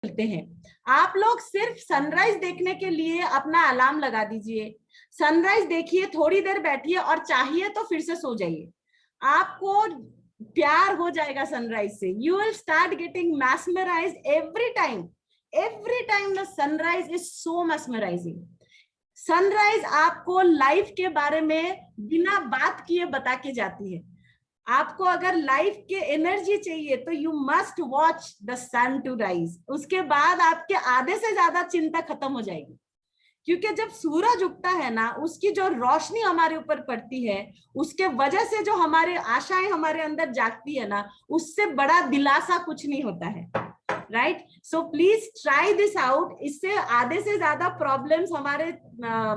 मिलते हैं। आप लोग सिर्फ सनराइज देखने के लिए अपना अलार्म लगा दीजिए, सनराइज देखिए, थोड़ी देर बैठिए और चाहिए तो फिर से सो जाइए। आपको प्यार हो जाएगा सनराइज से। You will start getting mesmerised every time the sunrise is so mesmerising. Sunrise आपको लाइफ के बारे में बिना बात किए बता के जाती है। आपको अगर लाइफ के एनर्जी चाहिए तो you must watch the sun to rise. उसके बाद आपके आधे से ज्यादा चिंता खत्म हो जाएगी, क्योंकि जब सूरज उगता है ना, उसकी जो रोशनी हमारे ऊपर पड़ती है, उसके वजह से जो हमारे आशाएं हमारे अंदर जागती है ना, उससे बड़ा दिलासा कुछ नहीं होता है। Right, so please try this out. इससे आधे से ज्यादा प्रॉब्लम्स हमारे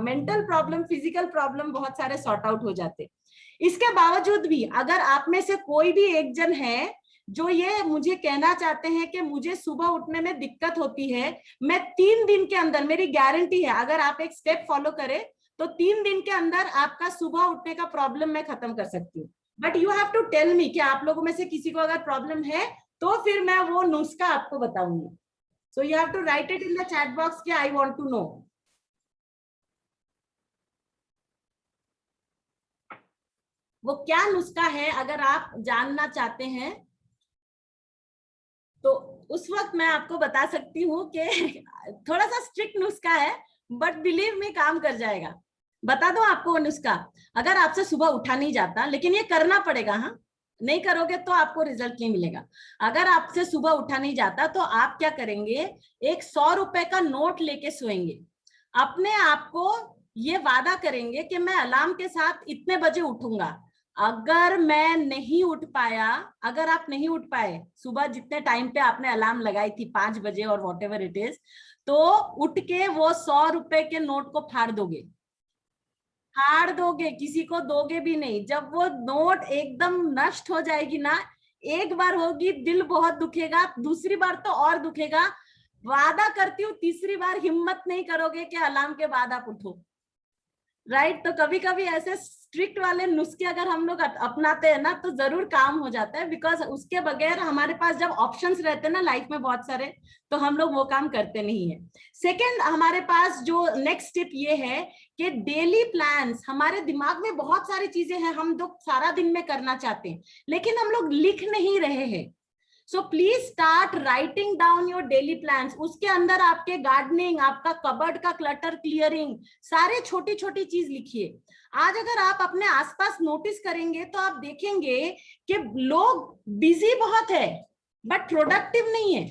मेंटल प्रॉब्लम, फिजिकल प्रॉब्लम बहुत सारे सॉर्ट आउट हो जाते। इसके बावजूद भी अगर आप में से कोई भी एक जन है जो ये मुझे कहना चाहते हैं कि मुझे सुबह उठने में दिक्कत होती है, मैं 3 दिन के अंदर, मेरी गारंटी है, अगर आप एक स्टेप फॉलो करें तो 3 दिन के अंदर आपका सुबह उठने का प्रॉब्लम मैं खत्म कर सकती हूँ। But you have to tell me कि आप लोगों में से किसी को अगर प्रॉब्लम है तो फिर मैं वो नुस्खा आपको बताऊंगी। So you have to write it in the chat box कि आई वांट टू नो। वो क्या नुस्खा है अगर आप जानना चाहते हैं तो उस वक्त मैं आपको बता सकती हूँ कि थोड़ा सा स्ट्रिक्ट नुस्खा है, बट बिलीव में काम कर जाएगा। बता दो आपको वो नुस्खा। अगर आपसे सुबह उठा नहीं जाता, लेकिन ये करना पड़ेगा, हाँ, नहीं करोगे तो आपको रिजल्ट नहीं मिलेगा। अगर आपसे सुबह उठा नहीं जाता तो आप क्या करेंगे, एक 100 रुपए का नोट लेके सोएंगे। अपने आप को ये वादा करेंगे कि मैं अलार्म के साथ इतने बजे उठूंगा। अगर मैं नहीं उठ पाया, अगर आप नहीं उठ पाए सुबह जितने टाइम पे आपने अलार्म लगाई थी, 5 बजे और वॉट एवर इट इज, तो उठ के वो 100 रुपए के नोट को फाड़ दोगे। फाड़ दोगे, किसी को दोगे भी नहीं। जब वो नोट एकदम नष्ट हो जाएगी ना, एक बार होगी, दिल बहुत दुखेगा, दूसरी बार तो और दुखेगा। वादा करती हूँ तीसरी बार हिम्मत नहीं करोगे कि अलार्म के बाद आप उठो। राइट, तो कभी कभी ऐसे स्ट्रिक्ट वाले नुस्खे अगर हम लोग अपनाते हैं ना तो जरूर काम हो जाता है, बिकॉज उसके बगैर हमारे पास जब ऑप्शंस रहते हैं ना लाइफ में बहुत सारे, तो हम लोग वो काम करते नहीं है। सेकंड, हमारे पास जो नेक्स्ट टिप ये है कि डेली प्लान्स, हमारे दिमाग में बहुत सारी चीजें हैं हम लोग सारा दिन में करना चाहते हैं, लेकिन हम लोग लिख नहीं रहे हैं। सो please start writing down your daily plans. उसके अंदर आपके गार्डनिंग, आपका कबर्ड का क्लटर क्लियरिंग, सारे छोटी छोटी चीज लिखिए। आज अगर आप अपने आसपास नोटिस करेंगे तो आप देखेंगे कि लोग बिजी बहुत है बट प्रोडक्टिव नहीं है।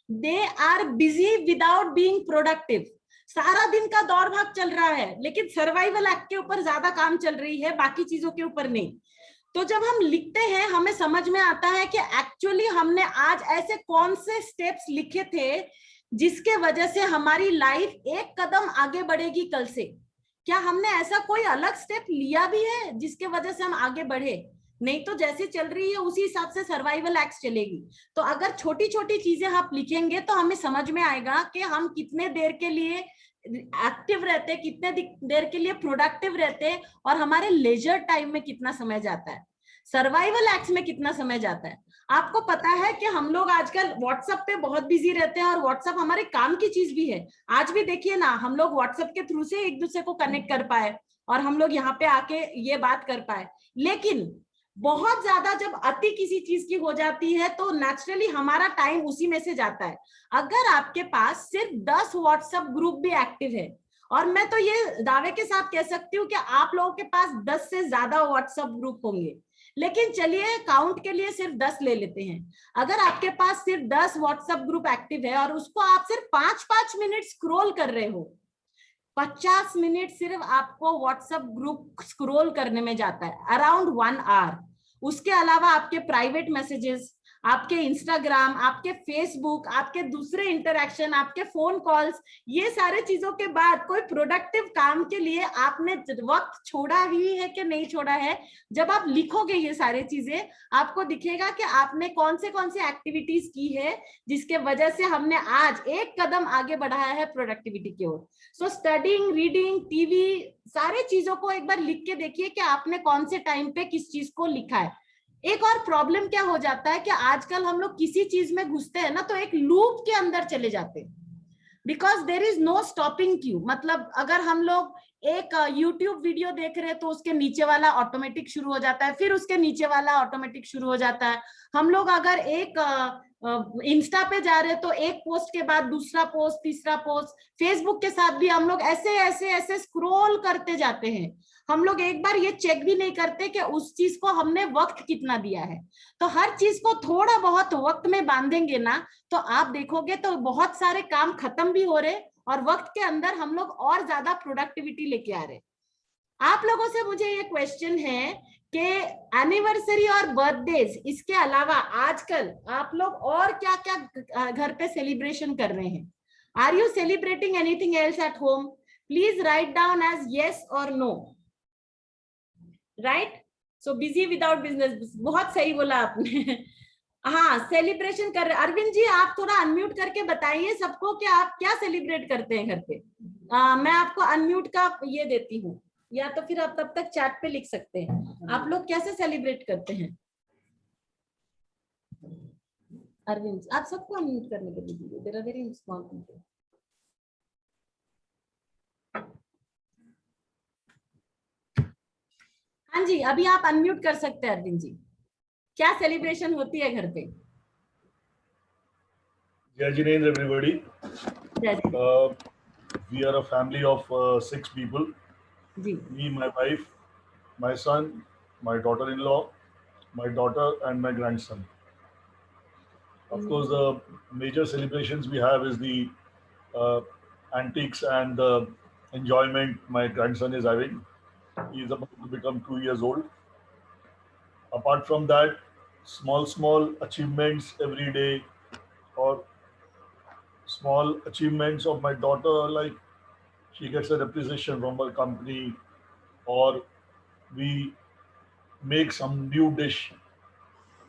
They are busy without being productive. सारा दिन का दौड़ भाग चल रहा है, लेकिन सर्वाइवल एक्ट के ऊपर ज्यादा काम चल रही है, बाकी चीजों के ऊपर नहीं। तो जब हम लिखते हैं हमें समझ में आता है कि एक्चुअली हमने आज ऐसे कौन से स्टेप्स लिखे थे जिसके वजह से हमारी लाइफ एक कदम आगे बढ़ेगी कल से। क्या हमने ऐसा कोई अलग स्टेप लिया भी है जिसके वजह से हम आगे बढ़े? नहीं तो जैसे चल रही है उसी हिसाब से सर्वाइवल एक्ट चलेगी। तो अगर छोटी छोटी चीजें आप लिखेंगे तो हमें समझ में आएगा कि हम कितने देर के लिए एक्टिव रहते, कितने देर के लिए प्रोडक्टिव रहते, और हमारे लेजर टाइम में कितना समय जाता है, सर्वाइवल एक्ट्स में कितना समय जाता है। आपको पता है कि हम लोग आजकल व्हाट्सएप पे बहुत बिजी रहते हैं, और व्हाट्सएप हमारे काम की चीज भी है। आज भी देखिए ना, हम लोग व्हाट्सएप के थ्रू से एक दूसरे को कनेक्ट कर पाए और हम लोग यहाँ पे आके ये बात कर पाए। लेकिन बहुत ज्यादा जब अति किसी चीज की हो जाती है तो नेचुरली हमारा टाइम उसी में से जाता है। अगर आपके पास सिर्फ 10 व्हाट्सएप ग्रुप भी एक्टिव है, और मैं तो ये दावे के साथ कह सकती हूँ कि आप लोगों के पास 10 से ज्यादा व्हाट्सएप ग्रुप होंगे, लेकिन चलिए काउंट के लिए सिर्फ 10 ले लेते हैं। अगर आपके पास सिर्फ 10 व्हाट्सएप ग्रुप एक्टिव है और उसको आप सिर्फ 5-5 मिनट स्क्रॉल कर रहे हो, 50 मिनट सिर्फ आपको व्हाट्सएप ग्रुप स्क्रॉल करने में जाता है, अराउंड 1 आवर। उसके अलावा आपके प्राइवेट मैसेजेस, आपके इंस्टाग्राम, आपके फेसबुक, आपके दूसरे इंटरैक्शन, आपके फोन कॉल्स, ये सारे चीजों के बाद कोई प्रोडक्टिव काम के लिए आपने वक्त छोड़ा ही है कि नहीं छोड़ा है? जब आप लिखोगे ये सारी चीजें, आपको दिखेगा कि आपने कौन से एक्टिविटीज की है जिसके वजह से हमने आज एक कदम आगे बढ़ाया है प्रोडक्टिविटी की ओर। सो स्टडिंग, रीडिंग, टीवी, सारे चीजों को एक बार लिख के देखिए कि आपने कौन से टाइम पे किस चीज को लिखा है। एक और प्रॉब्लम क्या हो जाता है कि आजकल हम लोग किसी चीज में घुसते हैं ना तो एक लूप के अंदर चले जाते हैं, because there is no stopping queue. मतलब अगर हम लोग एक YouTube वीडियो देख रहे हैं तो उसके नीचे वाला ऑटोमेटिक शुरू हो जाता है, फिर उसके नीचे वाला ऑटोमेटिक शुरू हो जाता है। हम लोग अगर एक इंस्टा पे जा रहे हैं तो एक पोस्ट के बाद दूसरा पोस्ट, तीसरा पोस्ट। फेसबुक के साथ भी हम लोग ऐसे ऐसे ऐसे स्क्रॉल करते जाते हैं। हम लोग एक बार ये चेक भी नहीं करते कि उस चीज को हमने वक्त कितना दिया है। तो हर चीज को थोड़ा बहुत वक्त में बांधेंगे ना तो आप देखोगे तो बहुत सारे काम खत्म भी हो रहे और वक्त के अंदर हम लोग और ज्यादा प्रोडक्टिविटी लेके आ रहे। आप लोगों से मुझे ये क्वेश्चन है कि एनिवर्सरी और बर्थडेज इसके अलावा आजकल आप लोग और क्या क्या घर पे सेलिब्रेशन कर रहे हैं? Are you celebrating anything else at home? Please write down as yes और no. Right, so busy without business, बहुत सही बोला आपने। हाँ, सेलिब्रेशन कर रहे। अरविंद जी आप थोड़ा अनम्यूट करके बताइए सबको कि आप क्या सेलिब्रेट करते हैं घर पे। मैं आपको अनम्यूट का ये देती हूँ, या तो फिर आप तब तक चैट पे लिख सकते हैं। आप लोग कैसे सेलिब्रेट करते हैं? अरविंद आप सबको अनम्यूट करने के लिए दीजिए, there are very small people. हाँ जी, अभी आप अनम्यूट कर सकते हैं अरविंद जी। क्या सेलिब्रेशन होती है घर पे? Jai Jinendra, everybody. जैसे We are a family of 6 people. Ji Me, my wife, my son, my daughter-in-law, my daughter, and my grandson. Of course, the major celebrations we have is the uh, antiques and the enjoyment my grandson is having. He is about to become 2 years old. Apart from that, small achievements every day, or small achievements of my daughter, like she gets an appreciation from her company, or we make some new dish.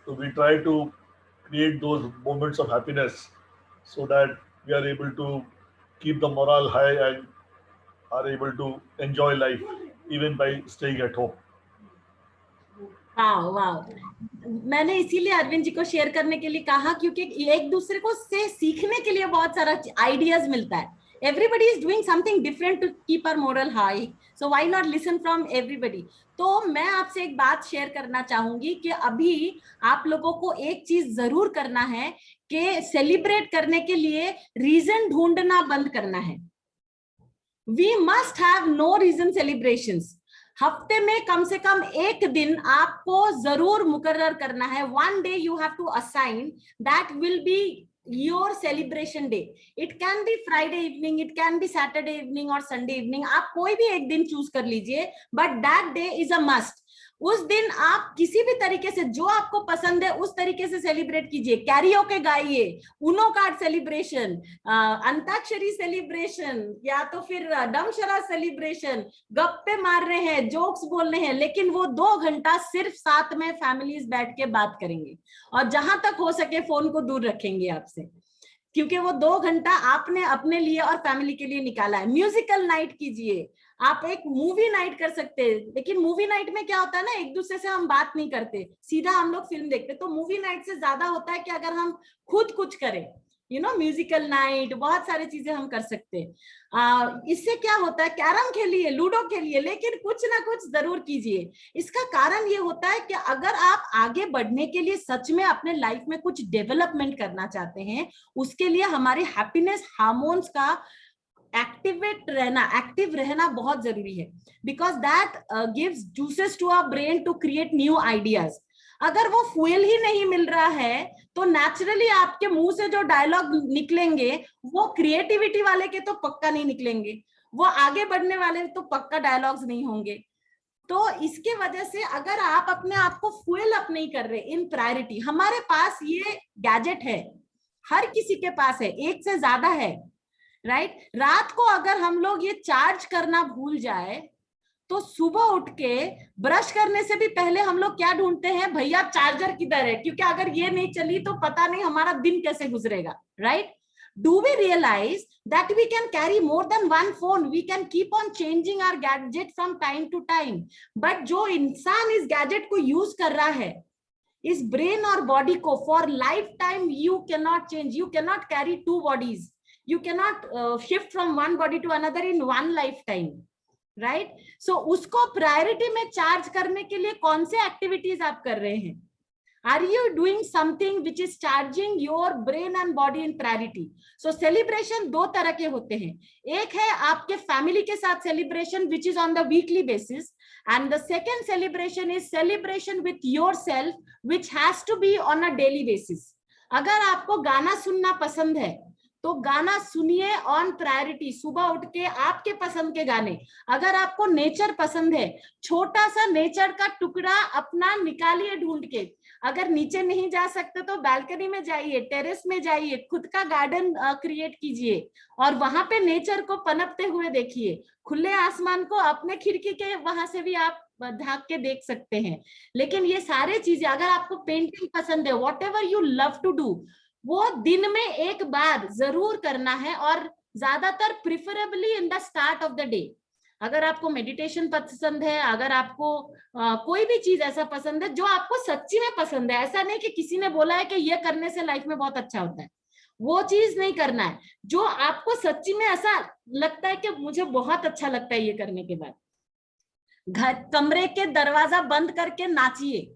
So we try to create those moments of happiness so that we are able to keep the morale high and are able to enjoy life even by staying at home. वाह वाह, मैंने इसीलिए अरविंद जी को share करने के लिए कहा क्योंकि एक दूसरे को से सीखने के लिए बहुत सारा आइडियाज मिलता है। Everybody is doing something different to keep our morale high, so why not listen from everybody. तो मैं आपसे एक बात शेयर करना चाहूंगी कि अभी आप लोगों को एक चीज जरूर करना है कि सेलिब्रेट करने के लिए रीजन ढूंढना बंद करना है। We must have no reason celebrations. हफ्ते में कम से कम एक दिन आपको जरूर मुकर्रर करना है। One day you have to assign that will be your celebration day. It can be Friday evening, it can be Saturday evening और संडे इवनिंग। आप कोई भी एक दिन चूज कर लीजिए, but that day is a must. उस दिन आप किसी भी तरीके से जो आपको पसंद है उस तरीके से सेलिब्रेट कीजिए। कैरियोके गाइए, उनो कार्ड सेलिब्रेशन, अंताक्षरी सेलिब्रेशन, या तो फिर डमशरा सेलिब्रेशन, गप्पे मार रहे हैं, जोक्स बोल रहे हैं, लेकिन वो 2 घंटा सिर्फ साथ में फैमिलीज बैठ के बात करेंगे और जहां तक हो सके फोन को दूर रखेंगे आपसे, क्योंकि वो 2 घंटा आपने अपने लिए और फैमिली के लिए निकाला है। म्यूजिकल नाइट कीजिए, आप एक मूवी नाइट कर सकते हैं, लेकिन मूवी नाइट में क्या होता है ना, एक दूसरे से हम बात नहीं करते, सीधा हम लोग फिल्म देखते। तो मूवी नाइट से ज्यादा होता है कि अगर हम खुद कुछ करें, म्यूजिकल नाइट, बहुत सारी चीजें हम कर सकते हैं। इससे क्या होता है, कैरम खेलिए, लूडो खेलिए, लेकिन कुछ ना कुछ जरूर कीजिए। इसका कारण ये होता है कि अगर आप आगे बढ़ने के लिए सच में अपने लाइफ में कुछ डेवलपमेंट करना चाहते हैं, उसके लिए हमारे हैप्पीनेस हार्मोन्स का एक्टिव रहना बहुत जरूरी है, because that gives juices to our brain to create new ideas. अगर वो फ्यूल ही नहीं मिल रहा है तो नेचुरली आपके मुंह से जो डायलॉग निकलेंगे वो क्रिएटिविटी वाले के तो पक्का नहीं निकलेंगे, वो आगे बढ़ने वाले तो पक्का डायलॉग्स नहीं होंगे। तो इसके वजह से अगर आप अपने आप को फ्यूल अप नहीं कर रहे इन प्रायोरिटी, हमारे पास ये गैजेट है, हर किसी के पास है, एक से ज्यादा है, राइट। रात को अगर हम लोग ये चार्ज करना भूल जाए तो सुबह उठ के ब्रश करने से भी पहले हम लोग क्या ढूंढते हैं, भैया चार्जर किधर है, क्योंकि अगर ये नहीं चली तो पता नहीं हमारा दिन कैसे गुजरेगा, right. Do we realize that we can carry more than one phone? We can keep on changing our gadget from time to time. But जो इंसान इस गैजेट को यूज कर रहा है, इस ब्रेन और बॉडी को for lifetime you can not change, you can not carry two bodies, you can not shift from one body to another in one lifetime, right? So उसको priority में charge करने के लिए कौन से activities आप कर रहे हैं? Are you doing something which is charging your brain and body in priority? So celebration दो तरह के होते हैं, एक है आपके फैमिली के साथ celebration which is on the weekly basis, and the second celebration is celebration with yourself which has to be on a daily basis. अगर आपको गाना सुनना पसंद है तो गाना सुनिए ऑन प्रायोरिटी, सुबह उठ के आपके पसंद के गाने। अगर आपको नेचर पसंद है, छोटा सा नेचर का टुकड़ा अपना निकालिए ढूंढ के। अगर नीचे नहीं जा सकते तो बालकनी में जाइए, टेरेस में जाइए, खुद का गार्डन क्रिएट कीजिए और वहां पे नेचर को पनपते हुए देखिए। खुले आसमान को अपने खिड़की के वहां से भी आप झांक के देख सकते हैं। लेकिन ये सारे चीजें, अगर आपको पेंटिंग पसंद है, whatever you love to do, वो दिन में एक बार जरूर करना है, और ज्यादातर preferably in the start of the day. अगर आपको मेडिटेशन पसंद है, अगर आपको कोई भी चीज ऐसा पसंद है जो आपको सच्ची में पसंद है, ऐसा नहीं कि किसी ने बोला है कि ये करने से लाइफ में बहुत अच्छा होता है, वो चीज नहीं करना है। जो आपको सच्ची में ऐसा लगता है कि मुझे बहुत अच्छा लगता है ये करने के बाद, घर कमरे के दरवाजा बंद करके नाचिए।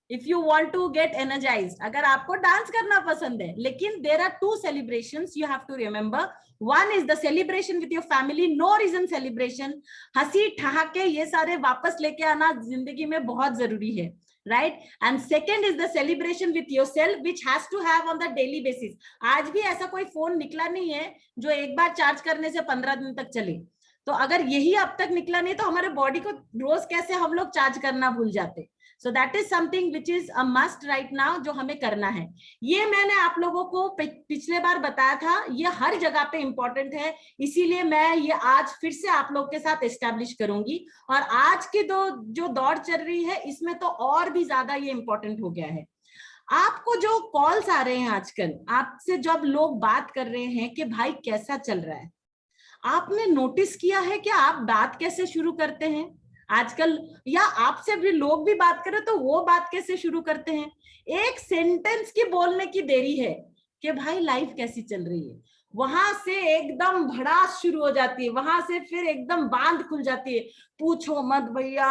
If you want to get energized, अगर आपको डांस करना पसंद है। लेकिन there are two celebrations you have to remember. One is the celebration with your family, no reason celebration, हंसी ठहाके ये सारे वापस लेके आना जिंदगी में बहुत जरूरी है, right? And second is the celebration with yourself, which has to have on the daily basis. आज भी ऐसा कोई फोन निकला नहीं है जो एक बार चार्ज करने से 15 दिन तक चले। तो अगर यही अब तक निकला नहीं तो हमारे बॉडी को रोज कैसे हम लोग चार्ज करना भूल जाते। So that is something which is a must right now, जो हमें करना है। ये मैंने आप लोगों को पिछले बार बताया था, ये हर जगह पे इंपॉर्टेंट है, इसीलिए मैं ये आज फिर से आप लोग के साथ एस्टैब्लिश करूंगी। और आज की जो दौड़ चल रही है इसमें तो और भी ज्यादा ये इंपॉर्टेंट हो गया है। आपको जो कॉल्स आ रहे हैं आजकल, आपसे जब लोग बात कर रहे हैं कि भाई कैसा चल रहा है, आपने नोटिस किया है कि आप बात कैसे शुरू करते हैं आजकल, या आपसे भी लोग भी बात करें तो वो बात कैसे शुरू करते हैं? एक सेंटेंस की बोलने की देरी है कि भाई लाइफ कैसी चल रही है, वहां से एकदम भड़ास शुरू हो जाती है, वहां से फिर एकदम बांध खुल जाती है। पूछो मत भैया,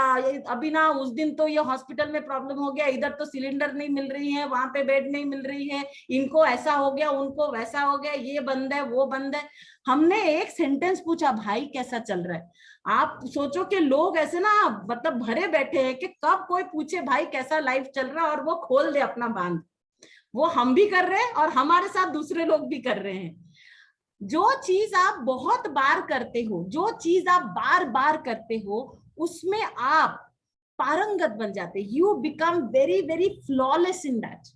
अभी ना उस दिन तो ये हॉस्पिटल में प्रॉब्लम हो गया, इधर तो सिलेंडर नहीं मिल रही है, वहां पे बेड नहीं मिल रही है, इनको ऐसा हो गया, उनको वैसा हो गया, ये बंद है, वो बंद है। हमने एक सेंटेंस पूछा भाई कैसा चल रहा है, आप सोचो कि लोग ऐसे ना मतलब भरे बैठे हैं कि कब कोई पूछे भाई कैसा लाइफ चल रहा है और वो खोल दे अपना बांध। वो हम भी कर रहे हैं और हमारे साथ दूसरे लोग भी कर रहे हैं। जो चीज आप बहुत बार करते हो, जो चीज आप बार बार करते हो, उसमें आप पारंगत बन जाते। You become very very flawless in that.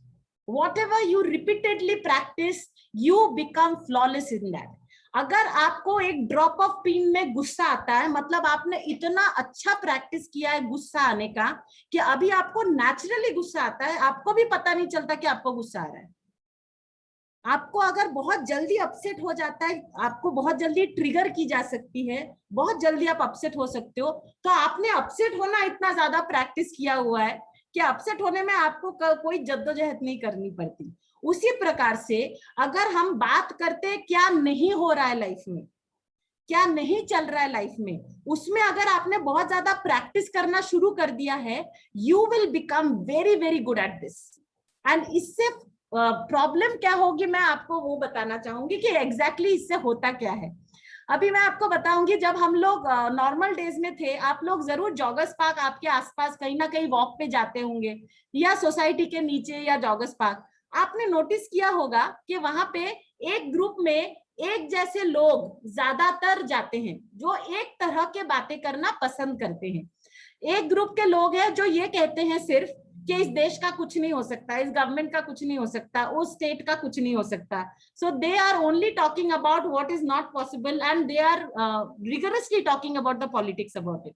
Whatever you repeatedly practice, you become flawless in that. अगर आपको एक ड्रॉप ऑफ पिन में गुस्सा आता है, मतलब आपने इतना अच्छा प्रैक्टिस किया है गुस्सा आने का कि अभी आपको नेचुरली गुस्सा आता है, आपको भी पता नहीं चलता कि आपको गुस्सा आ रहा है। आपको अगर बहुत जल्दी अपसेट हो जाता है, आपको बहुत जल्दी ट्रिगर की जा सकती है, बहुत जल्दी आप अपसेट हो सकते हो, तो आपने अपसेट होना इतना ज्यादा प्रैक्टिस किया हुआ है कि अपसेट होने में आपको कोई जद्दोजहद नहीं करनी पड़ती। उसी प्रकार से अगर हम बात करते हैं क्या नहीं हो रहा है लाइफ में, क्या नहीं चल रहा है लाइफ में, उसमें अगर आपने बहुत ज्यादा प्रैक्टिस करना शुरू कर दिया है, you will become very very good at this. And इससे प्रॉब्लम क्या होगी मैं आपको वो बताना चाहूंगी कि एग्जैक्टली इससे होता क्या है। अभी मैं आपको बताऊंगी, जब हम लोग नॉर्मल डेज में थे, आप लोग जरूर जॉगर्स पार्क आपके आसपास कहीं ना कहीं वॉक पे जाते होंगे, या सोसाइटी के नीचे या जॉगर्स पार्क। आपने नोटिस किया होगा कि वहां पे एक ग्रुप में एक जैसे लोग ज्यादातर जाते हैं, जो एक तरह के बातें करना पसंद करते हैं। एक ग्रुप के लोग हैं जो ये कहते हैं सिर्फ कि इस देश का कुछ नहीं हो सकता, इस गवर्नमेंट का कुछ नहीं हो सकता, उस स्टेट का कुछ नहीं हो सकता। So they are only talking about what is not possible and they are rigorously talking about the politics about it.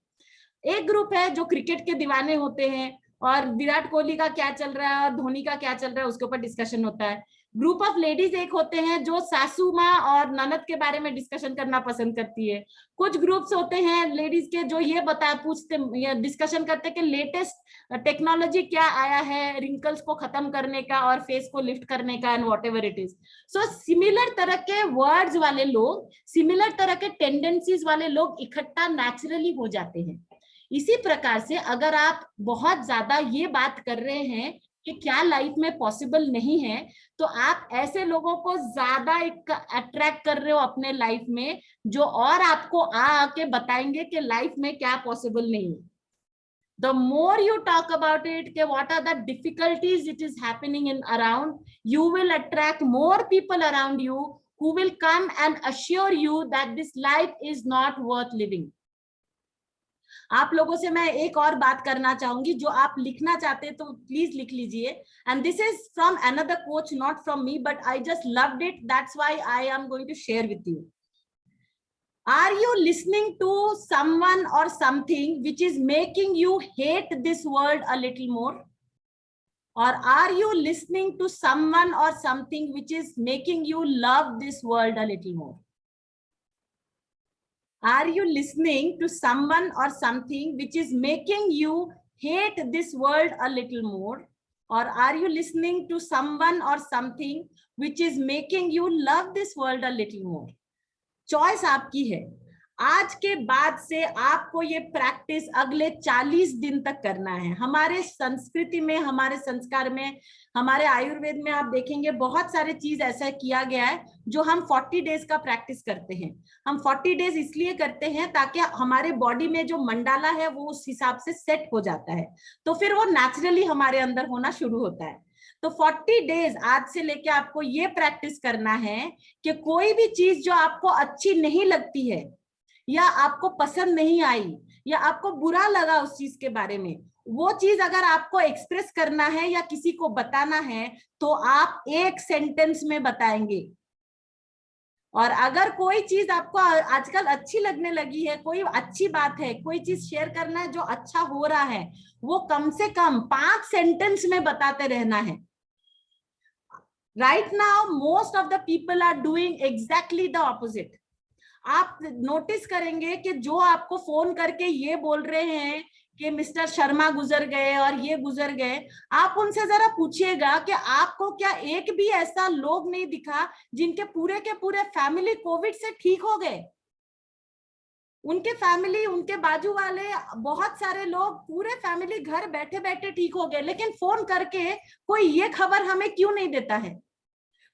एक ग्रुप है जो क्रिकेट के दीवाने होते हैं और विराट कोहली का क्या चल रहा है और धोनी का क्या चल रहा है उसके ऊपर डिस्कशन होता है। ग्रुप ऑफ लेडीज एक होते हैं जो सासू माँ और ननद के बारे में डिस्कशन करना पसंद करती है। कुछ ग्रुप्स होते हैं लेडीज के जो ये पूछते डिस्कशन करते कि लेटेस्ट टेक्नोलॉजी क्या आया है रिंकल्स को खत्म करने का और फेस को लिफ्ट करने का, and what ever it is. So similar तरह के वर्ड्स वाले लोग, सिमिलर तरह के टेंडेंसीज वाले लोग इकट्ठा नेचुरली हो जाते हैं। इसी प्रकार से अगर आप बहुत ज्यादा ये बात कर रहे हैं कि क्या लाइफ में पॉसिबल नहीं है, तो आप ऐसे लोगों को ज्यादा अट्रैक्ट कर रहे हो अपने लाइफ में, जो और आपको आके बताएंगे कि लाइफ में क्या पॉसिबल नहीं है। The more you talk about it, कि what are the difficulties it is happening in around, you will attract more people around you who will come and assure you that this life is not worth living. आप लोगों से मैं एक और बात करना चाहूंगी, जो आप लिखना चाहते हैं तो प्लीज लिख लीजिए। And this is from another coach, not from me, but I just loved it, that's why I am going to share with you. Are you listening to someone or something which is making you hate this world a little more? Or are you listening to someone or something which is making you love this world a little more? Are you listening to someone or something which is making you hate this world a little more? Or are you listening to someone or something which is making you love this world a little more? Choice आपकी है। आज के बाद से आपको ये practice अगले 40 दिन तक करना है। हमारे संस्कृति में, हमारे संस्कार में, हमारे आयुर्वेद में आप देखेंगे बहुत सारे चीज ऐसा किया गया है जो हम 40 डेज का प्रैक्टिस करते हैं। हम 40 डेज इसलिए करते हैं ताकि हमारे बॉडी में जो मंडाला है वो उस हिसाब से सेट हो जाता है, तो फिर वो नेचुरली हमारे अंदर होना शुरू होता है। तो 40 डेज आज से लेके आपको ये प्रैक्टिस करना है कि कोई भी चीज जो आपको अच्छी नहीं लगती है, या आपको पसंद नहीं आई, या आपको बुरा लगा उस चीज के बारे में, वो चीज अगर आपको एक्सप्रेस करना है या किसी को बताना है तो आप एक सेंटेंस में बताएंगे। और अगर कोई चीज आपको आजकल अच्छी लगने लगी है, कोई अच्छी बात है, कोई चीज शेयर करना है जो अच्छा हो रहा है, वो कम से कम 5 सेंटेंस में बताते रहना है। Right now, most of the people are doing exactly the opposite. आप नोटिस करेंगे कि जो आपको फोन करके ये बोल रहे हैं कि मिस्टर शर्मा गुजर गए और ये गुजर गए, आप उनसे जरा पूछिएगा कि आपको क्या एक भी ऐसा लोग नहीं दिखा जिनके पूरे के पूरे फैमिली कोविड से ठीक हो गए। उनके फैमिली, उनके बाजू वाले बहुत सारे लोग, पूरे फैमिली घर बैठे बैठे ठीक हो गए, लेकिन फोन करके कोई ये खबर हमें क्यों नहीं देता है?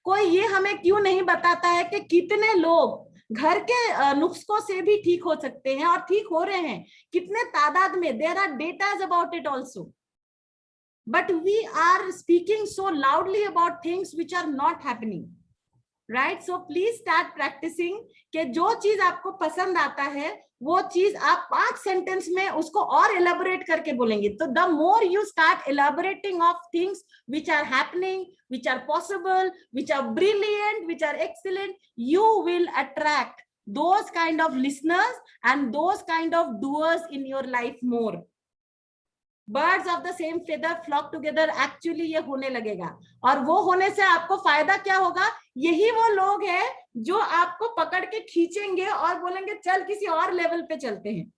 कोई ये हमें क्यों नहीं बताता है कि कितने लोग घर के नुस्खों से भी ठीक हो सकते हैं और ठीक हो रहे हैं, कितने तादाद में? There are datas about it also, but we are speaking so loudly about things which are not happening, right? So please start practising कि जो चीज आपको पसंद आता है वो चीज आप 5 सेंटेंस में उसको और एलाबोरेट करके बोलेंगे। तो the more you start elaborating of things which are happening, which are possible, which are brilliant, which are excellent, you will attract those kind of listeners and those kind of doers in your life more. Birds of the same feather flock together, actually ये होने लगेगा। और वो होने से आपको फायदा क्या होगा? यही वो लोग हैं जो आपको पकड़ के खींचेंगे और बोलेंगे चल किसी और लेवल पे चलते हैं।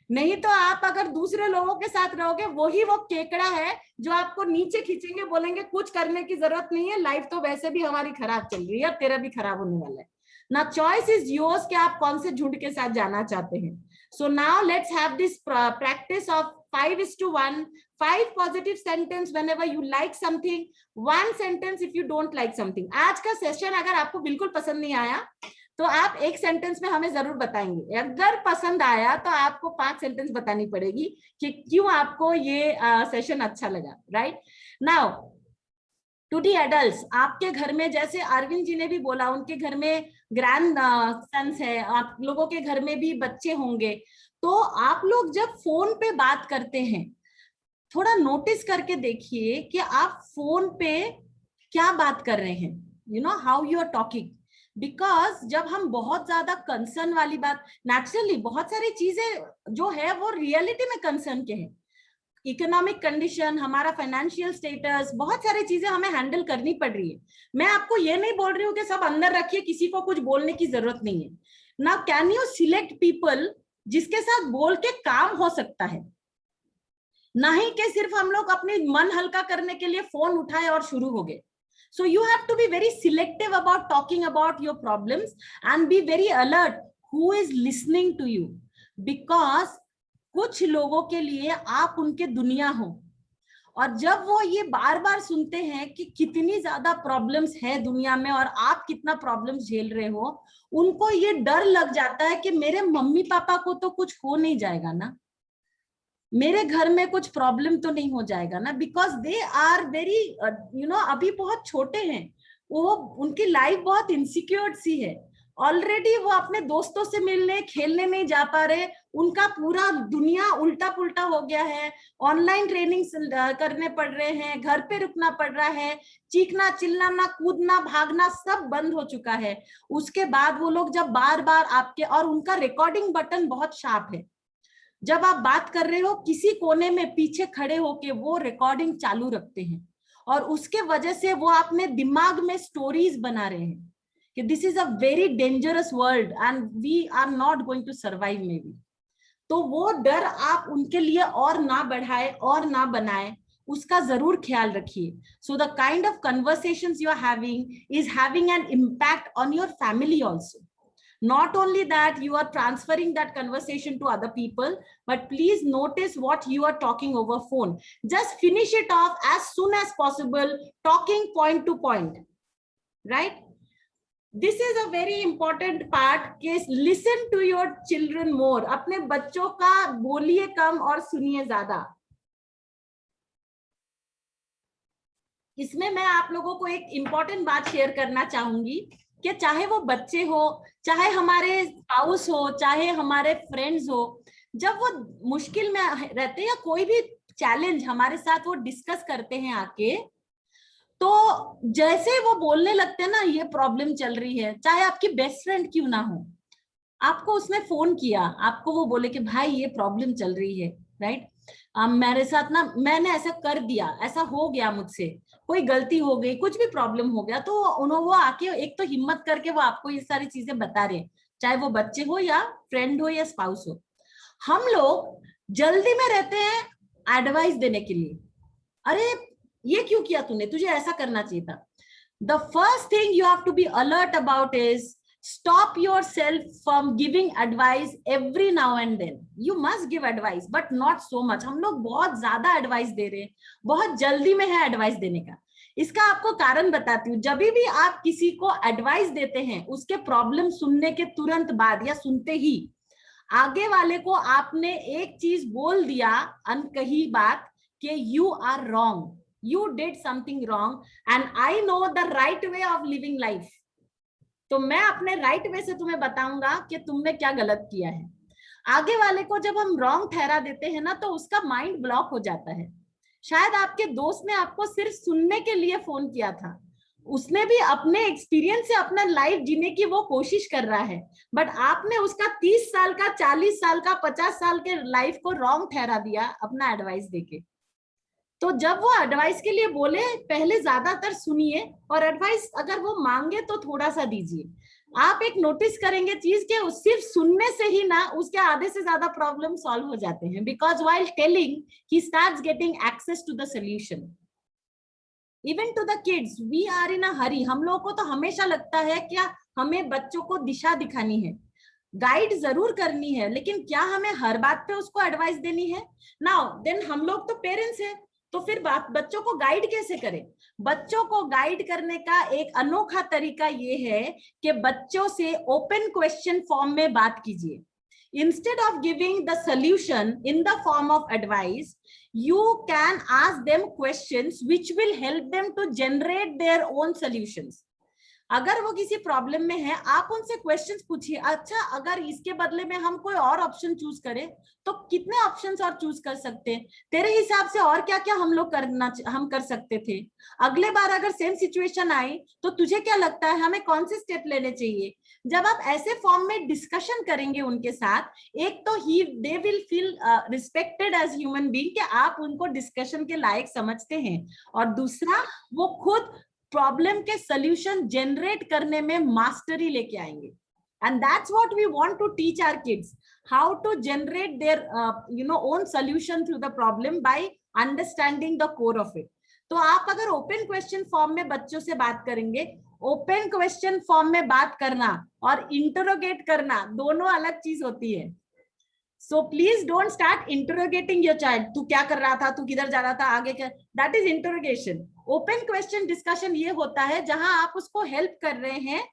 नहीं तो आप अगर दूसरे लोगों के साथ रहोगे, वही वो केकड़ा है जो आपको नीचे खींचेंगे, बोलेंगे कुछ करने की जरूरत नहीं है, लाइफ तो वैसे भी हमारी खराब चल रही है, तेरा भी खराब होने वाला है ना। चॉइस इज योर्स कि आप कौन से झुंड के साथ जाना चाहते हैं। So now let's have this practice of 5:1, 5 positive sentence whenever you like something, 1 sentence if you don't like something. आज का सेशन अगर आपको बिल्कुल पसंद नहीं आया तो आप एक सेंटेंस में हमें जरूर बताएंगे। अगर पसंद आया तो आपको 5 सेंटेंस बतानी पड़ेगी कि क्यों आपको ये सेशन अच्छा लगा, right? Now to the adults, आपके घर में, जैसे अरविंद जी ने भी बोला, उनके घर में ग्रैंड सन्स है, आप लोगों के घर में भी बच्चे होंगे, तो आप लोग जब फोन पे बात करते हैं थोड़ा नोटिस करके देखिए कि आप फोन पे क्या बात कर रहे हैं, you know how you are talking. Because जब हम बहुत ज्यादा कंसर्न वाली बात, नेचुरली बहुत सारी चीजें जो है वो रियलिटी में कंसर्न के हैं। इकोनॉमिक कंडीशन, हमारा फाइनेंशियल स्टेटस, बहुत सारी चीजें हमें हैंडल करनी पड़ रही है। मैं आपको ये नहीं बोल रही हूँ कि सब अंदर रखिए, किसी को कुछ बोलने की जरूरत नहीं है। Now can you select people जिसके साथ बोल के काम हो सकता है, ना ही कि सिर्फ हम लोग अपने मन हल्का करने के लिए फोन उठाए और शुरू हो गए। So you have to be very selective about talking about your problems and be very alert who is listening to you, because कुछ लोगों के लिए आप उनके दुनिया हो, और जब वो ये बार बार सुनते हैं कि कितनी ज्यादा प्रॉब्लम्स है दुनिया में और आप कितना प्रॉब्लम्स झेल रहे हो, उनको ये डर लग जाता है कि मेरे मम्मी पापा को तो कुछ हो नहीं जाएगा ना, मेरे घर में कुछ प्रॉब्लम तो नहीं हो जाएगा ना, बिकॉज दे आर वेरी अभी बहुत छोटे हैं, वो उनकी लाइफ बहुत इनसिक्योर सी है। ऑलरेडी वो अपने दोस्तों से मिलने खेलने नहीं जा पा रहे, उनका पूरा दुनिया उल्टा पुल्टा हो गया है, ऑनलाइन ट्रेनिंग करने पड़ रहे हैं, घर पे रुकना पड़ रहा है, चीखना चिल्लाना कूदना भागना सब बंद हो चुका है। उसके बाद वो लोग जब बार बार आपके, और उनका रिकॉर्डिंग बटन बहुत शार्प है, जब आप बात कर रहे हो किसी कोने में पीछे खड़े होके वो रिकॉर्डिंग चालू रखते हैं, और उसके वजह से वो अपने दिमाग में स्टोरीज बना रहे हैं कि this is a very dangerous world and we are not going to survive maybe. तो वो डर आप उनके लिए और ना बढ़ाए और ना बनाए, उसका जरूर ख्याल रखिए। So the kind of conversations you are having is having an impact on your family also. Not only that you are transferring that conversation to other people, but please notice what you are talking over phone. Just finish it off as soon as possible, talking point to point, right? This is a very important part. Case listen to your children more. अपने बच्चों का बोलिए कम और सुनिए ज्यादा। इसमें मैं आप लोगों को एक इम्पॉर्टेंट बात शेयर करना चाहूंगी कि चाहे वो बच्चे हो, चाहे हमारे स्पाउस हो, चाहे हमारे फ्रेंड्स हो, जब वो मुश्किल में रहते हैं या कोई भी चैलेंज हमारे साथ वो डिस्कस करते हैं आके, तो जैसे वो बोलने लगते हैं ना ये प्रॉब्लम चल रही है, चाहे आपकी बेस्ट फ्रेंड क्यों ना हो, आपको उसने फोन किया, आपको वो बोले कि भाई ये प्रॉब्लम चल रही है, राइट, मेरे साथ ना मैंने ऐसा कर दिया, ऐसा हो गया मुझसे, कोई गलती हो गई, कुछ भी प्रॉब्लम हो गया, तो उन्होंने वो आके एक तो हिम्मत करके वो आपको ये सारी चीजें बता रहे हैं, चाहे वो बच्चे हो या फ्रेंड हो या स्पाउस हो। हम लोग जल्दी में रहते हैं एडवाइस देने के लिए, अरे ये क्यों किया तूने, तुझे ऐसा करना चाहिए था। The first thing you have to be alert about is stop yourself from giving advice every now and then. You must give advice but not so much. हम लोग बहुत ज्यादा एडवाइस दे रहे हैं, बहुत जल्दी में है एडवाइस देने का। इसका आपको कारण बताती हूँ। जब भी आप किसी को एडवाइस देते हैं, उसके प्रॉब्लम सुनने के तुरंत बाद या सुनते ही आगे वाले को आपने एक चीज बोल दिया, अनकही बात, कि you are wrong, you did something wrong and I know the right way of living life, तो मैं अपने राइट वे से तुम्हें बताऊंगा कि तुमने क्या गलत किया है। आगे वाले को जब हम रॉन्ग ठहरा देते हैं ना, तो उसका माइंड ब्लॉक हो जाता है। शायद आपके दोस्त ने आपको सिर्फ सुनने के लिए फोन किया था, उसने भी अपने एक्सपीरियंस से अपना लाइफ जीने की वो कोशिश कर रहा है, बट आपने उसका 30 साल का, 40 साल का, 50 साल के लाइफ को रॉन्ग ठहरा दिया अपना एडवाइस देके। तो जब वो एडवाइस के लिए बोले, पहले ज्यादातर सुनिए, और एडवाइस अगर वो मांगे तो थोड़ा सा दीजिए। आप एक नोटिस करेंगे चीज के सिर्फ सुनने से ही ना उसके आधे से ज्यादा प्रॉब्लम सॉल्व हो जाते हैं, because while telling he starts getting access to the solution. Even to the kids, we are in a hurry. हम लोगों को तो हमेशा लगता है क्या हमें बच्चों को दिशा दिखानी है, गाइड जरूर करनी है, लेकिन क्या हमें हर बात पे उसको एडवाइस देनी है? नाउ देन हम लोग तो पेरेंट्स हैं, तो फिर बच्चों को गाइड कैसे करें? बच्चों को गाइड करने का एक अनोखा तरीका ये है कि बच्चों से ओपन क्वेश्चन फॉर्म में बात कीजिए। Instead of giving the solution in the form of advice, you can ask them questions which will help them to generate their own solutions. अगर वो किसी प्रॉब्लम में है, आप उनसे क्वेश्चंस पूछिए, अच्छा अगर इसके बदले में हम कोई और ऑप्शन चूज करें तो कितने ऑप्शंस और चूज कर सकते हैं, तेरे हिसाब से और क्या क्या हम कर सकते थे, अगले बार अगर सेम सिचुएशन आई तो तुझे क्या लगता है हमें कौन से स्टेप लेने चाहिए। जब आप ऐसे फॉर्म में डिस्कशन करेंगे उनके साथ, एक तो they will feel respected as human being कि आप उनको डिस्कशन के लायक समझते हैं, और दूसरा वो खुद प्रॉब्लम के सॉल्यूशन जनरेट करने में मास्टरी लेके आएंगे। And that's what we want to teach our kids, how to generate their own solution through the problem by understanding the core of it. तो आप अगर ओपन क्वेश्चन फॉर्म में बच्चों से बात करेंगे, ओपन क्वेश्चन फॉर्म में बात करना और इंटरोगेट करना दोनों अलग चीज होती है। So please don't start interrogating your child. तू क्या कर रहा था, तू किधर जा रहा था, आगे क्या, that is interrogation. Open question discussion ये होता है जहां आप उसको हेल्प कर रहे हैं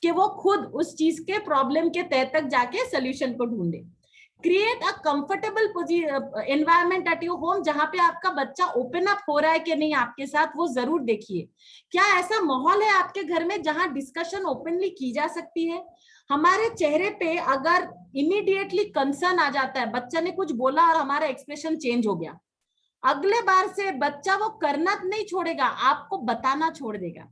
कि वो खुद उस चीज के प्रॉब्लम के तह तक जाके सोल्यूशन को ढूंढे। Create a comfortable environment at your home, जहां पे आपका बच्चा ओपन अप हो रहा है कि नहीं आपके साथ, वो जरूर देखिए। क्या ऐसा माहौल है आपके घर में जहां डिस्कशन ओपनली की जा सकती है। हमारे चेहरे पे अगर इमीडिएटली कंसर्न आ जाता है, बच्चा ने कुछ बोला और हमारा एक्सप्रेशन चेंज हो गया, अगले बार से बच्चा वो करना नहीं छोड़ेगा, आपको बताना छोड़ देगा।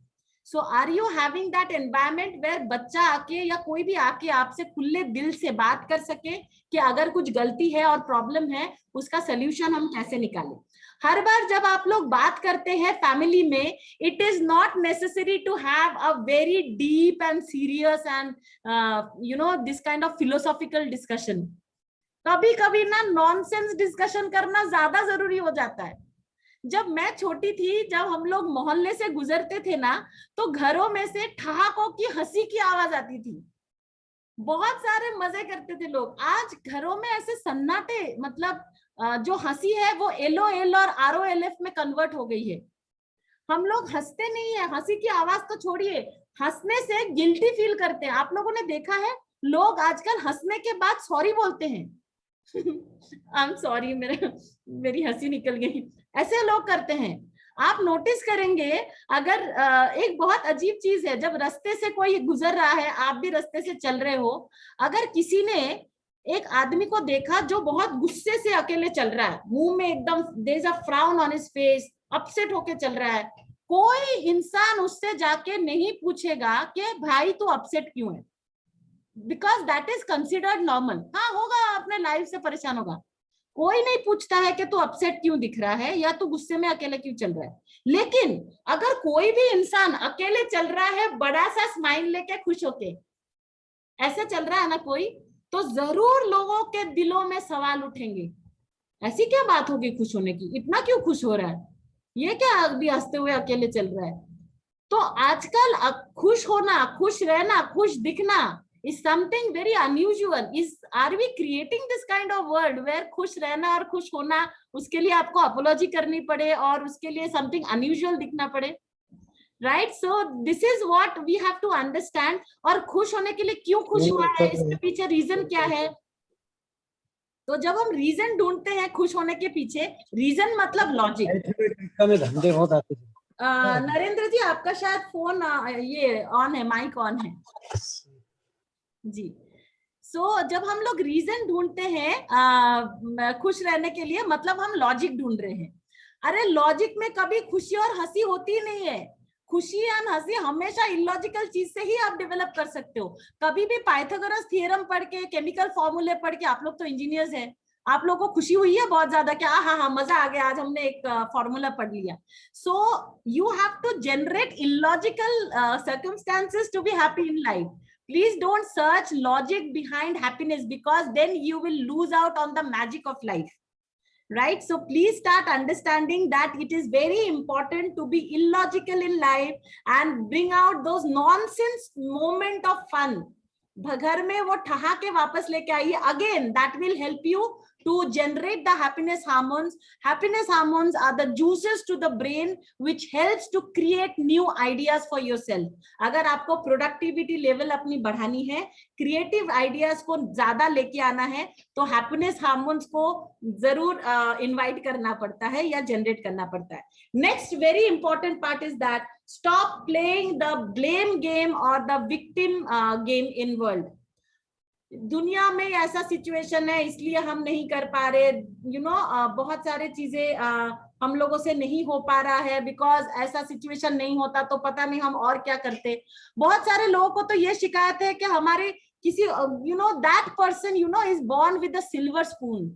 So are you having that environment where बच्चा आके या कोई भी आके आपसे खुले दिल से बात कर सके कि अगर कुछ गलती है और प्रॉब्लम है उसका सोल्यूशन हम कैसे निकालें। हर बार जब आप लोग बात करते हैं फैमिली में, it is not necessary to have a very deep and serious and this kind of philosophical discussion. कभी कभी ना नॉनसेंस डिस्कशन करना ज्यादा जरूरी हो जाता है। जब मैं छोटी थी, जब हम लोग मोहल्ले से गुजरते थे ना, तो घरों में से ठहाकों की हंसी की आवाज आती थी, बहुत सारे मजे करते थे लोग। आज घरों में ऐसे सन्नाटे, मतलब जो हंसी है वो LOL और ROLF में कन्वर्ट हो गई है। हम लोग हंसते नहीं है, हंसी की आवाज तो छोड़िए, हंसने से गिल्टी फील करते हैं। आप लोगों ने देखा है लोग आजकल हंसने के बाद सॉरी बोलते हैं। आई एम सॉरी, मेरी हंसी निकल गई, ऐसे लोग करते हैं। आप नोटिस करेंगे, अगर एक बहुत अजीब चीज है, जब रास्ते से कोई गुजर रहा है, आप भी रास्ते से चल रहे हो, अगर किसी ने एक आदमी को देखा जो बहुत गुस्से से अकेले चल रहा है, मुंह में एकदम there is a frown on his face, upset होके चल रहा है, कोई इंसान उससे जाके नहीं पूछेगा कि भाई तू अपसेट क्यों है, because that is considered normal. हाँ होगा, अपने लाइफ से परेशान होगा, कोई नहीं पूछता है कि तू अपसेट क्यों दिख रहा है या तू गुस्से में अकेले क्यों चल रहा है। लेकिन अगर कोई भी इंसान अकेले चल रहा है, बड़ा सा स्माइल लेके खुश होके ऐसे चल रहा है ना कोई, तो जरूर लोगों के दिलों में सवाल उठेंगे, ऐसी क्या बात होगी खुश होने की, इतना क्यों खुश हो रहा है, ये क्या अभी हंसते हुए अकेले चल रहा है। तो आजकल खुश होना, खुश रहना, खुश दिखना is something very unusual. Are we creating this kind of world where खुश रहना और खुश होना, उसके लिए आपको अपॉलॉजी करनी पड़े और उसके लिए something unusual दिखना पड़े, right? So this is what we have to understand. और खुश होने के लिए क्यों खुश हुआ है, इसके पीछे रीजन क्या है। तो जब हम रीजन ढूंढते हैं खुश होने के पीछे, रीजन मतलब लॉजिक। धंधे बहुत आते हैं। नरेंद्र जी आपका शायद फोन ये ऑन है, माइक ऑन है जी। जब हम लोग रीजन ढूंढते हैं खुश रहने के लिए, मतलब हम लॉजिक ढूंढ रहे हैं। अरे लॉजिक में कभी खुशी और हंसी होती ही नहीं है। खुशी और हंसी हमेशा इलॉजिकल चीज से ही आप डेवलप कर सकते हो। कभी भी पाइथागोरस थ्योरम पढ़ के, केमिकल फॉर्मूले पढ़ के, आप लोग तो इंजीनियर्स हैं, आप लोगों को खुशी हुई है बहुत ज्यादा कि हाँ मजा आ गया, आज हमने एक फॉर्मूला पढ़ लिया। So you have to generate illogical circumstances to be happy in life. Please don't search logic behind happiness, because then you will lose out on the magic of life, right? So please start understanding that it is very important to be illogical in life and bring out those nonsense moment of fun. घर में वो ठहाके वापस लेके आइए, again that will help you to generate the happiness hormones. Happiness hormones are the juices to the brain which helps to create new ideas for yourself. अगर आपको productivity level अपनी बढ़ानी है, क्रिएटिव आइडियाज को ज्यादा लेके आना है, तो हैप्पीनेस हार्मोन्स को जरूर इनवाइट करना पड़ता है या जनरेट करना पड़ता है. Next very important part is that stop playing the blame game और the victim game in world. दुनिया में ऐसा सिचुएशन है इसलिए हम नहीं कर पा रहे, बहुत सारे चीजें हम लोगों से नहीं हो पा रहा है, बिकॉज ऐसा सिचुएशन नहीं होता तो पता नहीं हम और क्या करते. बहुत सारे लोगों को तो ये शिकायत है कि हमारे किसी that person is born with a silver spoon.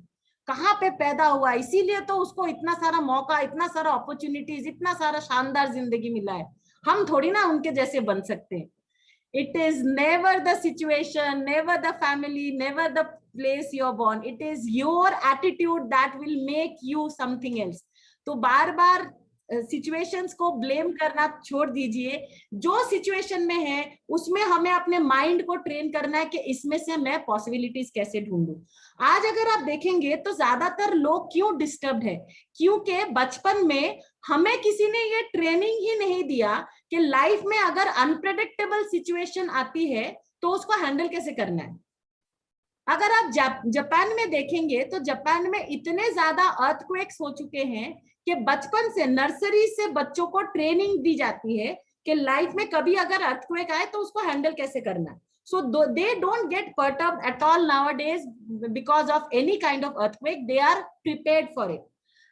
कहाँ पे पैदा हुआ, इसीलिए तो उसको इतना सारा मौका, इतना सारा अपॉर्चुनिटीज, इतना सारा शानदार जिंदगी मिला है. हम थोड़ी ना उनके जैसे बन सकते हैं. It is never the situation, never the family, never the place you're born. It is your attitude that will make you something else. तो बार बार सिचुएशंस को ब्लेम करना छोड़ दीजिए. जो सिचुएशन में है उसमें हमें अपने माइंड को ट्रेन करना है कि इसमें से मैं पॉसिबिलिटीज कैसे ढूंढूं. आज अगर आप देखेंगे तो ज्यादातर लोग क्यों डिस्टर्ब्ड है, क्योंकि बचपन में हमें किसी ने ये ट्रेनिंग ही नहीं दिया कि लाइफ में अगर अनप्रेडिक्टेबल सिचुएशन आती है तो उसको हैंडल कैसे करना है. अगर आप जापान में देखेंगे तो जापान में इतने ज्यादा अर्थक्वेक्स हो चुके हैं कि बचपन से, नर्सरी से बच्चों को ट्रेनिंग दी जाती है कि लाइफ में कभी अगर अर्थक्वेक आए तो उसको हैंडल कैसे करना है. So they don't get perturbed at all nowadays because of any kind of earthquake. They are prepared for it.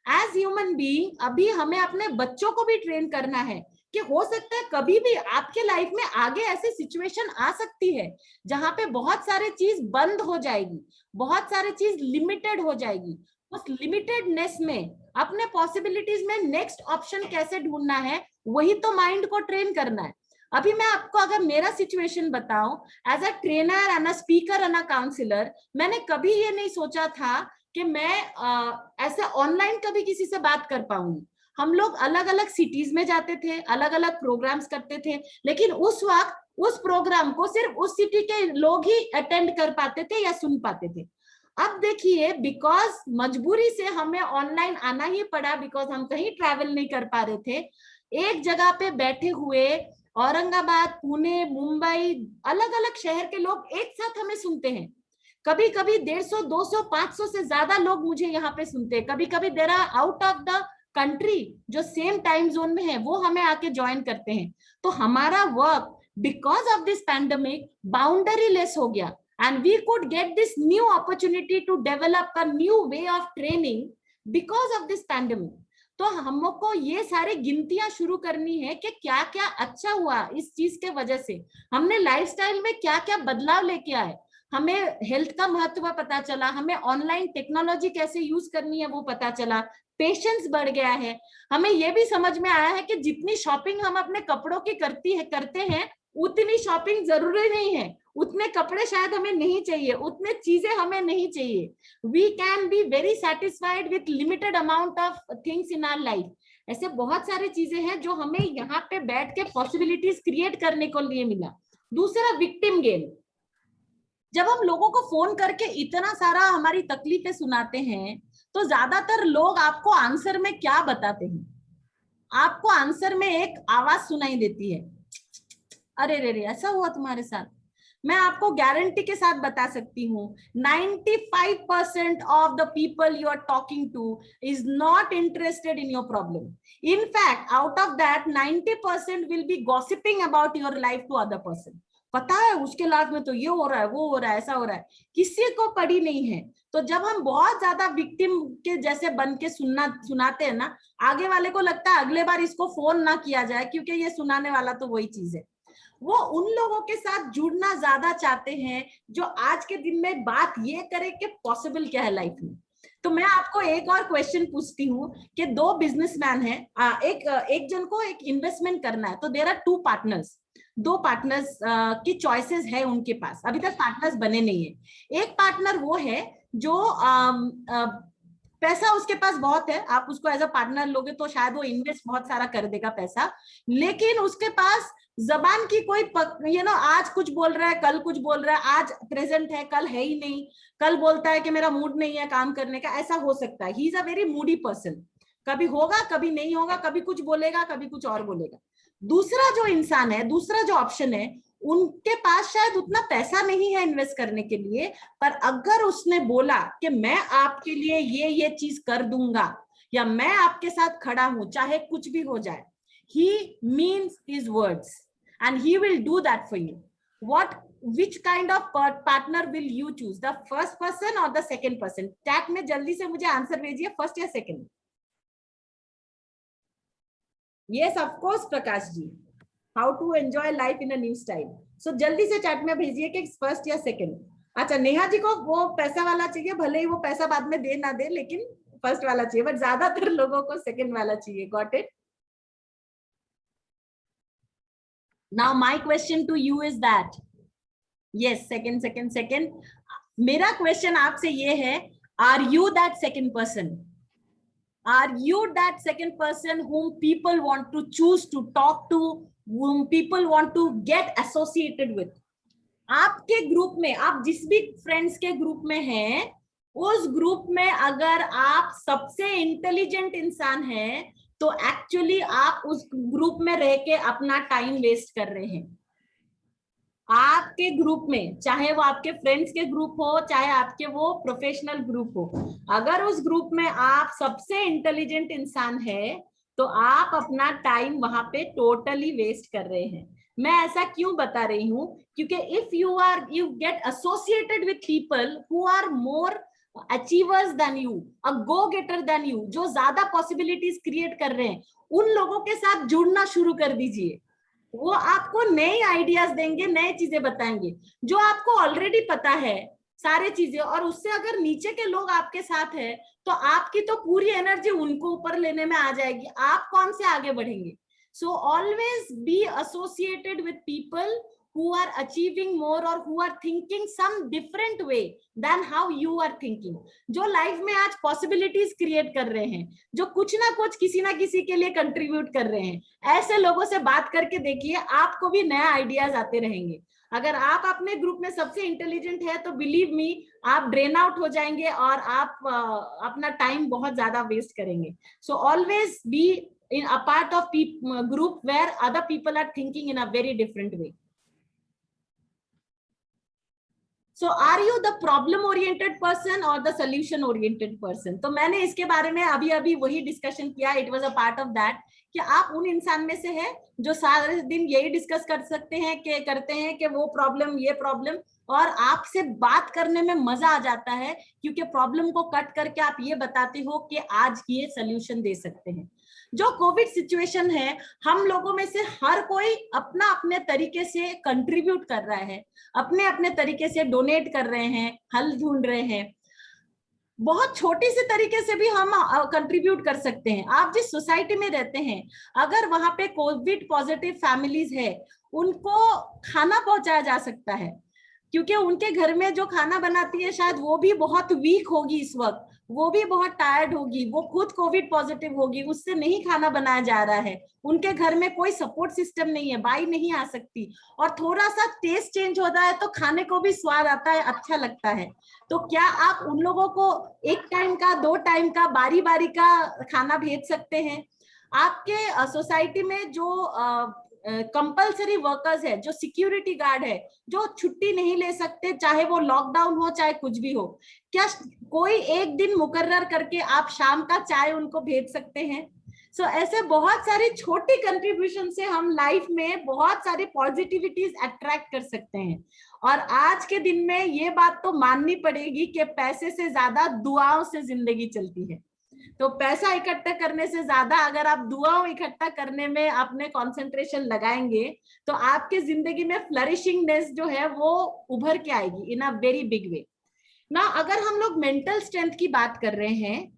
As human being, अभी हमें अपने बच्चों को भी ट्रेन करना है कि हो सकता है कभी भी आपके लाइफ में आगे ऐसी सिचुएशन आ सकती है जहां पे बहुत सारे चीज बंद हो जाएगी, बहुत सारे चीज लिमिटेड हो जाएगी. उस लिमिटेडनेस में अपने पॉसिबिलिटीज में नेक्स्ट ऑप्शन कैसे ढूंढना है, वही तो माइंड को ट्रेन करना है. अभी मैं आपको अगर मेरा सिचुएशन बताऊं, as a trainer and a speaker and a counsellor, मैंने कभी ये नहीं सोचा था कि मैं ऐसे ऑनलाइन कभी किसी से बात कर पाऊंगी. हम लोग अलग अलग सिटीज में जाते थे, अलग अलग प्रोग्राम्स करते थे, लेकिन उस वक्त उस प्रोग्राम को सिर्फ उस सिटी के लोग ही अटेंड कर पाते थे या सुन पाते थे. अब देखिए, बिकॉज मजबूरी से हमें ऑनलाइन आना ही पड़ा, बिकॉज हम कहीं ट्रैवल नहीं कर पा रहे थे, एक जगह पे बैठे हुए औरंगाबाद, पुणे, मुंबई, अलग अलग शहर के लोग एक साथ हमें सुनते हैं. कभी कभी 150, 200, 500 से ज्यादा लोग मुझे यहाँ पे सुनते हैं. कभी कभी there are out of the country जो सेम टाइम जोन में है, वो हमें आके ज्वाइन करते हैं. तो हमारा work because of this pandemic boundary less हो गया, and we could get this new opportunity to develop a new way of training because of this pandemic. तो हमको ये सारी गिनतियां शुरू करनी है कि क्या क्या अच्छा हुआ इस चीज के वजह से. हमने लाइफस्टाइल में क्या क्या बदलाव लेके आए, हमें हेल्थ का महत्व पता चला, हमें ऑनलाइन टेक्नोलॉजी कैसे यूज करनी है वो पता चला, पेशेंस बढ़ गया है. हमें ये भी समझ में आया है कि जितनी शॉपिंग हम अपने कपड़ों की करते हैं उतनी शॉपिंग जरूरी नहीं है, उतने कपड़े शायद हमें नहीं चाहिए, उतने चीजें हमें नहीं चाहिए. We can be very satisfied with limited amount of things in our life. ऐसे बहुत सारी चीजें हैं जो हमें यहाँ पे बैठ के पॉसिबिलिटीज क्रिएट करने को लिए मिला. दूसरा, विक्टिम गेम. जब हम लोगों को फोन करके इतना सारा हमारी तकलीफें सुनाते हैं तो ज्यादातर लोग आपको आंसर में क्या बताते हैं? आपको आंसर में एक आवाज सुनाई देती है, अरे रे रे ऐसा हुआ तुम्हारे साथ. मैं आपको गारंटी के साथ बता सकती हूँ 95% of the people you are talking to is not interested in your problem. In fact out of that 90% will be gossiping about your life to other person. पता है उसके लाइफ में तो ये हो रहा है, वो हो रहा है, ऐसा हो रहा है, किसी को पड़ी नहीं है. तो जब हम बहुत ज्यादा विक्टिम के जैसे बन के सुनाते हैं ना, आगे वाले को लगता है अगले बार इसको फोन ना किया जाए क्योंकि ये सुनाने वाला तो वही चीज है. वो उन लोगों के साथ जुड़ना ज्यादा चाहते हैं जो आज के दिन में बात ये करे कि पॉसिबल क्या है लाइफ में. तो मैं आपको एक और क्वेश्चन पूछती हूँ कि दो बिजनेसमैन हैं, एक जन को एक इन्वेस्टमेंट करना है, तो देयर आर टू पार्टनर्स. दो पार्टनर्स की चॉइसेस है उनके पास, अभी तक पार्टनर्स बने नहीं है. एक पार्टनर वो है जो पैसा उसके पास बहुत है, आप उसको एज अ पार्टनर लोगे तो शायद वो इन्वेस्ट बहुत सारा कर देगा पैसा, लेकिन उसके पास जबान की कोई आज कुछ बोल रहा है, कल कुछ बोल रहा है, आज प्रेजेंट है, कल है ही नहीं, कल बोलता है कि मेरा मूड नहीं है काम करने का, ऐसा हो सकता है। He is a very Moody person, कभी होगा कभी नहीं होगा, कभी कुछ बोलेगा कभी कुछ और बोलेगा। दूसरा जो इंसान है, दूसरा जो ऑप्शन है, उनके पास शायद उतना पैसा नहीं है इन्वेस्ट करने के लिए, पर अगर उसने बोला कि मैं आपके लिए ये चीज कर दूंगा या मैं आपके साथ खड़ा हूं चाहे कुछ भी हो जाए, he means his words and he will do that for you. Which kind of partner will you choose, the first person or the second person? Chat में जल्दी से मुझे आंसर भेजिए, फर्स्ट या second. Yes, of course, Prakash ji, how to enjoy life in a new style. So जल्दी से chat में भेजिए कि फर्स्ट या सेकंड। अच्छा, नेहा जी को वो पैसा वाला चाहिए, भले ही वो पैसा बाद में दे ना दे, लेकिन फर्स्ट वाला चाहिए, बट ज्यादातर लोगों को सेकंड वाला चाहिए। Got it? Now my question to you is that, yes, second. मेरा question आपसे ये है, are you that second person? Are you that second person whom people want to choose to talk to, whom people want to get associated with? आपके group में, आप जिस भी friends के ग्रुप में हैं, उस ग्रुप में अगर आप सबसे इंटेलिजेंट इंसान हैं, तो एक्चुअली आप उस ग्रुप में रह के अपना टाइम वेस्ट कर रहे हैं। आपके ग्रुप में, चाहे वो आपके फ्रेंड्स के ग्रुप हो, चाहे आपके वो प्रोफेशनल ग्रुप हो, अगर उस ग्रुप में आप सबसे इंटेलिजेंट इंसान है, तो आप अपना टाइम वहां पे टोटली वेस्ट कर रहे हैं। मैं ऐसा क्यों बता रही हूं? क्योंकि if you get associated with people who are more achievers than you, a go getter than you, जो ज्यादा पॉसिबिलिटीज क्रिएट कर रहे हैं, उन लोगों के साथ जुड़ना शुरू कर दीजिए। वो आपको नए आइडियाज देंगे, नए चीजें बताएंगे, जो आपको ऑलरेडी पता है सारे चीजें, और उससे अगर नीचे के लोग आपके साथ है, तो आपकी तो पूरी एनर्जी उनको ऊपर लेने में आ जाएगी, आप कौन से आगे बढ़ेंगे? So always be associated with people who are achieving more or who are thinking some different way than how you are thinking. जो लाइफ में आज पॉसिबिलिटीज क्रिएट कर रहे हैं, जो कुछ ना कुछ किसी ना किसी के लिए कंट्रीब्यूट कर रहे हैं, ऐसे लोगों से बात करके देखिए, आपको भी नया आइडियाज आते रहेंगे। अगर आप अपने ग्रुप में सबसे इंटेलिजेंट है, तो बिलीव मी, आप ड्रेन आउट हो जाएंगे और आप अपना टाइम बहुत ज्यादा वेस्ट करेंगे। So always be in a part of group where other people are thinking in a very different way. So are you the problem oriented person or the solution oriented person? तो मैंने इसके बारे में अभी वही discussion किया, it was a part of that, कि आप उन इंसान में से हैं जो सारे दिन यही डिस्कस करते हैं कि वो प्रॉब्लम, ये प्रॉब्लम, और आपसे बात करने में मजा आ जाता है, क्योंकि प्रॉब्लम को कट करके आप ये बताते हो कि आज ये सोल्यूशन दे सकते हैं। जो कोविड सिचुएशन है, हम लोगों में से हर कोई अपना अपने तरीके से कंट्रीब्यूट कर रहा है, अपने अपने तरीके से डोनेट कर रहे हैं, हल ढूंढ रहे हैं। बहुत छोटी सी तरीके से भी हम कंट्रीब्यूट कर सकते हैं। आप जिस सोसाइटी में रहते हैं, अगर वहां पे कोविड पॉजिटिव फैमिलीज है, उनको खाना पहुंचाया जा सकता है, क्योंकि उनके घर में जो खाना बनाती है, शायद वो भी बहुत वीक होगी इस वक्त, वो भी बहुत टायर्ड होगी, वो खुद कोविड पॉजिटिव होगी, उससे नहीं खाना बनाया जा रहा है, उनके घर में कोई सपोर्ट सिस्टम नहीं है, बाई नहीं आ सकती, और थोड़ा सा टेस्ट चेंज होता है तो खाने को भी स्वाद आता है, अच्छा लगता है। तो क्या आप उन लोगों को एक टाइम का, 2 टाइम का, बारी बारी का खाना भेज सकते हैं? आपके सोसाइटी में जो कंपल्सरी वर्कर्स है, जो सिक्योरिटी गार्ड है, जो छुट्टी नहीं ले सकते, चाहे वो लॉकडाउन हो चाहे कुछ भी हो, क्या कोई एक दिन मुकर्रर करके आप शाम का चाय उनको भेज सकते हैं? सो ऐसे बहुत सारी छोटी कंट्रीब्यूशन से हम लाइफ में बहुत सारी पॉजिटिविटीज अट्रैक्ट कर सकते हैं। और आज के दिन में ये बात तो माननी पड़ेगी कि पैसे से ज्यादा दुआओं से जिंदगी चलती है। तो पैसा इकट्ठा करने से ज्यादा अगर आप दुआओं इकट्ठा करने में अपने कंसंट्रेशन लगाएंगे, तो आपके जिंदगी में फ्लरिशिंगनेस जो है वो उभर के आएगी इन अ वेरी बिग वे ना। अगर हम लोग मेंटल स्ट्रेंथ की बात कर रहे हैं,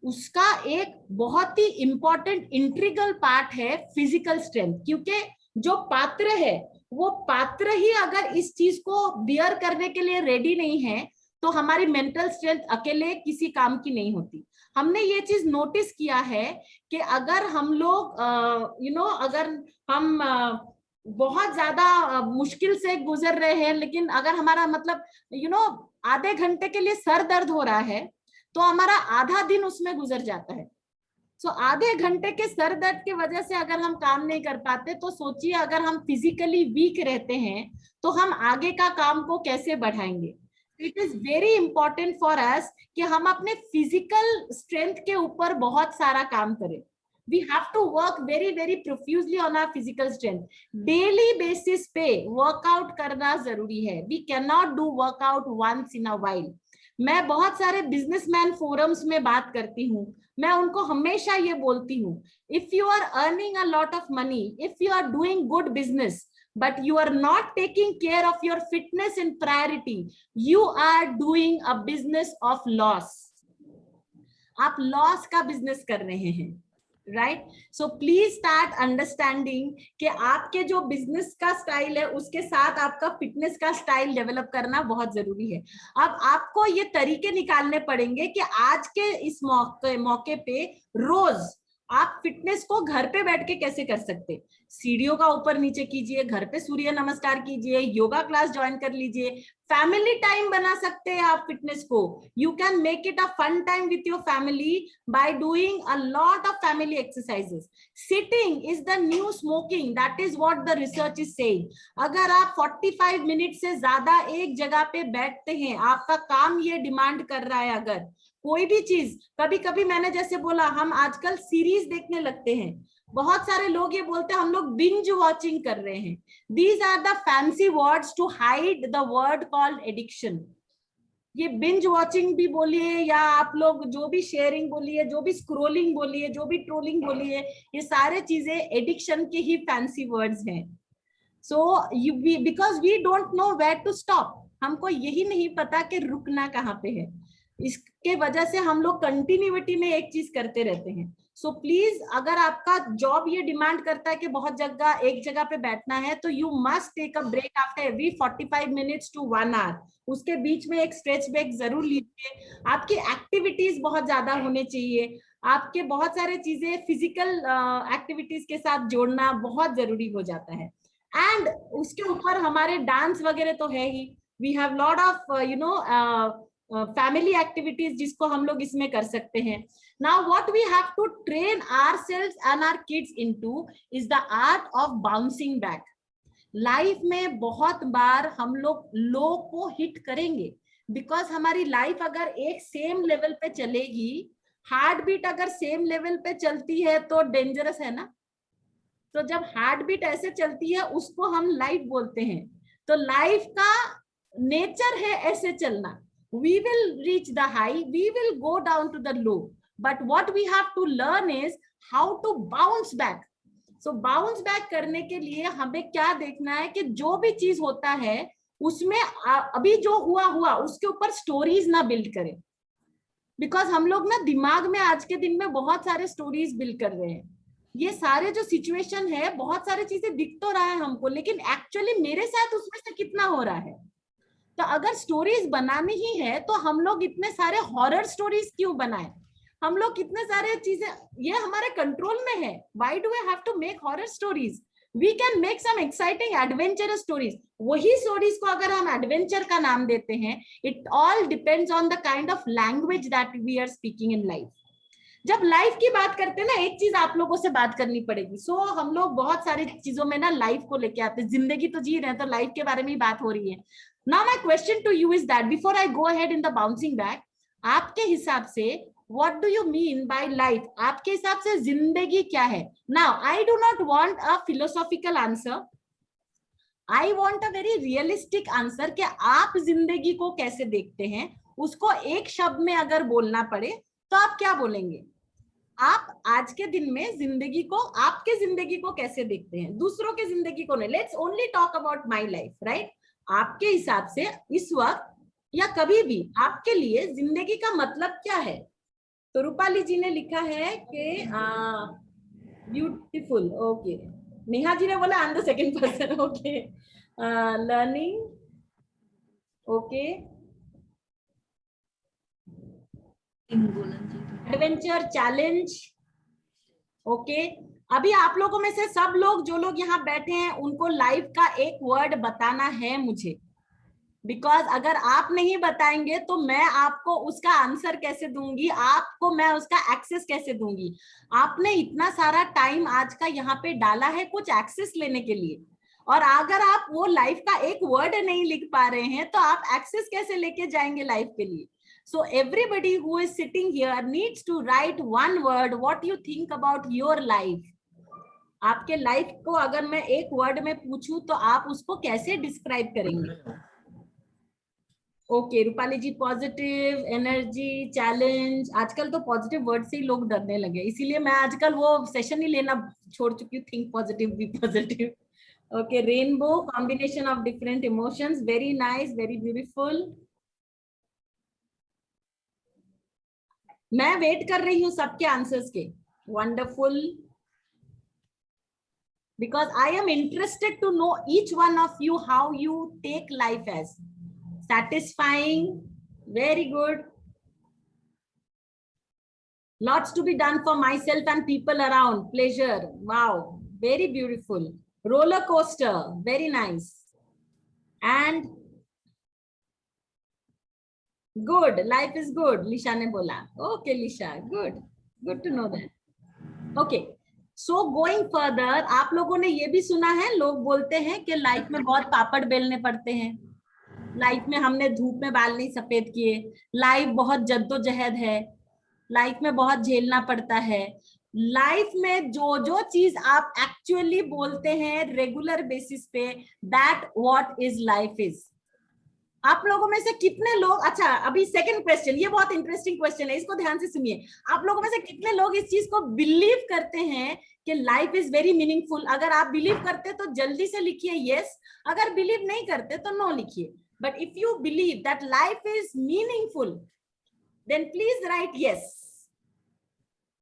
उसका एक बहुत ही इंपॉर्टेंट इंट्रीगल पार्ट है फिजिकल स्ट्रेंथ, क्योंकि जो पात्र है, वो पात्र ही अगर इस चीज को बियर करने के लिए रेडी नहीं है, तो हमारी मेंटल स्ट्रेंथ अकेले किसी काम की नहीं होती। हमने ये चीज नोटिस किया है कि अगर हम लोग अगर हम बहुत ज्यादा मुश्किल से गुजर रहे हैं, लेकिन अगर हमारा मतलब आधे घंटे के लिए सर दर्द हो रहा है तो हमारा आधा दिन उसमें गुजर जाता है। सो आधे घंटे के सर दर्द की वजह से अगर हम काम नहीं कर पाते तो सोचिए अगर हम फिजिकली वीक रहते हैं तो हम आगे का काम को कैसे बढ़ाएंगे। It is very important for us कि हम अपने फिजिकल स्ट्रेंथ के ऊपर बहुत सारा काम करें। We have to work very very profusely on our physical strength. Daily basis पे वर्कआउट करना जरूरी है। We cannot do workout once in a while. मैं बहुत सारे बिजनेसमैन फोरम्स में बात करती हूँ, मैं उनको हमेशा ये बोलती हूँ, if you are earning a lot of money, if you are doing good business but you are not taking care of your fitness and priority, you are doing a business of loss. आप loss का business कर रहे हैं, right? So please start understanding कि आपके जो business का style है उसके साथ आपका फिटनेस का स्टाइल डेवलप करना बहुत जरूरी है। अब आपको ये तरीके निकालने पड़ेंगे कि आज के इस मौके पे रोज आप फिटनेस को घर पे बैठ के कैसे कर सकते। सीढ़ियों का ऊपर नीचे कीजिए, घर पे सूर्य नमस्कार कीजिए, योगा क्लास ज्वाइन कर लीजिए, फैमिली टाइम बना सकते हैं आप फिटनेस को। You can make it a fun time with your family by doing a lot of family exercises. Sitting is the new smoking, that is what the research is saying. अगर आप 45 minute से ज्यादा एक जगह पे बैठते हैं, आपका काम ये डिमांड कर रहा है, अगर कोई भी चीज, कभी कभी मैंने जैसे बोला हम आजकल सीरीज देखने लगते हैं, बहुत सारे लोग ये बोलते हैं हम लोग बिंज वॉचिंग कर रहे हैं। These are the fancy words to hide the word called addiction. ये बिंज वॉचिंग भी बोलिए या आप लोग जो भी शेयरिंग बोलिए, जो भी स्क्रोलिंग बोलिए, जो भी ट्रोलिंग बोलिए, ये सारे चीजें एडिक्शन के ही फैंसी वर्ड्स हैं। So because we don't know where to stop, हमको यही नहीं पता कि रुकना कहाँ पे है। इसके वजह से हम लोग कंटिन्यूटी में एक चीज करते रहते हैं। सो प्लीज अगर आपका जॉब ये डिमांड करता है कि बहुत जगह एक जगह पे बैठना है, तो you must take a break after every 45 minutes to 1 hour. उसके बीच में एक स्ट्रेच ब्रेक जरूर लीजिए। आपकी एक्टिविटीज बहुत ज्यादा होने चाहिए, आपके बहुत सारे चीजें फिजिकल एक्टिविटीज के साथ जोड़ना बहुत जरूरी हो जाता है। एंड उसके ऊपर हमारे डांस वगैरह तो है ही, we have lot of family activities जिसको हम लोग इसमें कर सकते हैं। Now what we have to train ourselves and our kids into is the art of bouncing back. Life में बहुत बार हम लोग लो को हिट करेंगे, बिकॉज हमारी लाइफ अगर एक सेम लेवल पे चलेगी, हार्ट बीट अगर सेम लेवल पे चलती है तो डेंजरस है ना। तो जब हार्ट बीट ऐसे चलती है उसको हम लाइफ बोलते हैं। तो लाइफ का नेचर है ऐसे चलना। We will reach the high, we will go down to the low, but what we have to learn is how to bounce back. So bounce back करने के लिए हमें क्या देखना है कि जो भी चीज होता है उसमें अभी जो हुआ उसके ऊपर स्टोरीज ना बिल्ड करें। बिकॉज हम लोग ना दिमाग में आज के दिन में बहुत सारे स्टोरीज बिल्ड कर रहे हैं। ये सारे जो सिचुएशन है, बहुत सारी चीजें दिख तो रहा है हमको, लेकिन एक्चुअली मेरे साथ उसमें से कितना हो रहा है। तो अगर स्टोरीज बनानी ही है तो हम लोग इतने सारे हॉरर स्टोरीज क्यों बनाएं? हम लोग कितने सारे चीजें, ये हमारे कंट्रोल में है। Why do we have to make horror stories? We can make some exciting adventurous stories. वही स्टोरीज को अगर हम एडवेंचर का नाम देते हैं, it all depends on the kind of language that we are speaking in life. जब life की बात करते हैं ना, एक चीज आप लोगों से बात करनी पड़ेगी। सो हम लोग बहुत सारी चीजों में ना लाइफ को लेके आते हैं, जिंदगी तो जी रहे हैं तो लाइफ के बारे में ही बात हो रही है। Now my question to you is that before I go ahead in the bouncing back, आपके हिसाब से what do you mean by life? आपके हिसाब से जिंदगी क्या है? Now I do not want a philosophical answer. I want a very realistic answer कि आप जिंदगी को कैसे देखते हैं। उसको एक शब्द में अगर बोलना पड़े तो आप क्या बोलेंगे? आप आज के दिन में जिंदगी को, आपके जिंदगी को कैसे देखते हैं, दूसरों के जिंदगी को नहीं। Let's only talk about my life, right? आपके हिसाब से इस वक्त या कभी भी आपके लिए जिंदगी का मतलब क्या है? तो रूपाली जी ने लिखा है कि ब्यूटीफुल। ओके, नेहा जी ने बोला I am the second person. Okay, learning. Okay, adventure, challenge. Okay, अभी आप लोगों में से सब लोग जो लोग यहाँ बैठे हैं उनको लाइफ का एक वर्ड बताना है मुझे, बिकॉज अगर आप नहीं बताएंगे तो मैं आपको उसका आंसर कैसे दूंगी, आपको मैं उसका एक्सेस कैसे दूंगी। आपने इतना सारा टाइम आज का यहाँ पे डाला है कुछ एक्सेस लेने के लिए, और अगर आप वो लाइफ का एक वर्ड नहीं लिख पा रहे हैं तो आप एक्सेस कैसे लेके जाएंगे लाइफ के लिए। So everybody who is sitting here needs to write one word, what you think about your life. आपके लाइफ को अगर मैं एक वर्ड में पूछूं तो आप उसको कैसे डिस्क्राइब करेंगे? ओके, रूपाली जी पॉजिटिव, एनर्जी, चैलेंज। आजकल तो पॉजिटिव वर्ड से ही लोग डरने लगे, इसीलिए मैं आजकल वो सेशन ही लेना छोड़ चुकी हूँ, think positive, be positive. Okay, rainbow, combination of different emotions, very nice, very beautiful. मैं वेट कर रही हूँ सबके आंसर्स के। Wonderful, because I am interested to know each one of you how you take life as. Satisfying, very good. Lots to be done for myself and people around. Pleasure, wow, very beautiful. Roller coaster, very nice. And good, life is good, Lisha ने बोला। Okay, Lisha, good to know that. Okay, so going further, आप लोगों ने ये भी सुना है, लोग बोलते हैं कि लाइफ में बहुत पापड़ बेलने पड़ते हैं, लाइफ में हमने धूप में बाल नहीं सफेद किए, लाइफ बहुत जद्दोजहद है, लाइफ में बहुत झेलना पड़ता है। लाइफ में जो जो चीज आप एक्चुअली बोलते हैं रेगुलर बेसिस पे, that what is life is. आप लोगों में से कितने लोग, अच्छा अभी सेकंड क्वेश्चन, ये बहुत इंटरेस्टिंग क्वेश्चन है, इसको ध्यान से सुनिए। आप लोगों में से कितने लोग इस चीज को बिलीव करते हैं कि लाइफ इज वेरी मीनिंगफुल? अगर आप बिलीव करते तो जल्दी से लिखिए यस, अगर बिलीव नहीं करते तो नो लिखिए। But if you believe that life is meaningful then please write yes.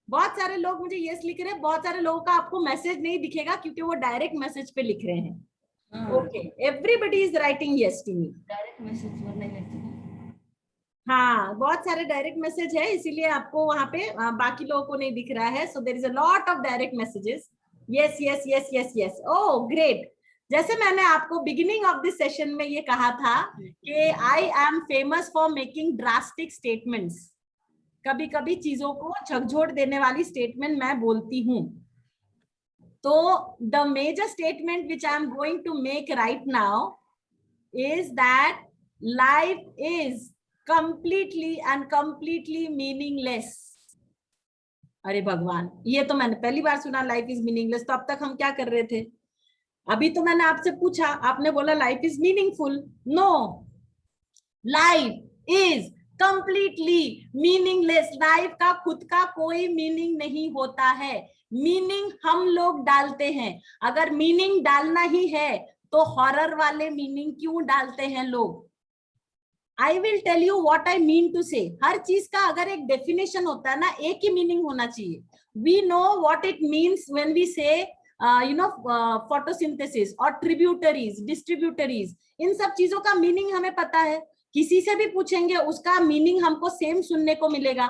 बहुत सारे लोग मुझे यस लिख रहे हैं, बहुत सारे लोगों का आपको मैसेज नहीं दिखेगा क्योंकि वो डायरेक्ट मैसेज पे लिख रहे हैं। Okay, everybody is writing yes to me. Direct message नहीं लगता। हाँ, बहुत सारे डायरेक्ट मैसेज है, इसीलिए आपको वहां पे बाकी लोगों को नहीं दिख रहा है। So there is a lot of direct messages. Yes yes yes yes yes, oh great. जैसे मैंने आपको बिगिनिंग ऑफ दिस सेशन में ये कहा था कि I am famous for making drastic statements, कभी कभी चीजों को झकझोर देने वाली स्टेटमेंट मैं बोलती हूँ। तो the major statement which I am going to make right now is that life is completely and completely meaningless। अरे भगवान, ये तो मैंने पहली बार सुना, लाइफ इज मीनिंगलेस। तो अब तक हम क्या कर रहे थे? अभी तो मैंने आपसे पूछा, आपने बोला life is meaningful. No, life is completely meaningless. Life का खुद का कोई मीनिंग नहीं होता है, मीनिंग हम लोग डालते हैं। अगर मीनिंग डालना ही है तो हॉरर वाले मीनिंग क्यों डालते हैं लोग? I will tell you what I mean to say। हर चीज का अगर एक डेफिनेशन होता है ना, एक ही मीनिंग होना चाहिए। We know what it means when we say photosynthesis और tributaries, distributaries, इन सब चीजों का मीनिंग हमें पता है। किसी से भी पूछेंगे उसका मीनिंग हमको सेम सुनने को मिलेगा।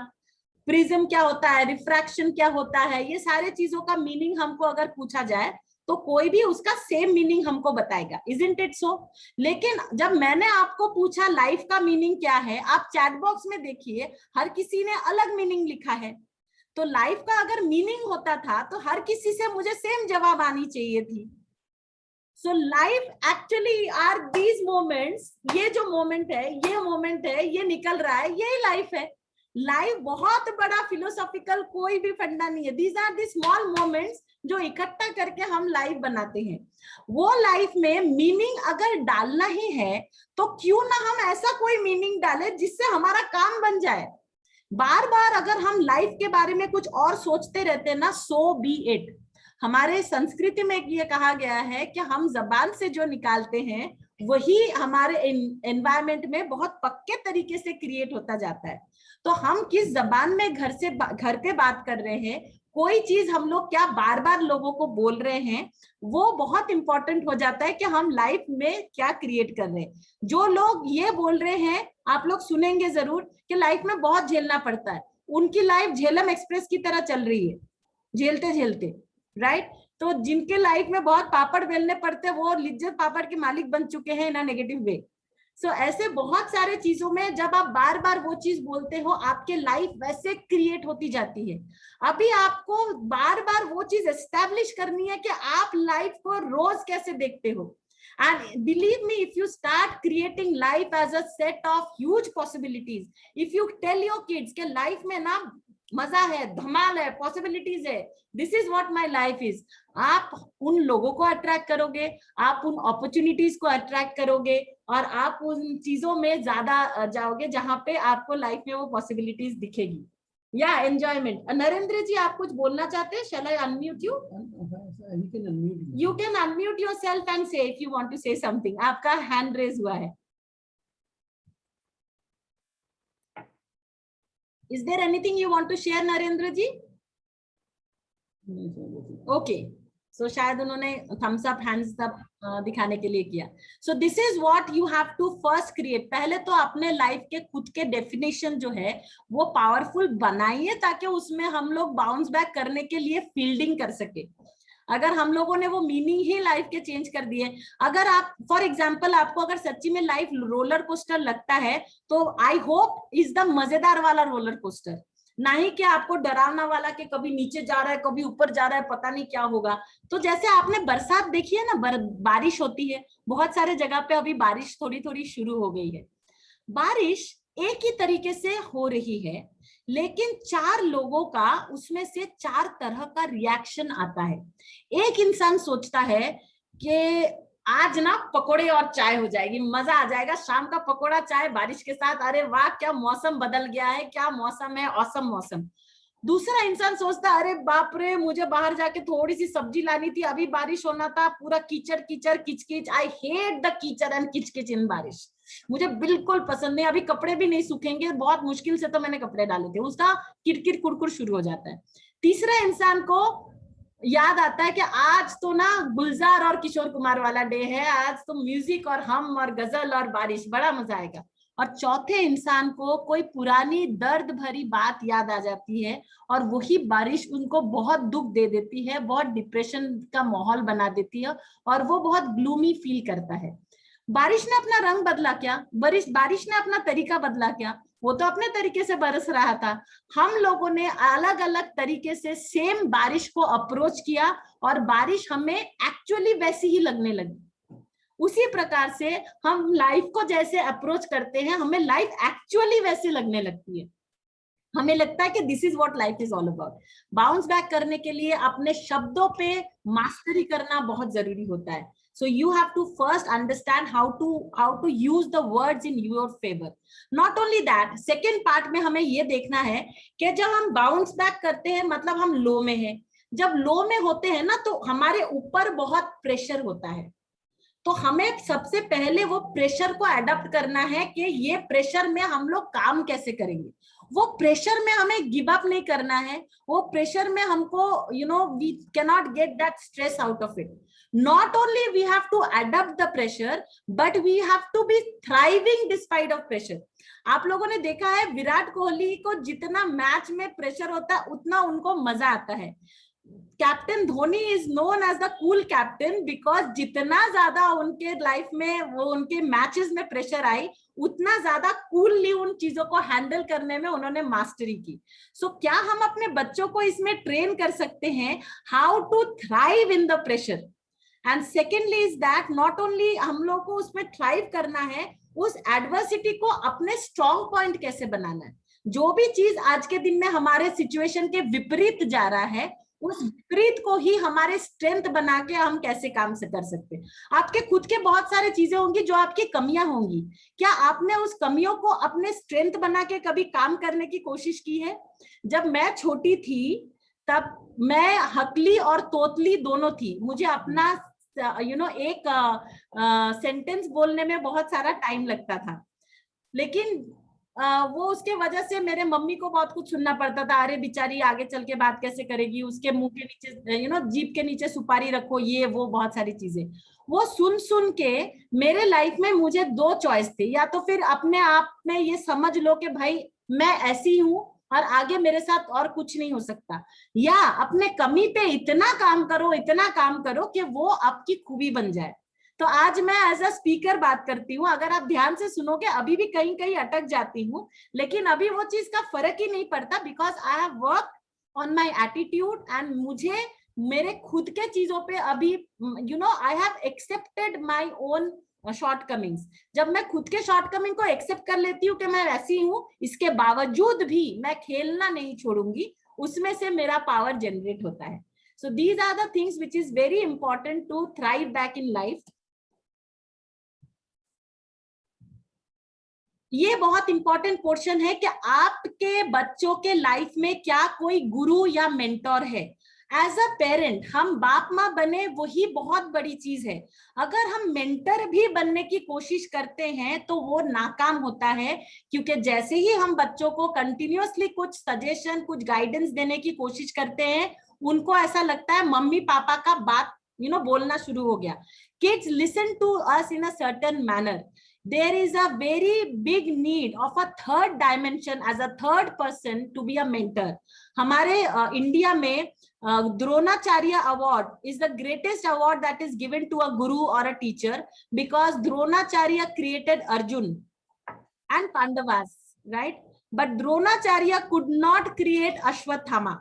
प्रिज्म क्या होता है, रिफ्रैक्शन क्या होता है, ये सारे चीजों का मीनिंग हमको अगर पूछा जाए तो कोई भी उसका सेम मीनिंग हमको बताएगा, isn't it so? लेकिन जब मैंने आपको पूछा लाइफ का मीनिंग क्या है, आप चैट बॉक्स में देखिए हर किसी ने अलग मीनिंग लिखा है। तो लाइफ का अगर मीनिंग होता था तो हर किसी से मुझे सेम जवाब आनी चाहिए थी। So life actually are these moments, ये जो मोमेंट है, ये मोमेंट है, ये निकल रहा है, यही लाइफ है। लाइफ बहुत बड़ा फिलोसॉफिकल कोई भी फंडा नहीं है। These are the small moments जो इकट्ठा करके हम लाइफ बनाते हैं। वो लाइफ में मीनिंग अगर डालना ही है तो क्यों ना हम ऐसा कोई मीनिंग डाले जिससे हमारा काम बन जाए। बार बार अगर हम लाइफ के बारे में कुछ और सोचते रहते ना, सो बी इट। हमारे संस्कृति में ये कहा गया है कि हम जबान से जो निकालते हैं वही हमारे एनवायरमेंट में बहुत पक्के तरीके से क्रिएट होता जाता है। तो हम किस जबान में घर पे बात कर रहे हैं, कोई चीज हम लोग क्या बार बार लोगों को बोल रहे हैं, वो बहुत इंपॉर्टेंट हो जाता है कि हम लाइफ में क्या क्रिएट कर रहे हैं। जो लोग ये बोल रहे हैं, आप लोग सुनेंगे जरूर कि लाइफ में बहुत झेलना पड़ता है, उनकी लाइफ झेलम एक्सप्रेस की तरह चल रही है, झेलते झेलते, राइट। तो जिनके लाइफ में बहुत पापड़ बेलने पड़ते हैं, वो लिज्जत पापड़ के मालिक बन चुके हैं इन अ नेगेटिव वे। सो ऐसे बहुत सारे चीजों में जब आप बार बार वो चीज बोलते हो, आपके लाइफ वैसे क्रिएट होती जाती है। अभी आपको बार बार वो चीज एस्टैब्लिश करनी है कि आप लाइफ को रोज कैसे देखते हो। And believe me, if you start creating life as a set of huge possibilities, if you tell your kids कि लाइफ में ना मजा है, धमाल है, पॉसिबिलिटीज है, this is what my life is, आप उन लोगों को अट्रैक्ट करोगे, आप उन अपॉर्चुनिटीज को अट्रैक्ट करोगे, और आप उन चीजों में ज्यादा जाओगे जहां पे आपको लाइफ में वो पॉसिबिलिटीज दिखेगी। या एंजॉयमेंट। नरेंद्र जी, आप कुछ बोलना चाहते हैं? Shall I unmute you? You can unmute yourself and say if you want to say something. आपका हैंड रेज हुआ है। Is there anything you want to share, Narendra ji? Okay. So शायद उन्होंने thumbs up, hands up दिखाने के लिए किया। So this is what you have to first create. पहले तो अपने लाइफ के खुद के डेफिनेशन जो है वो पावरफुल बनाइए, ताकि उसमें हम लोग बाउंस बैक करने के लिए फील्डिंग कर सके। अगर हम लोगों ने वो मीनिंग ही लाइफ के चेंज कर दिए, अगर आप फॉर एग्जांपल आपको अगर सच्ची में लाइफ रोलर कोस्टर लगता है, तो आई होप इज द मजेदार वाला रोलर कोस्टर, ना ही कि आपको डरावना वाला कि कभी नीचे जा रहा है कभी ऊपर जा रहा है, पता नहीं क्या होगा। तो जैसे आपने बरसात देखी है ना, बारिश होती है बहुत सारे जगह पे, अभी बारिश थोड़ी थोड़ी शुरू हो गई है। बारिश एक ही तरीके से हो रही है, लेकिन 4 लोगों का उसमें से 4 तरह का रिएक्शन आता है। एक इंसान सोचता है कि आज ना पकोड़े और चाय हो जाएगी, मजा आ जाएगा, शाम का पकोड़ा चाय बारिश के साथ, अरे वाह क्या मौसम बदल गया है, क्या मौसम है, औसम मौसम। दूसरा इंसान सोचता है अरे बाप रे, मुझे बाहर जाके थोड़ी सी सब्जी लानी थी, अभी बारिश होना था, पूरा कीचड़ कीचड़ किचकिच, आई हेट द कीचड़ एंड किचकिच इन बारिश, मुझे बिल्कुल पसंद नहीं, अभी कपड़े भी नहीं सूखेंगे, बहुत मुश्किल से तो मैंने कपड़े डाले थे, उसका किरकिर कुरकुर शुरू हो जाता है। तीसरा इंसान को याद आता है कि आज तो ना गुलजार और किशोर कुमार वाला डे है, आज तो म्यूजिक और हम और गजल और बारिश, बड़ा मजा आएगा। और चौथे इंसान को कोई पुरानी दर्द भरी बात याद आ जाती है, और वही बारिश उनको बहुत दुख दे देती है, बहुत डिप्रेशन का माहौल बना देती है, और वो बहुत ग्लूमी फील करता है। बारिश ने अपना रंग बदला क्या? बारिश ने अपना तरीका बदला क्या? वो तो अपने तरीके से बरस रहा था। हम लोगों ने अलग अलग तरीके से सेम बारिश को अप्रोच किया, और बारिश हमें एक्चुअली वैसी ही लगने लगी। उसी प्रकार से हम लाइफ को जैसे अप्रोच करते हैं, हमें लाइफ एक्चुअली वैसे लगने लगती है। हमें लगता है कि this is what life is all about. Bounce back करने के लिए अपने शब्दों पे मास्टरी करना बहुत जरूरी होता है। So you have to first understand how to use the words in your favor. Not only that, second part में हमें ये देखना है कि जब हम बाउंस बैक करते हैं, मतलब हम लो में हैं। जब लो में होते हैं ना, तो हमारे ऊपर बहुत प्रेशर होता है, तो हमें सबसे पहले वो प्रेशर को अडॉप्ट करना है कि ये प्रेशर में हम लोग काम कैसे करेंगे। वो प्रेशर में हमें गिव अप नहीं करना है, वो प्रेशर में हमको we can not get that stress out of it. Not only we have to adapt the pressure, but we have to be thriving despite of pressure. आप लोगों ने देखा है विराट कोहली को जितना मैच में प्रेशर होता है उतना उनको मजा आता है। Captain Dhoni is known as the cool captain, because जितना ज्यादा उनके लाइफ में वो उनके मैचेस में प्रेशर आई, उतना ज्यादा कूलली उन चीजों को हैंडल करने में उन्होंने मास्टरी की। सो क्या हम अपने बच्चों को इसमें ट्रेन कर सकते हैं how to thrive in the pressure? And secondly is that not only हम लोग को उसमें थ्राइव करना है, उस एडवर्सिटी को अपने स्ट्रॉन्ग पॉइंट कैसे बनाना है। जो भी चीज आज के दिन में हमारे सिचुएशन के विपरीत जा रहा है, उस विपरीत को ही हमारे स्ट्रेंथ बना के हम कैसे काम से कर सकते हैं। आपके खुद के बहुत सारे चीजें होंगी जो आपकी कमियां होंगी, क्या आपने उस कमियों को अपने स्ट्रेंथ बना के कभी काम करने की कोशिश की है? जब मैं छोटी थी तब मैं हकली और तोतली दोनों थी। मुझे अपना एक सेंटेंस बोलने में बहुत सारा टाइम लगता था, लेकिन वो उसके वजह से मेरे मम्मी को बहुत कुछ सुनना पड़ता था। अरे बेचारी आगे चल के बात कैसे करेगी, उसके मुंह के नीचे जीभ के नीचे सुपारी रखो, ये वो बहुत सारी चीजें। वो सुन सुन के मेरे लाइफ में मुझे 2 चॉइस थे, या तो फिर अपने आप में ये समझ लो कि भाई मैं ऐसी हूं और आगे मेरे साथ और कुछ नहीं हो सकता, या अपने कमी पे इतना काम करो कि वो आपकी खूबी बन जाए। तो आज मैं एज अ स्पीकर बात करती हूँ। अगर आप ध्यान से सुनोगे अभी भी कहीं कहीं अटक जाती हूँ, लेकिन अभी वो चीज का फर्क ही नहीं पड़ता, because I have work on my attitude and मुझे मेरे खुद के चीजों पे अभी I have accepted my own shortcomings. जब मैं खुद के शॉर्टकमिंग को एक्सेप्ट कर लेती हूँ कि मैं वैसी हूँ, इसके बावजूद भी मैं खेलना नहीं छोड़ूंगी, उसमें से मेरा पावर जनरेट होता है। So these are the things which is very important to thrive back in life. ये बहुत इंपॉर्टेंट पोर्शन है कि आपके बच्चों के लाइफ में क्या कोई गुरु या मेंटोर है। एज अ पेरेंट हम बाप माँ बने वही बहुत बड़ी चीज है। अगर हम मेंटर भी बनने की कोशिश करते हैं तो वो नाकाम होता है, क्योंकि जैसे ही हम बच्चों को कंटिन्यूअसली कुछ सजेशन, कुछ गाइडेंस देने की कोशिश करते हैं, उनको ऐसा लगता है मम्मी पापा का बात बोलना शुरू हो गया। Kids listen to us in a certain manner. There is a very big need of a third dimension as a third person to be a mentor. हमारे इंडिया में Dronacharya award is the greatest award that is given to a guru or a teacher, because Dronacharya created Arjun and Pandavas, right? But Dronacharya could not create Ashwatthama,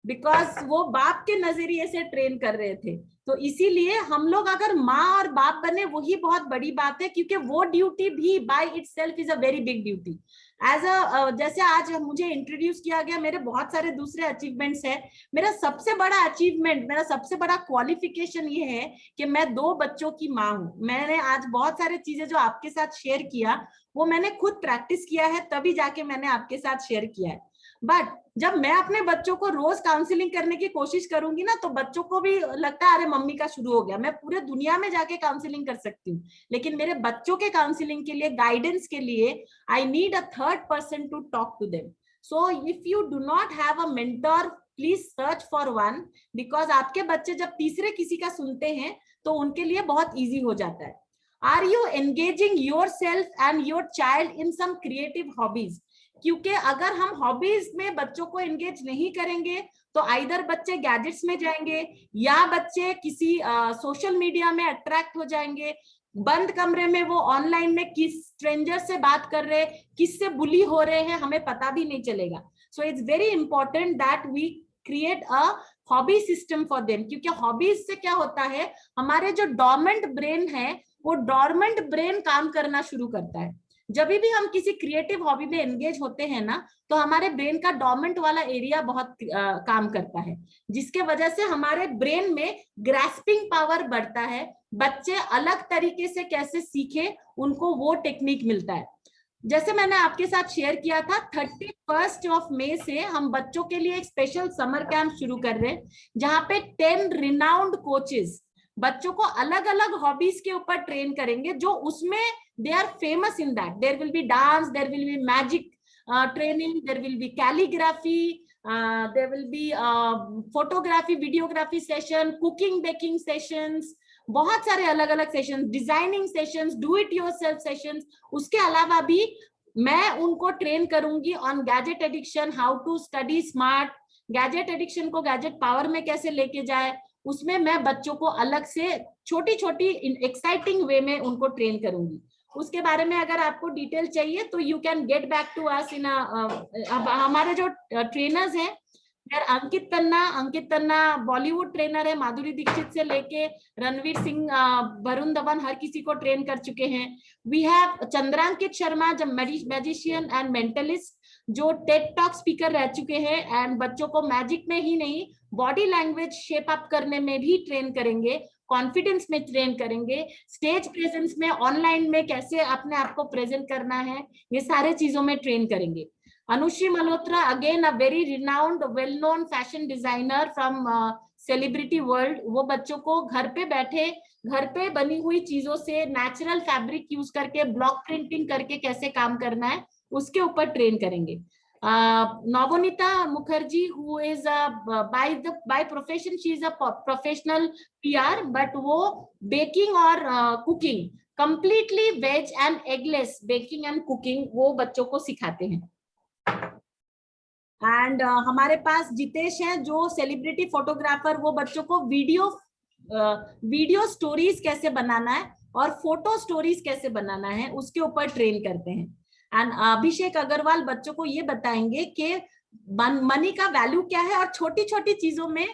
because वो बाप के नजरिए से train कर रहे थे। तो इसीलिए हम लोग अगर माँ और बाप बने वही बहुत बड़ी बात है, क्योंकि वो ड्यूटी भी by itself is a very big duty. As a जैसे आज मुझे इंट्रोड्यूस किया गया, मेरे बहुत सारे दूसरे अचीवमेंट्स है। मेरा सबसे बड़ा अचीवमेंट, मेरा सबसे बड़ा क्वालिफिकेशन ये है कि मैं 2 बच्चों की माँ हूँ। मैंने आज बहुत सारे चीजें जो आपके साथ शेयर किया वो मैंने खुद प्रैक्टिस किया है, तभी जाके मैंने आपके साथ शेयर किया है। बट जब मैं अपने बच्चों को रोज काउंसलिंग करने की कोशिश करूंगी ना, तो बच्चों को भी लगता है अरे मम्मी का शुरू हो गया। मैं पूरे दुनिया में जाके काउंसलिंग कर सकती हूँ, लेकिन मेरे बच्चों के काउंसलिंग के लिए, गाइडेंस के लिए I need a third person to talk to them. So if you do not have a mentor, please search for one, because आपके बच्चे जब तीसरे किसी का सुनते हैं तो उनके लिए बहुत ईजी हो जाता है। Are you engaging your self and your child in some creative hobbies? क्योंकि अगर हम हॉबीज में बच्चों को एंगेज नहीं करेंगे तो आइदर बच्चे गैजेट्स में जाएंगे या बच्चे किसी सोशल मीडिया में अट्रैक्ट हो जाएंगे। बंद कमरे में वो ऑनलाइन में किस स्ट्रेंजर से बात कर रहे, किससे बुली हो रहे हैं, हमें पता भी नहीं चलेगा। So it's very important that we create a hobby system for them, क्योंकि हॉबीज से क्या होता है, हमारे जो डॉर्मेंट ब्रेन है वो डॉर्मेंट ब्रेन काम करना शुरू करता है। जब भी हम किसी क्रिएटिव हॉबी में एंगेज होते हैं ना, तो हमारे ब्रेन का डॉर्मेंट वाला एरिया बहुत काम करता है, जिसके वजह से हमारे ब्रेन में ग्रास्पिंग पावर बढ़ता है। बच्चे अलग तरीके से कैसे सीखे, उनको वो टेक्निक मिलता है। जैसे मैंने आपके साथ शेयर किया था, 31 मई से हम बच्चों के लिए एक स्पेशल समर कैंप शुरू कर रहे हैं, जहां पे 10 रिनाउंड कोचेस बच्चों को अलग अलग हॉबीज के ऊपर ट्रेन करेंगे, जो उसमें they are famous in that. There will be dance, there will be magic training, there will be calligraphy, there will be photography, videography session, cooking, baking sessions, बहुत सारे अलग अलग sessions, designing sessions, do it yourself sessions. उसके अलावा भी मैं उनको train करूंगी on gadget addiction, how to study smart, gadget addiction को गैजेट पावर में कैसे लेके जाए, उसमें मैं बच्चों को अलग से छोटी छोटी एक्साइटिंग वे में उनको ट्रेन करूंगी। उसके बारे में अगर आपको डिटेल चाहिए तो you can get back to us in हमारे जो ट्रेनर्स हैं, अंकित तन्ना बॉलीवुड ट्रेनर है, माधुरी दीक्षित से लेके रणवीर सिंह, वरुण धवन, हर किसी को ट्रेन कर चुके हैं। वी हैव चंद्रांकित शर्मा, जो मैजिशियन एंड मेंटलिस्ट, जो टेड टॉक स्पीकर रह चुके हैं, एंड बच्चों को मैजिक में ही नहीं, बॉडी लैंग्वेज शेप अप करने में भी ट्रेन करेंगे, कॉन्फिडेंस में ट्रेन करेंगे, स्टेज प्रेजेंस में, ऑनलाइन में कैसे अपने आप को प्रेजेंट करना है, ये सारे चीजों में ट्रेन करेंगे। Anushree Malhotra, again a very renowned well known fashion designer from celebrity world, वो बच्चों को घर पे बैठे, घर पे बनी हुई चीजों से नेचुरल फैब्रिक यूज करके, ब्लॉक प्रिंटिंग करके कैसे काम करना है उसके ऊपर ट्रेन करेंगे। Navanita Mukherjee, who is by profession she is a professional PR, but वो baking और cooking completely veg and eggless baking and cooking वो बच्चों को सिखाते हैं। एंड हमारे पास जितेश हैं जो सेलिब्रिटी फोटोग्राफर, वो बच्चों को वीडियो स्टोरीज कैसे बनाना है और फोटो स्टोरीज कैसे बनाना है उसके ऊपर ट्रेन करते हैं। एंड अभिषेक अग्रवाल बच्चों को ये बताएंगे कि मनी का वैल्यू क्या है और छोटी छोटी चीजों में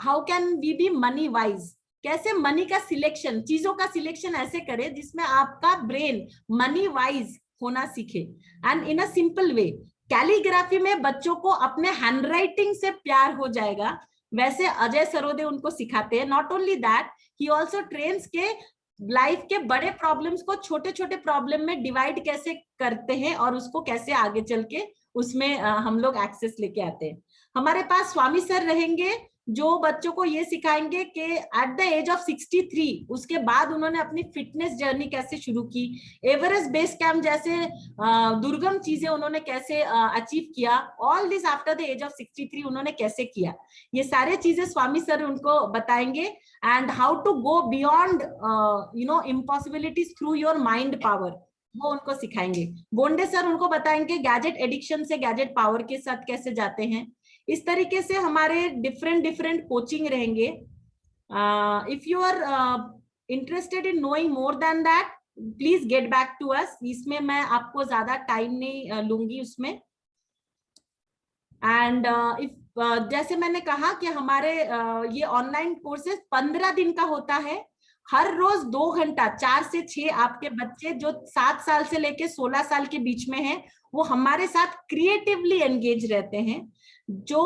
how can we be money wise, कैसे मनी का सिलेक्शन, चीजों का सिलेक्शन ऐसे करे जिसमें आपका ब्रेन मनी वाइज होना सीखे and in a simple way. Calligraphy में बच्चों को अपने हैंडराइटिंग से प्यार हो जाएगा, वैसे अजय सरोदे उनको सिखाते हैं। Not only that, he also trains के लाइफ के बड़े प्रॉब्लम्स को छोटे छोटे प्रॉब्लम में डिवाइड कैसे करते हैं और उसको कैसे आगे चल के उसमें हम लोग एक्सेस लेके आते हैं। हमारे पास स्वामी सर रहेंगे जो बच्चों को ये सिखाएंगे कि एट द एज ऑफ 63 उसके बाद उन्होंने अपनी फिटनेस जर्नी कैसे शुरू की, एवरेस्ट बेस कैंप जैसे दुर्गम चीजें उन्होंने कैसे अचीव किया, all this after the age of 63 उन्होंने कैसे किया, ये सारे चीजें स्वामी सर उनको बताएंगे। And how to go beyond impossibilities through your mind power, वो उनको सिखाएंगे। बोंडे सर उनको बताएंगे गैजेट एडिक्शन से गैजेट पावर के साथ कैसे जाते हैं। इस तरीके से हमारे डिफरेंट कोचिंग रहेंगे। If you are interested in knowing more than that please get back to us, इसमें मैं आपको ज्यादा टाइम नहीं लूंगी उसमें। एंड जैसे मैंने कहा कि हमारे ये ऑनलाइन कोर्सेज 15 दिन का होता है, हर रोज 2 घंटा 4 से 6 आपके बच्चे जो 7 साल से लेके 16 साल के बीच में हैं वो हमारे साथ क्रिएटिवली एंगेज रहते हैं। जो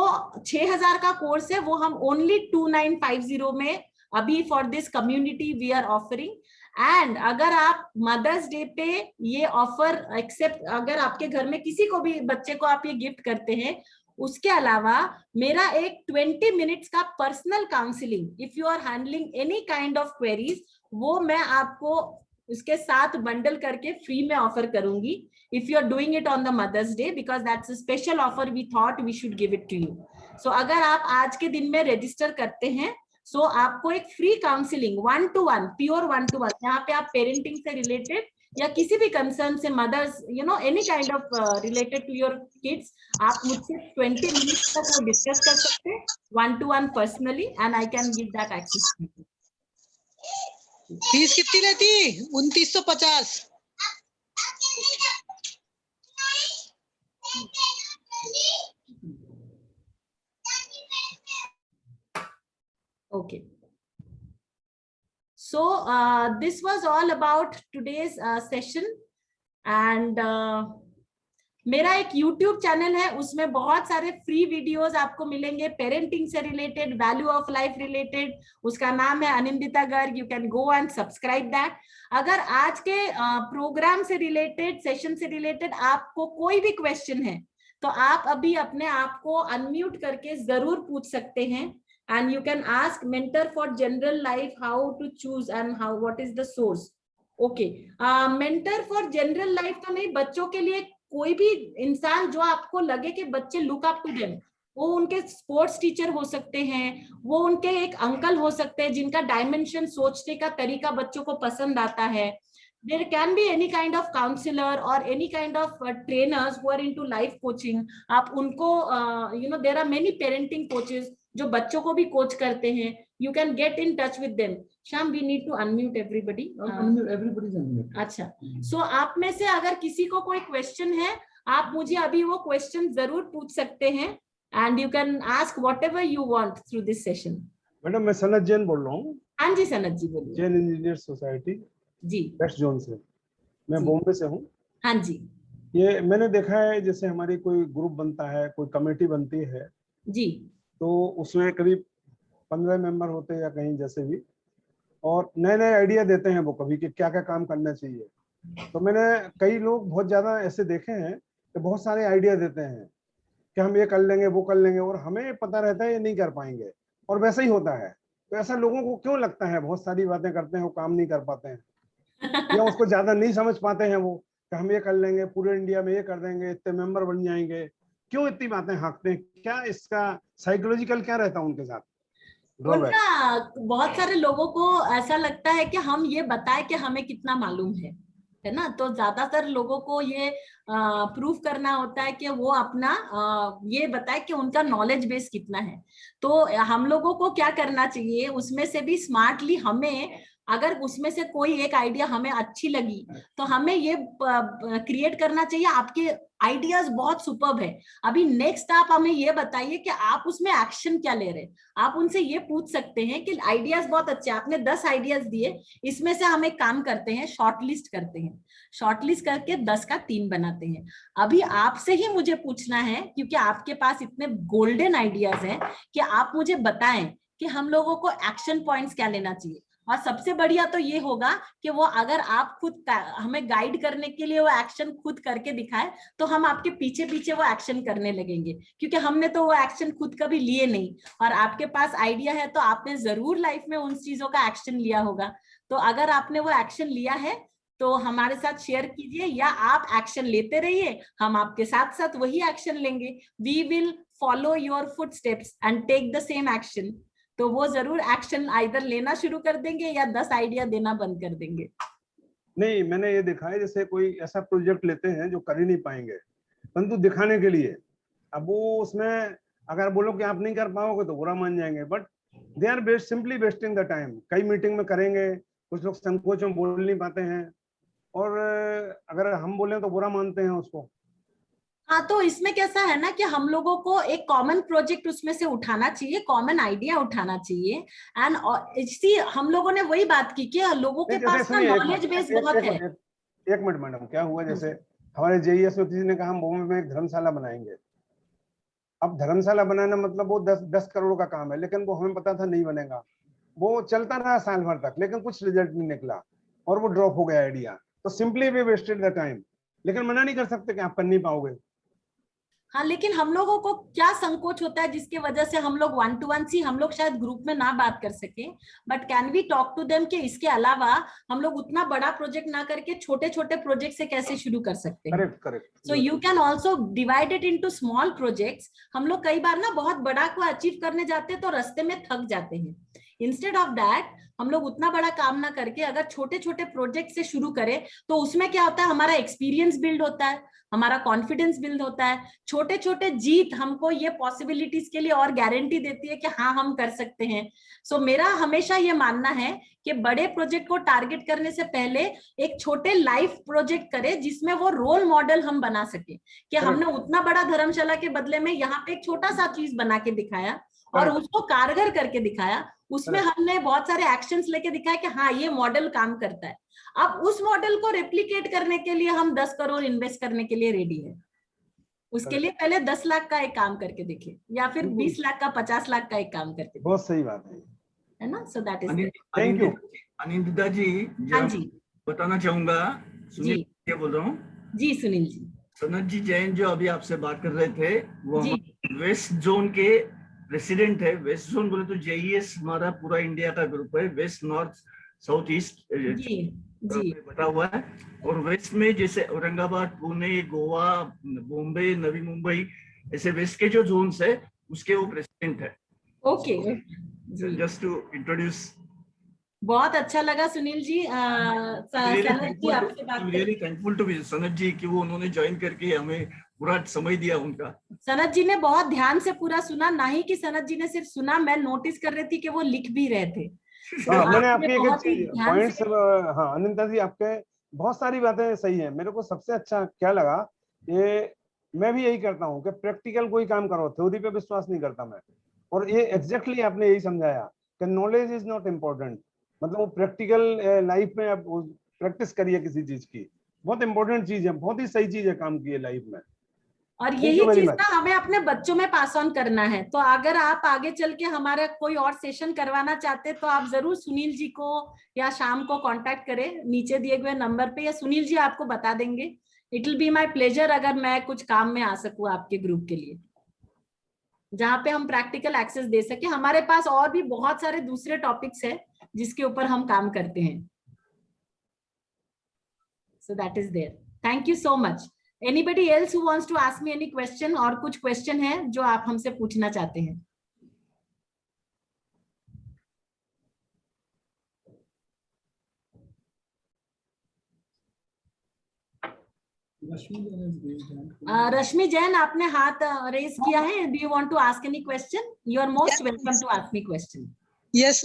6000 का कोर्स है वो हम ओनली 2950 में अभी for this community we are offering. And अगर आप मदर्स डे पे ये ऑफर एक्सेप्ट, अगर आपके घर में किसी को भी बच्चे को आप ये गिफ्ट करते हैं, उसके अलावा मेरा एक 20 मिनट्स का personal counselling, if you are handling any kind of queries, वो मैं आपको उसके साथ बंडल करके फ्री में ऑफर करूंगी if you are doing it on the Mother's Day, because that's a special offer we thought we should give it to you. So अगर आप आज के दिन में रजिस्टर करते हैं so आपको एक free counselling 1-to-1 pure 1-to-1, यहाँ पे आप पेरेंटिंग से रिलेटेड या किसी भी कंसर्न से, mothers any kind of related to your kids, आप मुझसे 20 मिनट्स तक वो डिस्कस कर सकते हैं 1-to-1 personally and I can give that access. Fees कितनी रहती? 2950। Okay. So this was all about today's session and मेरा एक YouTube चैनल है, उसमें बहुत सारे फ्री वीडियोस आपको मिलेंगे पेरेंटिंग से related, value of life related, उसका नाम है Anindita Garg. You can go and subscribe that. अगर आज के प्रोग्राम से रिलेटेड, सेशन से रिलेटेड आपको कोई भी क्वेश्चन है तो आप अभी अपने आप को अनम्यूट करके जरूर पूछ सकते हैं। and you can ask mentor for general life how to choose and how what is the source. okay, mentor for general life तो नहीं, बच्चों के लिए कोई भी इंसान जो आपको लगे कि बच्चे लुक अप टू देम, वो उनके स्पोर्ट्स टीचर हो सकते हैं, वो उनके एक अंकल हो सकते हैं जिनका डायमेंशन, सोचने का तरीका बच्चों को पसंद आता है। There can be any kind of counselor or any kind of trainers who are into life coaching. आप उनको there are many parenting coaches जो बच्चों को भी कोच करते हैं. You can get in touch with them. Sham, we need to unmute everybody. Everybody is unmute. अच्छा, so आप में से अगर किसी को कोई क्वेश्चन है, आप मुझे अभी वो क्वेश्चन जरूर पूछ सकते हैं and you can ask whatever you want through this session. Madam मैं सनत जैन बोल रहा हूँ। हाँ जी सनत जी बोलिए। जैन इंजीनियर सोसाइटी जी वेस्ट जोन से, मैं बॉम्बे से हूँ। हाँ जी। ये मैंने देखा है जैसे हमारी कोई ग्रुप बनता है, कोई कमेटी बनती है जी, तो उसमें करीब 15 मेंबर होते हैं या कहीं जैसे भी, और नए नए आइडिया देते हैं वो कभी कि क्या क्या काम करना चाहिए। तो मैंने कई लोग बहुत ज्यादा ऐसे देखे हैं कि बहुत सारे आइडिया देते हैं कि हम ये कर लेंगे वो कर लेंगे, और हमें पता रहता है ये नहीं कर पाएंगे, और वैसा ही होता है। तो ऐसा लोगों को क्यों लगता है, बहुत सारी बातें करते हैं वो काम नहीं कर पाते हैं, या उसको ज्यादा नहीं समझ पाते हैं वो कि हम ये कर लेंगे, पूरे इंडिया में ये कर देंगे, इतने मेंबर बन जाएंगे, क्यों इतनी बातें हाँकते हैं, क्या इसका साइकोलॉजिकल क्या रहता है उनके साथ ड्रॉबैक? उनका बहुत सारे लोगों को ऐसा लगता है कि हम ये बताएं कि हमें कितना मालूम है ना। तो ज्यादातर लोगों को ये प्रूफ करना होता है कि वो अपना ये बताए कि उनका नॉलेज बेस कितना है। तो हम लोगों को क्या करना चाहिए, उसमें से भी स्मार्टली हमें, अगर उसमें से कोई एक आइडिया हमें अच्छी लगी तो हमें ये क्रिएट करना चाहिए। आपके आइडियाज बहुत सुपर्ब है, अभी नेक्स्ट आप हमें ये बताइए कि आप उसमें एक्शन क्या ले रहे हैं। आप उनसे ये पूछ सकते हैं कि आइडियाज बहुत अच्छे, आपने 10 आइडियाज दिए, इसमें से हम एक काम करते हैं, शॉर्टलिस्ट करते हैं, शॉर्टलिस्ट करके 10 का 3 बनाते हैं। अभी आपसे ही मुझे पूछना है, क्योंकि आपके पास इतने गोल्डन आइडियाज हैं, कि आप मुझे बताएं कि हम लोगों को एक्शन पॉइंट्स क्या लेना चाहिए। और सबसे बढ़िया तो ये होगा कि वो, अगर आप खुद हमें गाइड करने के लिए वो एक्शन खुद करके दिखाए, तो हम आपके पीछे पीछे वो एक्शन करने लगेंगे, क्योंकि हमने तो वो एक्शन खुद कभी लिए नहीं। और आपके पास आइडिया है तो आपने जरूर लाइफ में उन चीजों का एक्शन लिया होगा। तो अगर आपने वो एक्शन लिया है तो हमारे साथ शेयर कीजिए, या आप एक्शन लेते रहिए, हम आपके साथ साथ वही एक्शन लेंगे। We will follow your footsteps and take the same action. तो वो जरूर एक्शन आइदर लेना शुरू कर देंगे या 10 आइडिया देना बंद कर देंगे। नहीं, मैंने ये देखा है, जैसे कोई ऐसा प्रोजेक्ट लेते हैं जो कर ही नहीं पाएंगे, परंतु दिखाने के लिए, अब वो उसमें अगर बोलो कि आप नहीं कर पाओगे तो बुरा मान जाएंगे, but they are best simply wasting the time. कई मीटिंग में करेंगे, कुछ लोग संकोच में बोल नहीं पाते हैं, और अगर हम बोले तो बुरा मानते हैं उसको। हाँ, तो इसमें कैसा है ना कि हम लोगों को एक कॉमन प्रोजेक्ट उसमें से उठाना चाहिए, कॉमन आइडिया उठाना चाहिए। एंड इसी हम लोगों ने वही बात की कि लोगों के पास ना नॉलेज बेस बहुत है। एक मिनट मैडम, क्या हुआ, जैसे हमारे जेईएस में किसी ने कहा हम बॉम्बे में एक धर्मशाला बनाएंगे। अब धर्मशाला बनाना मतलब वो 10 करोड़ का काम है, लेकिन वो हमें पता था नहीं बनेगा। वो चलता रहा साल भर तक, लेकिन कुछ रिजल्ट नहीं निकला और वो ड्रॉप हो गया आइडिया। तो simply we wasted the time. लेकिन मना नहीं कर सकते कि आप कर नहीं पाओगे। हाँ, लेकिन हम लोगों को क्या संकोच होता है जिसकी वजह से हम लोग 1 to 1 सी, हम लोग शायद ग्रुप में ना बात कर सके, but can we talk to them कि इसके अलावा हम लोग उतना बड़ा प्रोजेक्ट ना करके छोटे छोटे प्रोजेक्ट से कैसे शुरू कर सकते हैं। Correct correct. So you can also divide it into small projects. हम लोग कई बार ना बहुत बड़ा को अचीव करने जाते हैं तो रास्ते में थक जाते हैं। इंस्टेड ऑफ दैट हम लोग उतना बड़ा काम ना करके अगर छोटे छोटे प्रोजेक्ट से शुरू करें, तो उसमें क्या होता है, हमारा एक्सपीरियंस बिल्ड होता है, हमारा कॉन्फिडेंस बिल्ड होता है। छोटे छोटे जीत हमको ये पॉसिबिलिटीज के लिए और गारंटी देती है कि हाँ, हम कर सकते हैं। सो मेरा हमेशा ये मानना है कि बड़े प्रोजेक्ट को टारगेट करने से पहले एक छोटे लाइफ प्रोजेक्ट करें, जिसमें वो रोल मॉडल हम बना सके कि हमने उतना बड़ा धर्मशाला के बदले में यहाँ पे एक छोटा सा चीज बना के दिखाया और उसको कारगर करके दिखाया। उसमें हमने बहुत सारे एक्शंस लेके दिखाया कि हाँ, ये मॉडल काम करता है। अब उस मॉडल को रेप्लिकेट करने के लिए हम 10 करोड़ इन्वेस्ट करने के लिए रेडी है। उसके लिए पहले 10 लाख का एक काम करके देखे, या फिर 20 लाख का, 50 लाख का एक काम करके। बहुत सही बात है ना। So that is thank you. Anindita ji, हाँ जी, बताना चाहूंगा, सुनील क्या बोल रहा हूँ जी सुनील जी। सनत जी जैन जो अभी आपसे बात कर रहे थे, वो वेस्ट जोन के प्रेसिडेंट है। वेस्ट जोन बोले तो जेईएस हमारा पूरा इंडिया का ग्रुप है, वेस्ट नॉर्थ साउथ ईस्ट बटा हुआ है। और वेस्ट में जैसे औरंगाबाद, पुणे, गोवा, बॉम्बे, नवी मुंबई, ऐसे वेस्ट के जो जोन्स है उसके वो प्रेसिडेंट है। Okay, just to introduce. बहुत अच्छा लगा सुनील जी। सनत जी आपसे बात really thankful to Sanat ji कि वो उन्होंने ज्वाइन करके हमें पूरा समय दिया उनका। सनत जी ने बहुत ध्यान से पूरा सुना, ना ही कि सनत जी ने सिर्फ सुना, मैं नोटिस कर रही थी कि वो लिख भी रहे थे। मैंने आपकी एक चीज पॉइंट्स, हाँ अनिंदिता जी, आपके बहुत सारी बातें सही हैं। मेरे को सबसे अच्छा क्या लगा, ये मैं भी यही करता हूँ कि प्रैक्टिकल कोई काम करो, थ्योरी पे विश्वास नहीं करता मैं। और ये एग्जैक्टली आपने यही समझाया कि नॉलेज इज नॉट इम्पोर्टेंट, मतलब वो प्रैक्टिकल लाइफ में आप प्रैक्टिस करिए किसी चीज की, बहुत इंपॉर्टेंट चीज है, बहुत ही सही चीज है काम की लाइफ में। और यही चीज ना हमें अपने बच्चों में पास ऑन करना है। तो अगर आप आगे चल के हमारा कोई और सेशन करवाना चाहते हैं तो आप जरूर सुनील जी को या शाम को कांटेक्ट करें नीचे दिए हुए नंबर पे, या सुनील जी आपको बता देंगे। It will be my pleasure अगर मैं कुछ काम में आ सकूं आपके ग्रुप के लिए। जहाँ पे हम प्रैक्टिकल एक्सेस दे सके। हमारे पास और भी बहुत सारे दूसरे टॉपिक्स है जिसके ऊपर हम काम करते हैं। So that is there. Thank you so much. Anybody else who wants to ask me any question? और कुछ क्वेश्चन है जो आप हमसे पूछना चाहते हैं? रश्मि जैन, आपने हाथ रेज किया है. Do you want to ask any question? You are most Yes, welcome to ask me question. Yes,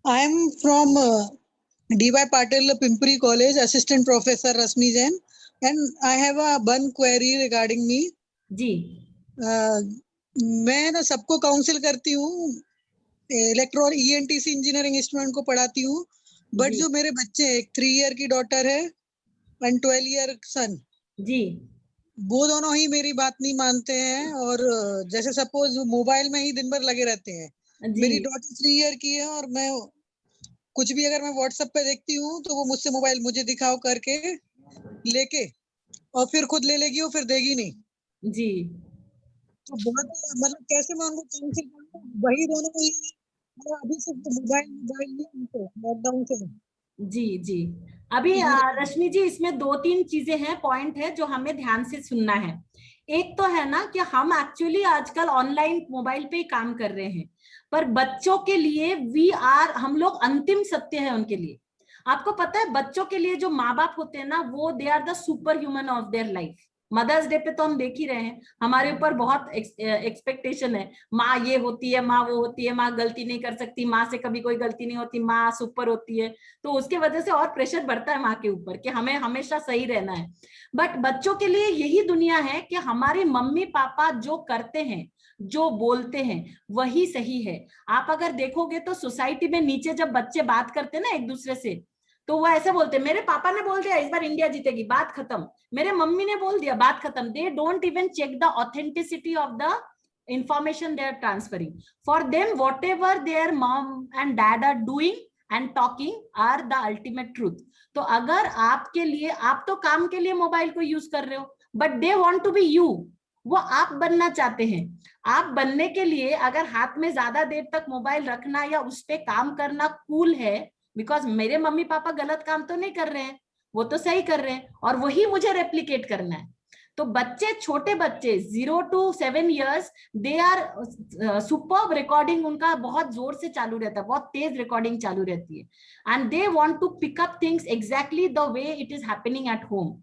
I am from D.Y. Patil Pimpri College, Assistant Professor Rasmi Jain, and I have a one query regarding me. जी. मैं ना सबको council करती हूँ, electronic ENTC engineering student को पढ़ाती हूँ, but जी. जो मेरे बच्चे, एक 3 ईयर की डॉटर है एंड 12 ईयर सन, जी. वो दोनों ही मेरी बात नहीं मानते हैं, और जैसे सपोज मोबाइल में ही दिन भर लगे रहते हैं. जी. मेरी डॉटर 3 ईयर की है, और मैं कुछ भी अगर मैं व्हाट्सएप पे देखती हूँ तो वो मुझसे मोबाइल मुझे दिखाओ करके लेके, और फिर खुद ले लेगी, वो फिर देगी नहीं. जी. तो बहुत, मतलब कैसे मैं उनको काउंसिल करूँ? वही दोनों ही अभी सिर्फ मोबाइल मोबाइल ही उनको लॉकडाउन से. जी. जी. अभी रश्मि जी, इसमें 2-3 चीजें हैं, पॉइंट है जो हमें ध्यान से सुनना है. एक तो है ना कि हम एक्चुअली आजकल ऑनलाइन मोबाइल पे ही काम कर रहे हैं, पर बच्चों के लिए हम लोग अंतिम सत्य है उनके लिए. आपको पता है, बच्चों के लिए जो माँ बाप होते हैं ना, वो they are the super human of their life. Mother's day पे तो हम देख ही रहे हैं, हमारे ऊपर बहुत एक्सपेक्टेशन है. माँ ये होती है, माँ वो होती है, माँ गलती नहीं कर सकती, माँ से कभी कोई गलती नहीं होती, माँ सुपर होती है. तो उसके वजह से और प्रेशर बढ़ता है माँ के ऊपर कि हमें हमेशा सही रहना है. बट बच्चों के लिए यही दुनिया है कि हमारे मम्मी पापा जो करते हैं, जो बोलते हैं, वही सही है. आप अगर देखोगे तो सोसाइटी में नीचे जब बच्चे बात करते हैं ना एक दूसरे से, तो वो ऐसे बोलते हैं, मेरे पापा ने बोल दिया इस बार इंडिया जीतेगी, बात खत्म. मेरे मम्मी ने बोल दिया, बात खत्म. They don't even check the authenticity of the information they are transferring. For them, whatever their mom and dad are doing and talking are the ultimate truth. तो अगर आपके लिए, आप तो काम के लिए मोबाइल को यूज कर रहे हो, but they want to be you. वो आप बनना चाहते हैं. आप बनने के लिए अगर हाथ में ज्यादा देर तक मोबाइल रखना या उस पे काम करना कूल है, बिकॉज मेरे मम्मी पापा गलत काम तो नहीं कर रहे हैं, वो तो सही कर रहे हैं, और वही मुझे रेप्लिकेट करना है. तो बच्चे, छोटे बच्चे 0 to 7 years, they are superb. Recording उनका बहुत जोर से चालू रहता है, बहुत तेज रिकॉर्डिंग चालू रहती है, and they want to pick up things exactly the way it is happening at home.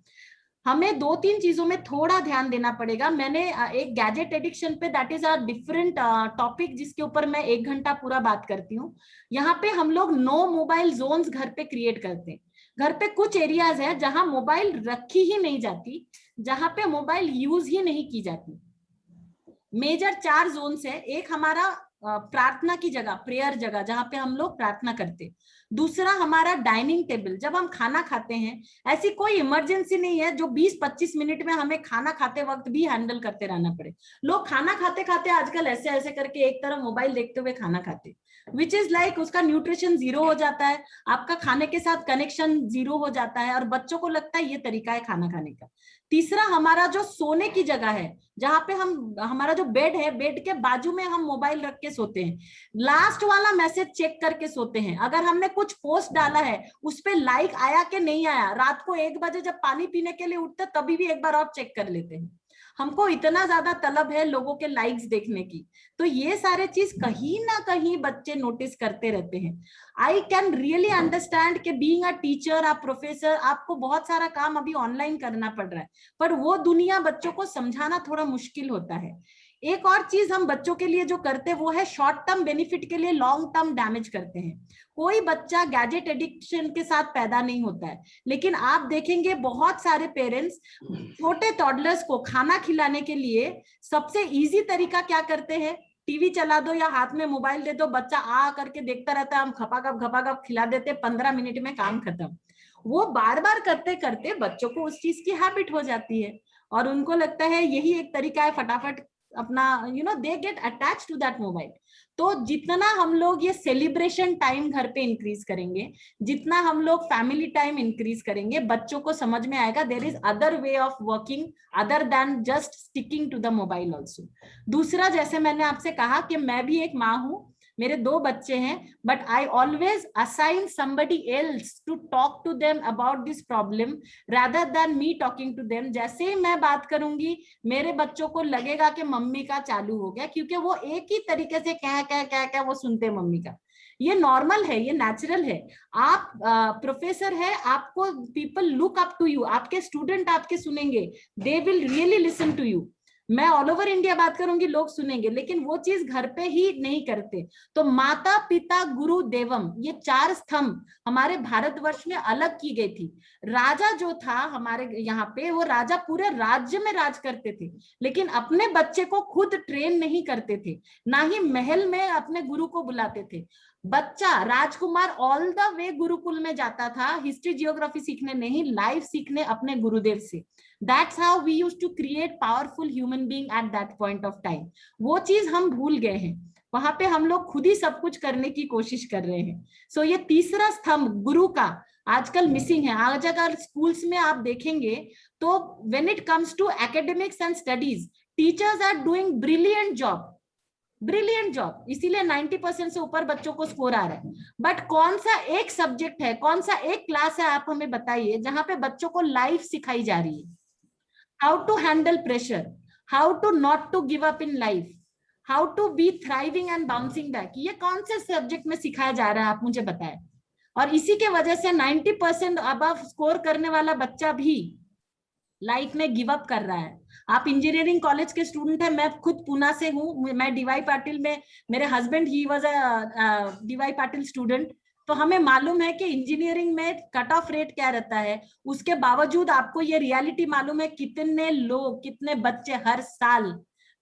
हमें 2-3 चीजों में थोड़ा ध्यान देना पड़ेगा. मैंने एक गैजेट एडिक्शन पे, that is a different topic, जिसके ऊपर मैं 1 घंटा पूरा बात करती हूँ. यहाँ पे हम लोग नो मोबाइल जोन्स घर पे क्रिएट करते हैं. घर पे कुछ एरियाज है जहां मोबाइल रखी ही नहीं जाती, जहां पे मोबाइल यूज ही नहीं की जाती. मेजर 4 जोन्स है. एक हमारा प्रार्थना की जगह, प्रेयर जगह, जहां पे हम लोग प्रार्थना करते. दूसरा हमारा डाइनिंग टेबल, जब हम खाना खाते हैं. ऐसी कोई इमरजेंसी नहीं है जो 20-25 मिनट में हमें खाना खाते वक्त भी हैंडल करते रहना पड़े. लोग खाना खाते खाते आजकल ऐसे ऐसे करके एक तरफ मोबाइल देखते हुए खाना खाते, विच इज लाइक उसका न्यूट्रिशन 0 हो जाता है, आपका खाने के साथ कनेक्शन 0 हो जाता है, और बच्चों को लगता है ये तरीका है खाना खाने का. तीसरा हमारा जो सोने की जगह है, जहां पे हमारा जो बेड है, बेड के बाजू में हम मोबाइल रख के सोते हैं. लास्ट वाला मैसेज चेक करके सोते हैं. अगर हमने कुछ पोस्ट डाला है, उस पे लाइक आया कि नहीं आया, रात को 1 बजे जब पानी पीने के लिए उठते तभी भी एक बार और चेक कर लेते हैं. हमको इतना ज्यादा तलब है लोगों के लाइक्स देखने की. तो ये सारे चीज कहीं ना कहीं बच्चे नोटिस करते रहते हैं. आई कैन रियली अंडरस्टैंड कि बीइंग अ टीचर, आप प्रोफेसर, आपको बहुत सारा काम अभी ऑनलाइन करना पड़ रहा है, पर वो दुनिया बच्चों को समझाना थोड़ा मुश्किल होता है. एक और चीज हम बच्चों के लिए जो करते हैं वो है शॉर्ट टर्म बेनिफिट के लिए लॉन्ग टर्म डैमेज करते हैं. कोई बच्चा गैजेट एडिक्शन के साथ पैदा नहीं होता है, लेकिन आप देखेंगे बहुत सारे पेरेंट्स छोटे टॉडलर्स को खाना खिलाने के लिए सबसे इजी तरीका क्या करते हैं, टीवी चला दो या हाथ में मोबाइल दे दो, बच्चा आ करके देखता रहता है, हम खपाखप खिला देते, 15 मिनट में काम खत्म. वो बार बार करते करते बच्चों को उस चीज की हैबिट हो जाती है, और उनको लगता है यही एक तरीका है फटाफट अपना they get attach to that mobile. तो जितना हम लोग ये सेलिब्रेशन टाइम घर पे इंक्रीज करेंगे, जितना हम लोग फैमिली टाइम इंक्रीज करेंगे, बच्चों को समझ में आएगा there is other way of working other than just sticking to the mobile also. दूसरा, जैसे मैंने आपसे कहा कि मैं भी एक माँ हूं, मेरे 2 बच्चे हैं, but I always assign somebody else to talk to them about this problem rather than me talking to them. जैसे ही मैं बात करूंगी मेरे बच्चों को लगेगा कि मम्मी का चालू हो गया, क्योंकि वो एक ही तरीके से क्या वो सुनते हैं मम्मी का। ये नॉर्मल है, ये नेचुरल है। आप प्रोफेसर है, आपको people look up to you, आपके स्टूडेंट आपके सुनेंगे, they will really listen to you. मैं ऑल ओवर इंडिया बात करूंगी, लोग सुनेंगे, लेकिन वो चीज घर पे ही नहीं करते। तो माता पिता गुरु देवम, ये 4 स्तंभ हमारे भारतवर्ष में अलग की गई थी। राजा जो था हमारे यहाँ पे, वो राजा पूरे राज्य में राज करते थे, लेकिन अपने बच्चे को खुद ट्रेन नहीं करते थे, ना ही महल में अपने गुरु को बुलाते थे। बच्चा राजकुमार ऑल द वे गुरुकुल में जाता था, हिस्ट्री जियोग्राफी सीखने नहीं, लाइफ सीखने अपने गुरुदेव से। That's how we used to create powerful human being at that point of time. वो चीज हम भूल गए हैं, वहां पे हम लोग खुद ही सब कुछ करने की कोशिश कर रहे हैं। सो ये तीसरा स्तंभ गुरु का आजकल मिसिंग है। आज अगर स्कूल्स में आप देखेंगे तो when it comes to academics and studies, teachers are doing brilliant job, इसीलिए 90% से ऊपर बच्चों को स्कोर आ रहा है। बट कौन सा एक सब्जेक्ट है, कौन सा एक क्लास है, आप हमें बताइए जहां पे बच्चों को लाइफ सिखाई जा रही है, how to handle pressure, how to not to give up in life, how to be thriving and bouncing back। ये कौन से सब्जेक्ट में सिखाया जा रहा है, आप मुझे बताएं। और इसी के वजह से 90% अबव स्कोर करने वाला बच्चा भी लाइफ में गिव अप कर रहा है। आप इंजीनियरिंग कॉलेज के स्टूडेंट हैं, मैं खुद पुणे से हूँ, मैं डीवाई पाटिल में, मेरे हस्बैंड ही was a DY Patil student, तो हमें मालूम है कि इंजीनियरिंग में कट ऑफ रेट क्या रहता है। उसके बावजूद आपको ये रियलिटी मालूम है कितने लोग, कितने बच्चे हर साल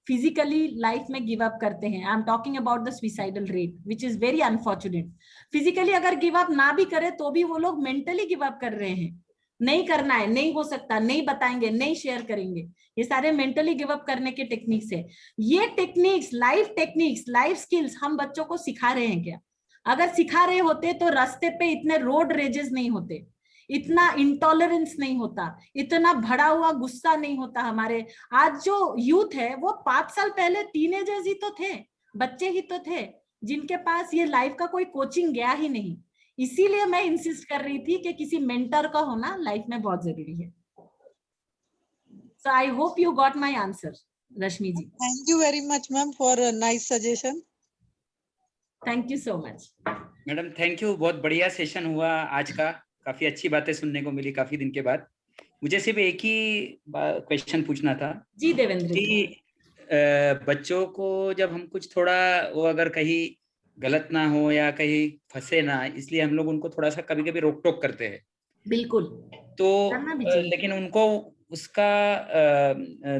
फिजिकली लाइफ में गिव अप करते हैं। I am talking about the suicidal rate which is very unfortunate. Physically अगर गिव अप ना भी करे तो भी वो लोग मेंटली गिव अप कर रहे हैं, नहीं करना है, नहीं हो सकता, नहीं बताएंगे, नहीं शेयर करेंगे। ये सारे मेंटली गिव अप करने के टेक्निक्स है। ये टेक्निक्स, लाइफ स्किल्स हम बच्चों को सिखा रहे हैं क्या? अगर सिखा रहे होते तो रास्ते पे इतने रोड रेजेस नहीं होते, इतना इंटॉलरेंस नहीं होता, इतना भरा हुआ गुस्सा नहीं होता हमारे। आज जो यूथ है वो 5 साल पहले टीनेजर्स ही तो थे, बच्चे ही तो थे, जिनके पास ये लाइफ का कोई कोचिंग गया ही नहीं। इसीलिए मैं इंसिस्ट कर रही थी कि किसी मेंटर का होना लाइफ में बहुत जरूरी है। So I hope you got my answer, Rashmi ji. Thank you very much, ma'am, for a nice suggestion. Thank you so much madam, thank you. बहुत बढ़िया सेशन हुआ आज का, काफी अच्छी बातें सुनने को मिली काफी दिन के बाद। मुझे सिर्फ एक ही क्वेश्चन पूछना था जी देवेंद्र जी। बच्चों को जब हम कुछ थोड़ा, वो अगर कहीं गलत ना हो या कहीं फंसे ना, इसलिए हम लोग उनको थोड़ा सा कभी कभी रोक टोक करते हैं। बिल्कुल। तो लेकिन उनको उसका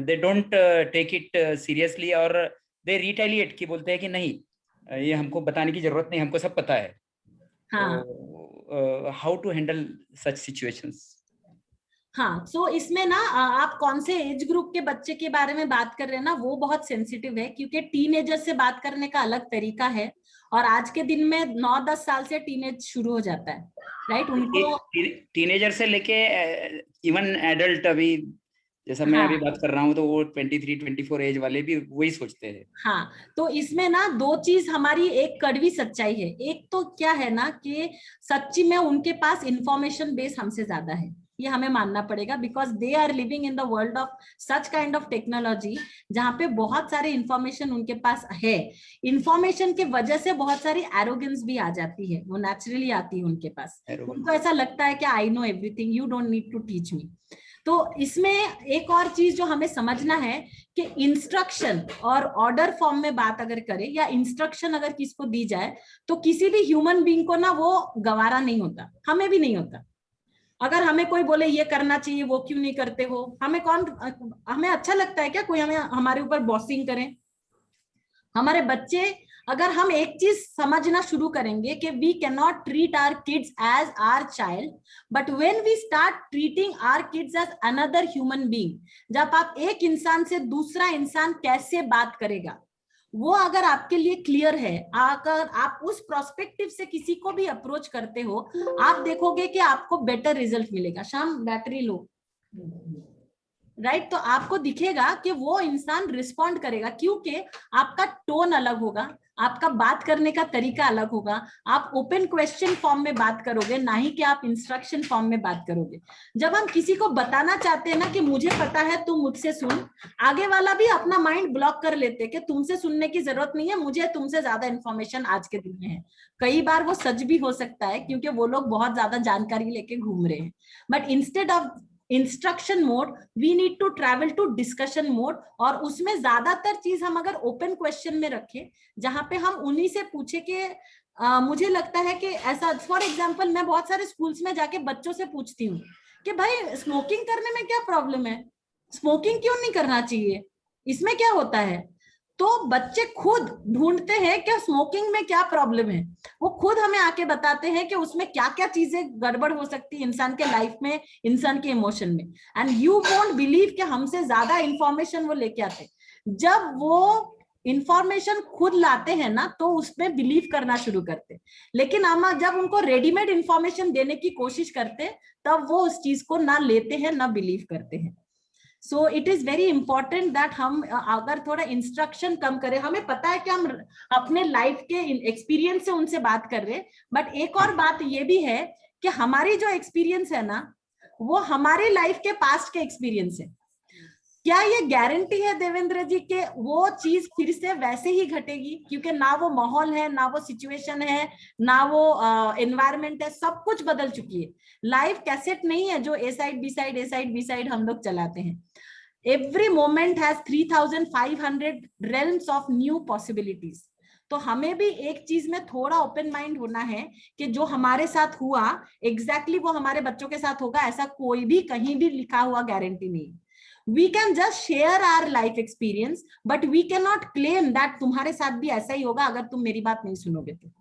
they don't take it seriously और दे रिटेलिएट, की बोलते हैं कि नहीं ये हमको बताने की जरूरत नहीं, हमको सब पता है। हाँ। तो how to handle such situations? हाँ, सो इसमें ना आप कौन से एज ग्रुप के बच्चे के बारे में बात कर रहे हैं ना, वो बहुत सेंसिटिव है, क्योंकि टीनेजर से बात करने का अलग तरीका है, और आज के दिन में 9-10 साल से टीनेज शुरू हो जाता है, राइट? उनको टीनेजर से लेके इवन एडल्ट, अभी जैसा मैं अभी बात कर रहा हूँ, तो वो 23-24 एज वाले भी वही सोचते हैं। हाँ, तो इसमें ना 2 चीज हमारी, एक कड़वी सच्चाई है। एक तो क्या है ना कि सच्ची में उनके पास इंफॉर्मेशन बेस हमसे ज्यादा है, ये हमें मानना पड़ेगा, because they are living in the world of such kind of technology, जहाँ पे बहुत सारे इंफॉर्मेशन उनके पास है। इंफॉर्मेशन के वजह से बहुत सारी एरोगेंस भी आ जाती है, वो नेचुरली आती है उनके पास। उनको ऐसा लगता है कि I know everything, you don't need to teach me. तो इसमें एक और चीज जो हमें समझना है कि इंस्ट्रक्शन और ऑर्डर फॉर्म में बात अगर करें, या इंस्ट्रक्शन अगर किसको दी जाए, तो किसी भी ह्यूमन बीइंग को ना वो गवारा नहीं होता, हमें भी नहीं होता। अगर हमें कोई बोले ये करना चाहिए, वो क्यों नहीं करते हो, हमें अच्छा लगता है क्या कोई हमें हमारे ऊपर बॉसिंग करे? हमारे बच्चे अगर हम एक चीज समझना शुरू करेंगे कि we can not treat our kids as our child, but when we start treating our kids as another human being, जब आप एक इंसान से दूसरा इंसान कैसे बात करेगा वो अगर आपके लिए क्लियर है, अगर आप उस प्रोस्पेक्टिव से किसी को भी अप्रोच करते हो, आप देखोगे कि आपको बेटर रिजल्ट मिलेगा। शाम बैटरी लो, राइट? तो आपको दिखेगा कि वो इंसान रिस्पॉन्ड करेगा, क्योंकि आपका टोन अलग होगा, आपका बात करने का तरीका अलग होगा, आप ओपन क्वेश्चन फॉर्म में बात करोगे, ना ही कि आप इंस्ट्रक्शन फॉर्म में बात करोगे। जब हम किसी को बताना चाहते हैं ना कि मुझे पता है तुम मुझसे सुन, आगे वाला भी अपना माइंड ब्लॉक कर लेते कि तुमसे सुनने की जरूरत नहीं है, मुझे तुमसे ज्यादा इंफॉर्मेशन आज के दिन में है। कई बार वो सच भी हो सकता है, क्योंकि वो लोग बहुत ज्यादा जानकारी लेके घूम रहे हैं। But instead of instruction mode we need to travel to discussion mode, और उसमें ज्यादातर चीज हम अगर ओपन क्वेश्चन में रखें, जहां पे हम उन्हीं से पूछे कि मुझे लगता है कि ऐसा, फॉर एग्जांपल मैं बहुत सारे स्कूल्स में जाके बच्चों से पूछती हूँ कि भाई स्मोकिंग करने में क्या प्रॉब्लम है, स्मोकिंग क्यों नहीं करना चाहिए, इसमें क्या होता है? तो बच्चे खुद ढूंढते हैं कि स्मोकिंग में क्या प्रॉब्लम है, वो खुद हमें आके बताते हैं कि उसमें क्या क्या चीजें गड़बड़ हो सकती है इंसान के लाइफ में, इंसान के इमोशन में। एंड यू वोंट बिलीव कि हमसे ज्यादा इंफॉर्मेशन वो लेके आते। जब वो इंफॉर्मेशन खुद लाते हैं ना तो उसमें बिलीव करना शुरू करते, लेकिन हम जब उनको रेडीमेड इंफॉर्मेशन देने की कोशिश करते तब वो उस चीज को ना लेते हैं ना बिलीव करते हैं। So it is very important that हम अगर थोड़ा इंस्ट्रक्शन कम करें, हमें पता है कि हम अपने लाइफ के एक्सपीरियंस से उनसे बात कर रहे हैं, बट एक और बात ये भी है कि हमारी जो एक्सपीरियंस है ना वो हमारी लाइफ के पास्ट के एक्सपीरियंस है। क्या ये गारंटी है देवेंद्र जी के वो चीज फिर से वैसे ही घटेगी? क्योंकि ना वो माहौल है, ना वो सिचुएशन है, ना वो एनवायरनमेंट है, सब कुछ बदल चुकी है। लाइफ कैसेट नहीं है जो ए साइड बी साइड हम लोग चलाते हैं। Every moment has 3500 realms of new possibilities. तो हमें भी एक चीज में थोड़ा ओपन माइंड होना है कि जो हमारे साथ हुआ एग्जैक्टली वो हमारे बच्चों के साथ होगा, ऐसा कोई भी कहीं भी लिखा हुआ गारंटी नहीं। We can just share our life experience, but we cannot claim that तुम्हारे साथ भी ऐसा ही होगा अगर तुम मेरी बात नहीं सुनोगे तो।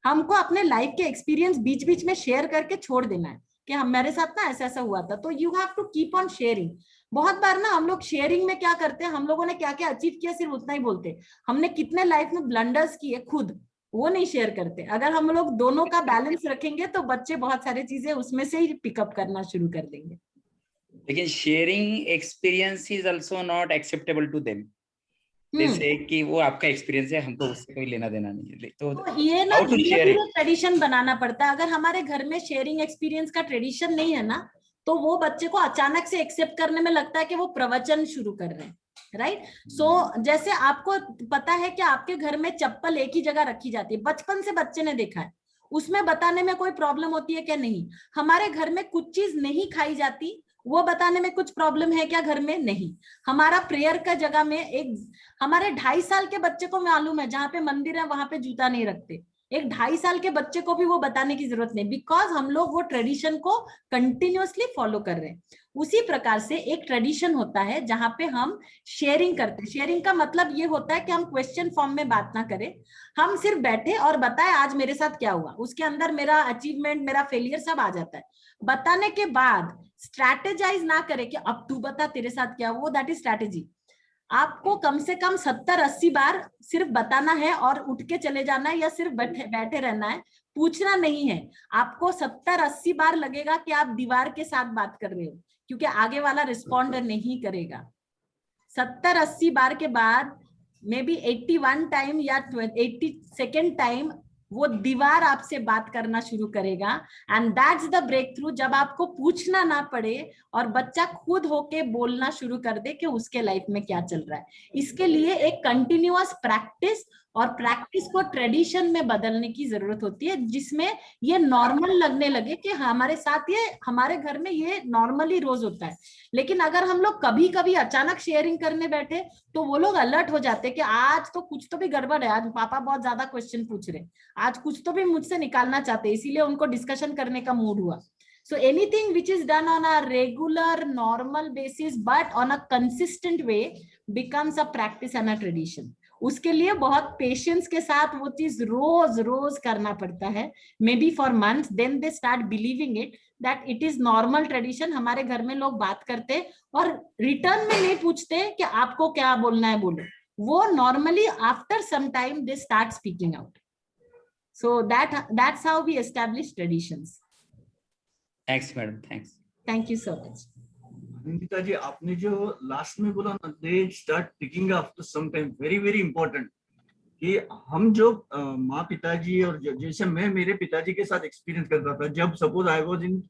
हमको अपने लाइफ के एक्सपीरियंस बीच बीच में शेयर करके छोड़ देना है कि हम मेरे साथ ना ऐसा ऐसा हुआ था। तो you have to keep on sharing. बहुत बार ना हम लोग शेयरिंग में क्या करते हैं, हम लोगों ने क्या क्या अचीव किया सिर्फ उतना ही बोलते, हमने कितने लाइफ में ब्लंडर्स किए खुद वो नहीं शेयर करते। अगर हम लोग दोनों का बैलेंस रखेंगे तो बच्चे बहुत सारी चीजें उसमें से ही पिकअप करना शुरू कर देंगे। लेकिन sharing experience is also not acceptable to them. जैसे कि वो आपका एक्सपीरियंस है, हमको उससे कोई लेना देना नहीं है। तो ये ना ट्रेडिशन बनाना पड़ता है। अगर हमारे घर में शेयरिंग एक्सपीरियंस का ट्रेडिशन नहीं है ना तो वो बच्चे को अचानक से एक्सेप्ट करने में लगता है कि वो प्रवचन शुरू कर रहे हैं, राइट? सो जैसे आपको पता है कि आपके घर में चप्पल एक ही जगह रखी जाती है, बचपन से बच्चे ने देखा है, उसमें बताने में कोई प्रॉब्लम होती है क्या? नहीं। हमारे घर में कुछ चीज नहीं खाई जाती, वो बताने में कुछ प्रॉब्लम है क्या घर में? नहीं। हमारा प्रेयर का जगह में एक हमारे 2.5 साल के बच्चे को मालूम है जहां पे मंदिर है वहां पे जूता नहीं रखते, एक 2.5 साल के बच्चे को भी वो बताने की जरूरत नहीं, बिकॉज हम लोग वो ट्रेडिशन को कंटिन्यूअसली फॉलो कर रहे हैं। उसी प्रकार से एक ट्रेडिशन होता है जहां पे हम शेयरिंग करते हैं। शेयरिंग का मतलब ये होता है कि हम क्वेश्चन फॉर्म में बात ना करें, हम सिर्फ बैठे और बताएं आज मेरे साथ क्या हुआ, उसके अंदर मेरा अचीवमेंट मेरा फेलियर सब आ जाता है। बताने के बाद स्ट्रैटेजाइज ना करें कि अब तू बता तेरे साथ क्या हुआ, दैट इज स्ट्रैटेजी। आपको कम से कम 70-80 बार सिर्फ बताना है और उठ के चले जाना है, या सिर्फ बैठे रहना है, पूछना नहीं है। आपको 70-80 बार लगेगा कि आप दीवार के साथ बात कर रहे हो, क्योंकि आगे वाला रिस्पॉन्ड नहीं करेगा। 70-80 बार के बाद मे बी 81 टाइम या 82nd टाइम वो दीवार आपसे बात करना शुरू करेगा। And that's the breakthrough, जब आपको पूछना ना पड़े और बच्चा खुद होके बोलना शुरू कर दे कि उसके लाइफ में क्या चल रहा है। इसके लिए एक कंटिन्यूअस प्रैक्टिस और प्रैक्टिस को ट्रेडिशन में बदलने की जरूरत होती है, जिसमें ये नॉर्मल लगने लगे कि हमारे साथ ये हमारे घर में ये नॉर्मली रोज होता है। लेकिन अगर हम लोग कभी कभी अचानक शेयरिंग करने बैठे तो वो लोग अलर्ट हो जाते कि आज तो कुछ तो भी गड़बड़ है, आज पापा बहुत ज्यादा क्वेश्चन पूछ रहे, आज कुछ तो भी मुझसे निकालना चाहते, इसीलिए उनको डिस्कशन करने का मूड हुआ। So anything which is done on a regular normal basis but on a consistent way becomes a practice and a tradition. उसके लिए बहुत पेशेंस के साथ वो चीज रोज रोज करना पड़ता है, maybe for months, then they start believing it that it is normal tradition. हमारे घर में लोग बात करते और रिटर्न में नहीं पूछते कि आपको क्या बोलना है बोलो, वो normally after some time they start speaking out. So that's how we establish traditions. Thanks madam, thanks. Thank you so much. Anindita ji, आपने जो लास्ट में बोला ना, they start ticking after some time, very very important. कि हम जो माँ पिताजी और जैसे मैं मेरे पिताजी के साथ एक्सपीरियंस करता था, जब सपोज आई वाज इन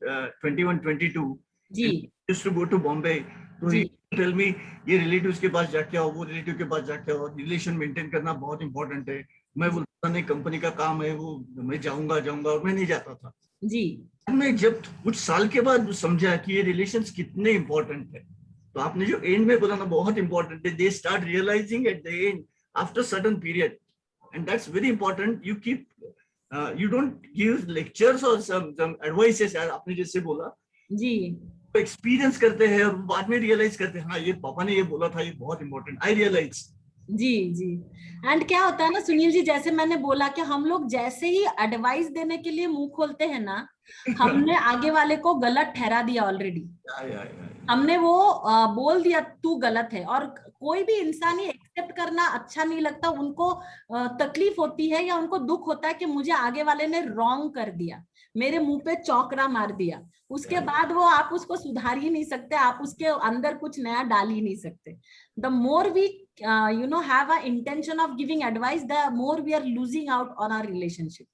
21-22 जी, used to go to Bombay, तो ही टेल मी ये रिलेटिव्स के पास जाके आओ, वो रिलेटिव के पास जाके आओ, रिलेशन मेंटेन करना बहुत इंपॉर्टेंट है। मैं बोलता नहीं कंपनी का काम है, वो मैं जाऊंगा और मैं नहीं जाता था जी। मैं जब कुछ साल के बाद समझा कि ये रिलेशंस कितने इंपॉर्टेंट है, तो आपने जो एंड में बोला ना बहुत इंपॉर्टेंट है, they start realising at the end after certain period, and that's very important. You keep you don't give lectures और सम एडवाइसेस, आपने जैसे बोला जी, एक्सपीरियंस करते हैं और बाद में रियलाइज करते हैं, हाँ ये पापा ने ये बोला था, ये बहुत इंपॉर्टेंट, आई रियलाइज। जी जी। एंड क्या होता है ना सुनील जी, जैसे मैंने बोला कि हम लोग जैसे ही एडवाइस देने के लिए मुंह खोलते हैं ना, हमने आगे वाले को गलत ठहरा दिया ऑलरेडी। हमने वो बोल दिया तू गलत है, और कोई भी इंसान ये एक्सेप्ट करना अच्छा नहीं लगता, उनको तकलीफ होती है या उनको दुख होता है कि मुझे आगे वाले ने रॉन्ग कर दिया, मेरे मुंह पे चौकरा मार दिया। उसके बाद वो आप उसको सुधार ही नहीं सकते, आप उसके अंदर कुछ नया डाल ही नहीं सकते। The more we have an intention of giving advice, the more we are losing out on our relationship.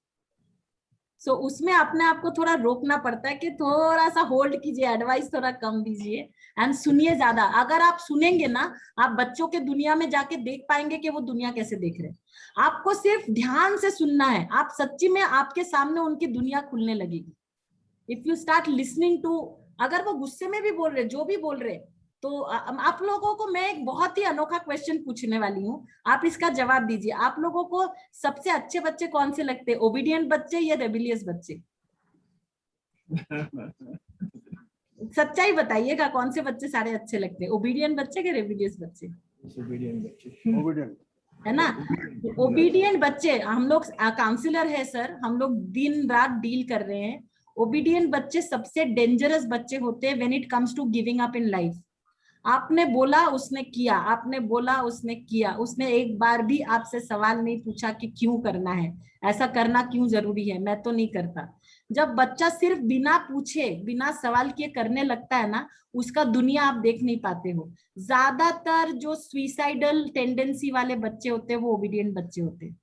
So उसमें अपने आप को थोड़ा रोकना पड़ता है कि थोड़ा सा होल्ड कीजिए, एडवाइस थोड़ा कम दीजिए एंड सुनिए ज्यादा। अगर आप सुनेंगे ना, आप बच्चों के दुनिया में जाके देख पाएंगे कि वो दुनिया कैसे देख रहे हैं। आपको सिर्फ ध्यान से सुनना है, आप सच्ची में आपके सामने उनकी दुनिया खुलने लगेगी। If you start listening to, अगर वो गुस्से में भी बोल रहे, जो भी बोल रहे, तो आप लोगों को मैं एक बहुत ही अनोखा क्वेश्चन पूछने वाली हूँ, आप इसका जवाब दीजिए। आप लोगों को सबसे अच्छे बच्चे कौन से लगते हैं, ओबीडियंट बच्चे या रेबिलियस बच्चे? सच्चाई बताइएगा, कौन से बच्चे सारे अच्छे लगते हैं, ओबीडियंट बच्चे के रेबिलियस बच्चे? ओबीडियंट है ना। ओबीडियंट बच्चे, हम लोग काउंसलर है सर, हम लोग दिन रात डील कर रहे हैं। ओबीडियंट बच्चे सबसे डेंजरस बच्चे होते हैं when it comes to giving up in life. आपने बोला उसने किया, आपने बोला उसने किया, उसने एक बार भी आपसे सवाल नहीं पूछा कि क्यों करना है, ऐसा करना क्यों जरूरी है, मैं तो नहीं करता। जब बच्चा सिर्फ बिना पूछे बिना सवाल किए करने लगता है ना, उसका दुनिया आप देख नहीं पाते हो। ज्यादातर जो सुइसाइडल टेंडेंसी वाले बच्चे होते हैं वो ओबीडियंट बच्चे होते हैं।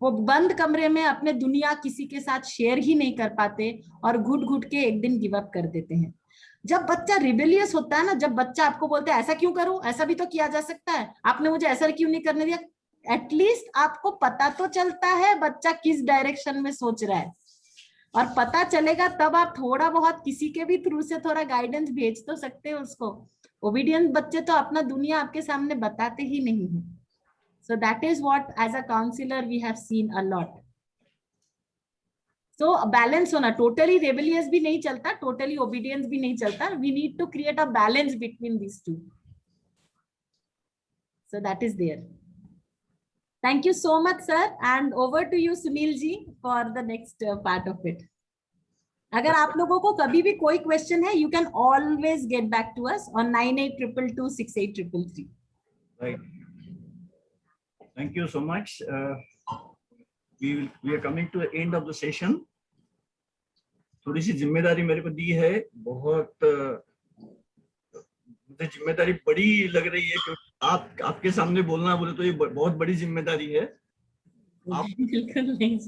वो बंद कमरे में अपने दुनिया किसी के साथ शेयर ही नहीं कर पाते और घुट घुट के एक दिन गिव अप कर देते हैं। जब बच्चा रिबेलियस होता है ना, जब बच्चा आपको बोलता है ऐसा क्यों करूं, ऐसा भी तो किया जा सकता है, आपने मुझे ऐसा क्यों नहीं करने दिया, एटलीस्ट आपको पता तो चलता है बच्चा किस डायरेक्शन में सोच रहा है, और पता चलेगा तब आप थोड़ा बहुत किसी के भी थ्रू से थोड़ा गाइडेंस भेज तो सकते हो उसको। ओबीडियंट बच्चे तो अपना दुनिया आपके सामने बताते ही नहीं है। So that is what as a counselor we have seen a lot. So balance होना, totally rebellious भी नहीं चलता, totally obedience भी नहीं चलता, we need to create a balance between these two. So that is there. Thank you so much sir, and over to you Sunil ji for the next part of it. अगर आप लोगों को कभी भी कोई क्वेश्चन है, you can always get back to us on 9822268333. Right. Thank you so much. We are coming to the end of the session. थोड़ी सी जिम्मेदारी मेरे को दी है, बहुत मुझे जिम्मेदारी बड़ी लग रही है, क्योंकि आपके सामने बोलना बोले तो ये बहुत बड़ी जिम्मेदारी है। बिल्कुल नहीं,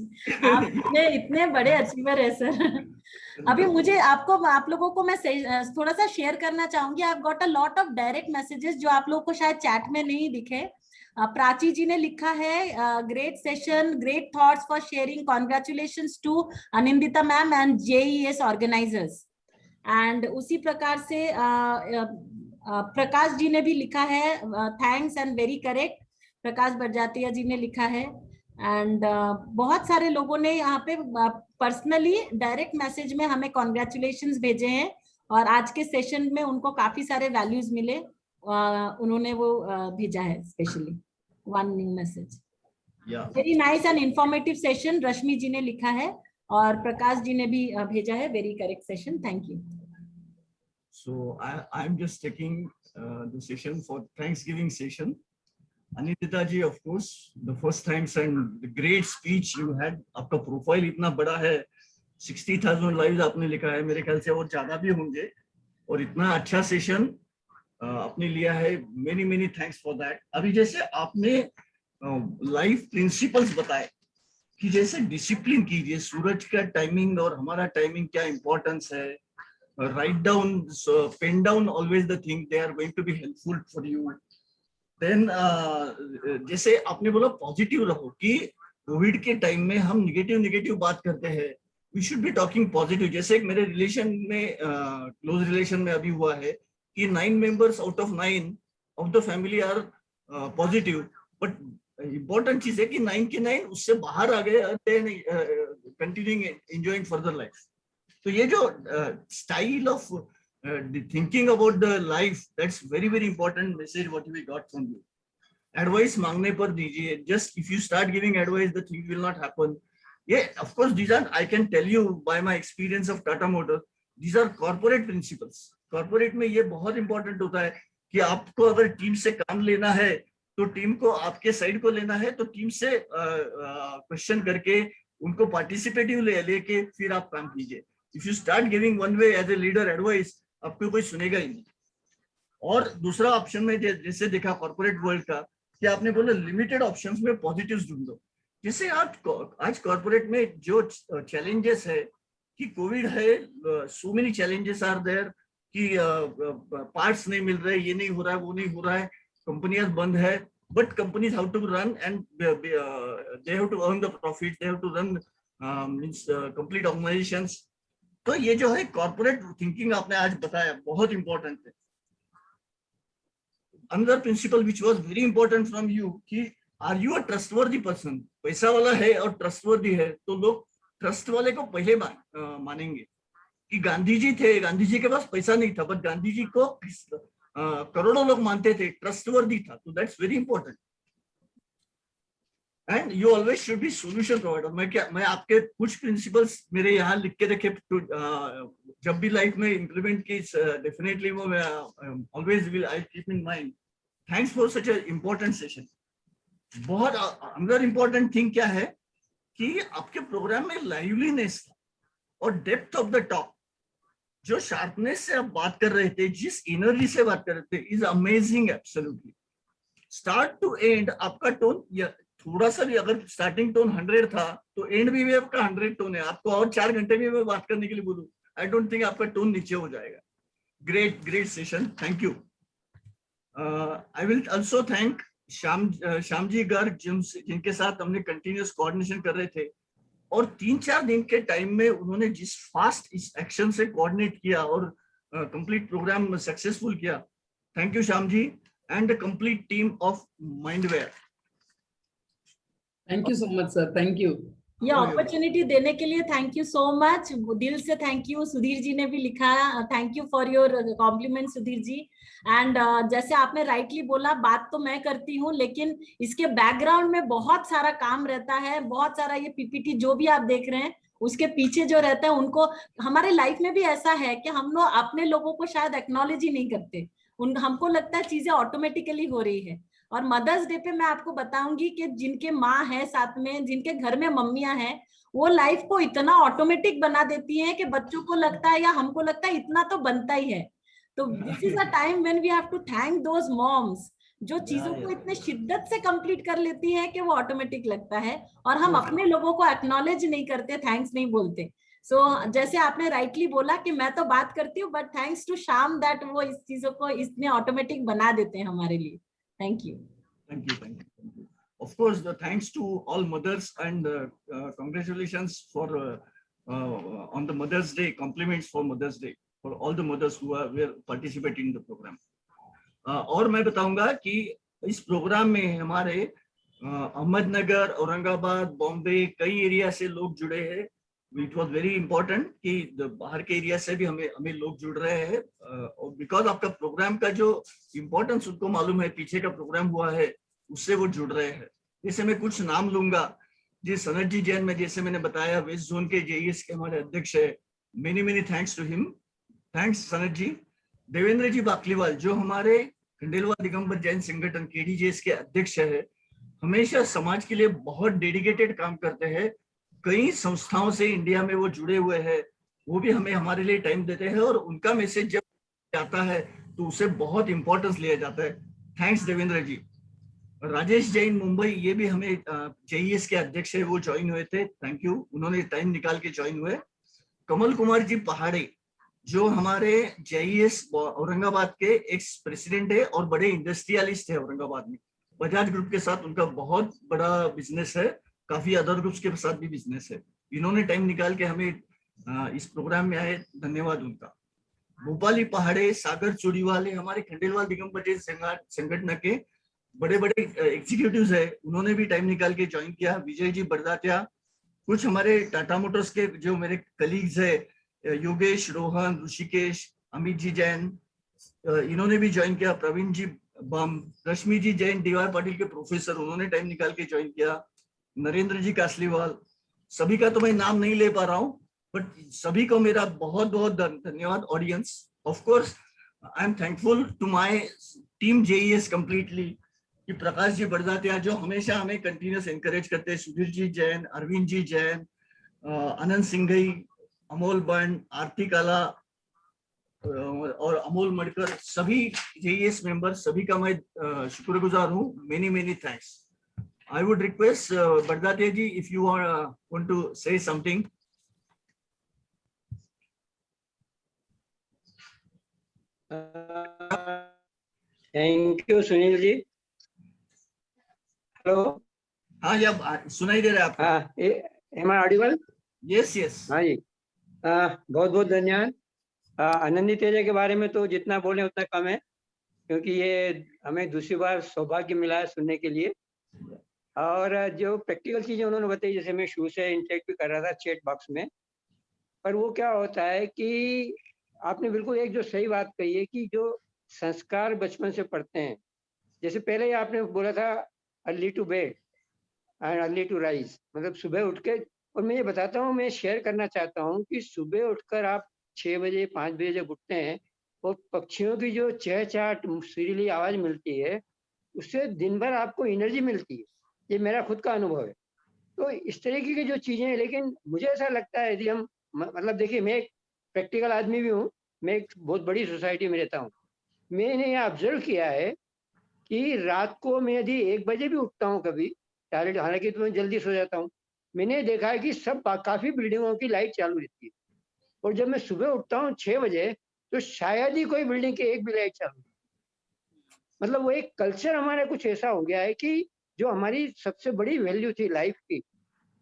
आप इतने बड़े अचीवर है सर। अभी मुझे आप लोगों को मैं थोड़ा सा शेयर करना चाहूंगी। I have got a lot of direct messages जो आप लोगों को शायद चैट में नहीं दिखे। प्राची जी ने लिखा है, great session, great thoughts for sharing, congratulations to Anindita ma'am and JES organisers. एंड उसी प्रकार से प्रकाश जी ने भी लिखा है, thanks and very correct. Prakash Barjatiya ji ने लिखा है, एंड बहुत सारे लोगों ने यहाँ पे पर्सनली डायरेक्ट मैसेज में हमें कॉन्ग्रेचुलेशंस भेजे हैं, और आज के सेशन में उनको काफी सारे वैल्यूज मिले, उन्होंने वो भेजा है specially. one new message. Yeah. Very nice and informative session. रश्मि जी ने लिखा है और प्रकाश जी ने भी भेजा है. Very correct session. Thank you. So I'm just taking the session for Thanksgiving session. Anindita ji, of course, the first times and the great speech you had. आपका profile इतना बड़ा है, 60,000 लाइव्स आपने लिखा है, मेरे ख्याल से और ज्यादा भी होंगे, और इतना अच्छा सेशन आपने लिया है. Many thanks for that. अभी जैसे आपने लाइफ प्रिंसिपल्स बताए कि जैसे डिसिप्लिन कीजिए, सूरज का टाइमिंग और हमारा टाइमिंग क्या इंपॉर्टेंस है, write down, pen down always the thing, they are going to be helpful for you. Then जैसे आपने बोला पॉजिटिव रहो, कि कोविड के टाइम में हम निगेटिव बात करते हैं, we should be talking positive. जैसे एक मेरे रिलेशन में, क्लोज रिलेशन में अभी हुआ है कि 9 members out of 9 of the family are positive, but important चीज है कि 9 के 9 उससे बाहर आ गए, continuing enjoying further life. तो ये जो style of thinking about the life, that's very important message what we got from you. Advice मांगने पर दीजिए. Just if you start giving advice, the thing will not happen. Yeah, of course, these are, I can tell you by my experience of Tata Motors, these are corporate principles. Corporate में ये बहुत important होता है कि आपको अगर team से काम लेना है तो टीम को आपके साइड को लेना है, तो टीम से क्वेश्चन करके उनको पार्टिसिपेटिव लेके फिर आप काम कीजिए. If you start giving one way as a leader advice, आपको कोई सुनेगा ही नहीं. और दूसरा ऑप्शन में जैसे देखा कॉर्पोरेट वर्ल्ड का, कि आपने बोला लिमिटेड ऑप्शंस में पॉजिटिव्स ढूंढो. जैसे आज कॉर्पोरेट में जो चैलेंजेस है कि कोविड है, so many challenges are there, कि पार्ट्स नहीं मिल रहे, ये नहीं हो रहा है, वो नहीं हो रहा है, कंपनियां बंद है, but companies how to run and they have to earn the profit, they have to run means complete organisations. तो ये जो है कॉर्पोरेट थिंकिंग आपने आज बताया, बहुत इंपॉर्टेंट है. Another principle which was very important from you, कि are you a trustworthy person. पैसा वाला है और ट्रस्टवर्दी है तो लोग ट्रस्ट वाले को पहले मानेंगे. कि गांधी जी थे, गांधी जी के पास पैसा नहीं था, बट गांधी जी को करोड़ों लोग मानते थे, ट्रस्टवर्दी था. तो that's very important. And you always should be solution provider. मैं आपके कुछ प्रिंसिपल्स मेरे यहाँ लिख के रखे, जब भी लाइफ में इंप्लीमेंट की, डेफिनेटली वो मैं always will I keep in mind. Thanks for such a important session. बहुत अंदर इम्पोर्टेंट थिंग क्या है कि आपके प्रोग्राम में लाइवलीनेस और डेप्थ ऑफ द टॉक, जो शार्पनेस से आप बात कर रहे थे, जिस एनर्जी से बात कर रहे थे, is amazing. Absolutely start to end आपका टोन, थोड़ा सा भी अगर स्टार्टिंग टोन 100 था तो एंड भी आपका 100 टोन है. आपको और 4 घंटे में मैं बात करने के लिए बोलूं, आई डोंट थिंक आपका टोन नीचे हो जाएगा. Great session, thank you. I will also thank Shyamji Garg, जिनके साथ हमने कंटिन्यूस कोऑर्डिनेशन कर रहे थे, और 3-4 दिन के टाइम में उन्होंने जिस फास्ट इस एक्शन से कोऑर्डिनेट किया और कंप्लीट प्रोग्राम सक्सेसफुल किया. Thank you Shyam ji and the complete team of Mindware. Thank you so much sir, thank you. ये अपॉर्चुनिटी देने के लिए थैंक यू सो मच, दिल से थैंक यू. सुधीर जी ने भी लिखा, thank you for your compliment Sudhir ji. And जैसे आपने राइटली बोला, बात तो मैं करती हूँ, लेकिन इसके बैकग्राउंड में बहुत सारा काम रहता है, बहुत सारा. ये पीपीटी जो भी आप देख रहे हैं, उसके पीछे जो रहता है, उनको हमारे लाइफ में भी ऐसा है कि हम लोग अपने लोगों को शायद एक्नॉलेज ही नहीं करते. हमको लगता है चीजें ऑटोमेटिकली हो रही है. और मदर्स डे पे मैं आपको बताऊंगी कि जिनके माँ है साथ में, जिनके घर में मम्मियां हैं, वो लाइफ को इतना ऑटोमेटिक बना देती हैं कि बच्चों को लगता है या हमको लगता है इतना तो बनता ही है. तो this is a time when we have to thank those moms, जो चीजों को इतने शिद्दत से कंप्लीट कर लेती हैं कि वो ऑटोमेटिक लगता है, और हम अपने लोगों को एक्नॉलेज नहीं करते, थैंक्स नहीं बोलते. सो जैसे आपने राइटली बोला कि मैं तो बात करती हूँ, but thanks to Shyam that वो इस चीजों को इतने ऑटोमेटिक बना देते हैं हमारे लिए. Thank you. Thank you. Of course, the thanks to all mothers and congratulations for on the Mother's Day. Compliments for Mother's Day for all the mothers who were participating in the program. और मैं बताऊंगा कि इस programme में हमारे अहमदनगर, औरंगाबाद, बॉम्बे, कई area से लोग जुड़े हैं. It was very important कि बाहर के एरिया से भी हमें लोग जुड़ रहे हैं, बिकॉज आपका प्रोग्राम का जो इम्पोर्टेंस उनको मालूम है, पीछे का प्रोग्राम हुआ है, उससे वो जुड़ रहे हैं। जैसे मैं कुछ नाम लूंगा जी, सनत जी जैन में, जैसे मैंने बताया वेस्ट जोन के JES के हमारे अध्यक्ष है, many thanks to him, thanks Sanat ji. Devendra ji Bakliwal जो हमारे खंडेलवाल दिगंबर जैन संगठन KDJS के अध्यक्ष है, हमेशा समाज के लिए बहुत डेडिकेटेड काम करते हैं, कई संस्थाओं से इंडिया में वो जुड़े हुए हैं, वो भी हमें हमारे लिए टाइम देते हैं और उनका मैसेज जब आता है तो उसे बहुत इंपॉर्टेंस लिया जाता है। थैंक्स देवेंद्र जी। राजेश जैन मुंबई, ये भी हमें JES के अध्यक्ष है, वो ज्वाइन हुए थे, थैंक यू, उन्होंने टाइम निकाल के ज्वाइन हुए। कमल कुमार जी पहाड़े जो हमारे JES औरंगाबाद के एक्स प्रेसिडेंट है और बड़े इंडस्ट्रियलिस्ट है औरंगाबाद में, बजाज ग्रुप के साथ उनका बहुत बड़ा बिजनेस है, काफी अदर ग्रुप्स के साथ भी बिजनेस है, इन्होंने टाइम निकाल के हमें इस प्रोग्राम में आए, धन्यवाद उनका। भोपाली पहाड़े, सागर चूड़ीवाले हमारे खंडेलवाल दिगंबर जैन संगठन के बड़े बड़े एग्जीक्यूटिव्स है, उन्होंने भी टाइम निकाल के ज्वाइन किया। विजय जी बरदात्या, कुछ हमारे टाटा मोटर्स के जो मेरे कलीग्स है, योगेश, रोहन, ऋषिकेश, अमित जी जैन, इन्होंने भी ज्वाइन किया। प्रवीण जी बम, रश्मि जी जैन DY पाटिल के प्रोफेसर, उन्होंने टाइम निकाल के ज्वाइन किया। नरेंद्र जी कासलीवाल, सभी का तो मैं नाम नहीं ले पा रहा हूँ, बट सभी को मेरा बहुत बहुत धन्यवाद। Audience, of course I am thankful to my team JES completely, कि प्रकाश जी बरदात्या जो हमेशा हमें कंटिन्यूस एनकरेज करते हैं, सुधीर जी जैन, अरविंद जी जैन, अनंत सिंघई, अमोल बंड, आरती काला और अमोल मडकर, सभी JES मेंबर, सभी का मैं शुक्रगुजार हूँ। Many thanks. I would request Bardatiya ji if you want to say something. Thank you Sunil ji. Hello, हाँ जी, अब सुनाई दे रहा है आपको? हाँ, am I audible? Yes yes. हाँ जी, बहुत बहुत धन्यवाद। आनंदी तेजा के बारे में तो जितना बोले उतना कम है, क्योंकि ये हमें दूसरी बार सौभाग्य मिला है सुनने के लिए। और जो प्रैक्टिकल चीजें उन्होंने बताई, जैसे मैं शुरू से इंटरेक्ट भी कर रहा था चैट बॉक्स में, पर वो क्या होता है कि आपने बिल्कुल एक जो सही बात कही है कि जो संस्कार बचपन से पढ़ते हैं, जैसे पहले ही आपने बोला था early to bed and early to rise, मतलब सुबह उठ के, और मैं ये बताता हूँ, मैं शेयर करना चाहता हूँ कि सुबह उठकर आप 6 बजे 5 बजे जब उठते हैं और पक्षियों की जो चहचहाट सुरीली आवाज मिलती है, उससे दिन भर आपको एनर्जी मिलती है। ये मेरा खुद का अनुभव है। तो इस तरीके की जो चीजें हैं, लेकिन मुझे ऐसा लगता है यदि हम, मतलब देखिए, मैं एक प्रैक्टिकल आदमी भी हूँ, मैं एक बहुत बड़ी सोसाइटी में रहता हूँ, मैंने ये ऑब्जर्व किया है कि रात को मैं यदि 1 बजे भी उठता हूँ कभी, हालांकि तो मैं जल्दी सो जाता हूँ, मैंने देखा है कि सब काफी बिल्डिंगों की लाइट चालू रहती है, और जब मैं सुबह उठता हूँ 6 बजे तो शायद ही कोई बिल्डिंग की एक भी लाइट चालू। मतलब वो एक कल्चर हमारा कुछ ऐसा हो गया है कि जो हमारी सबसे बड़ी वैल्यू थी लाइफ की,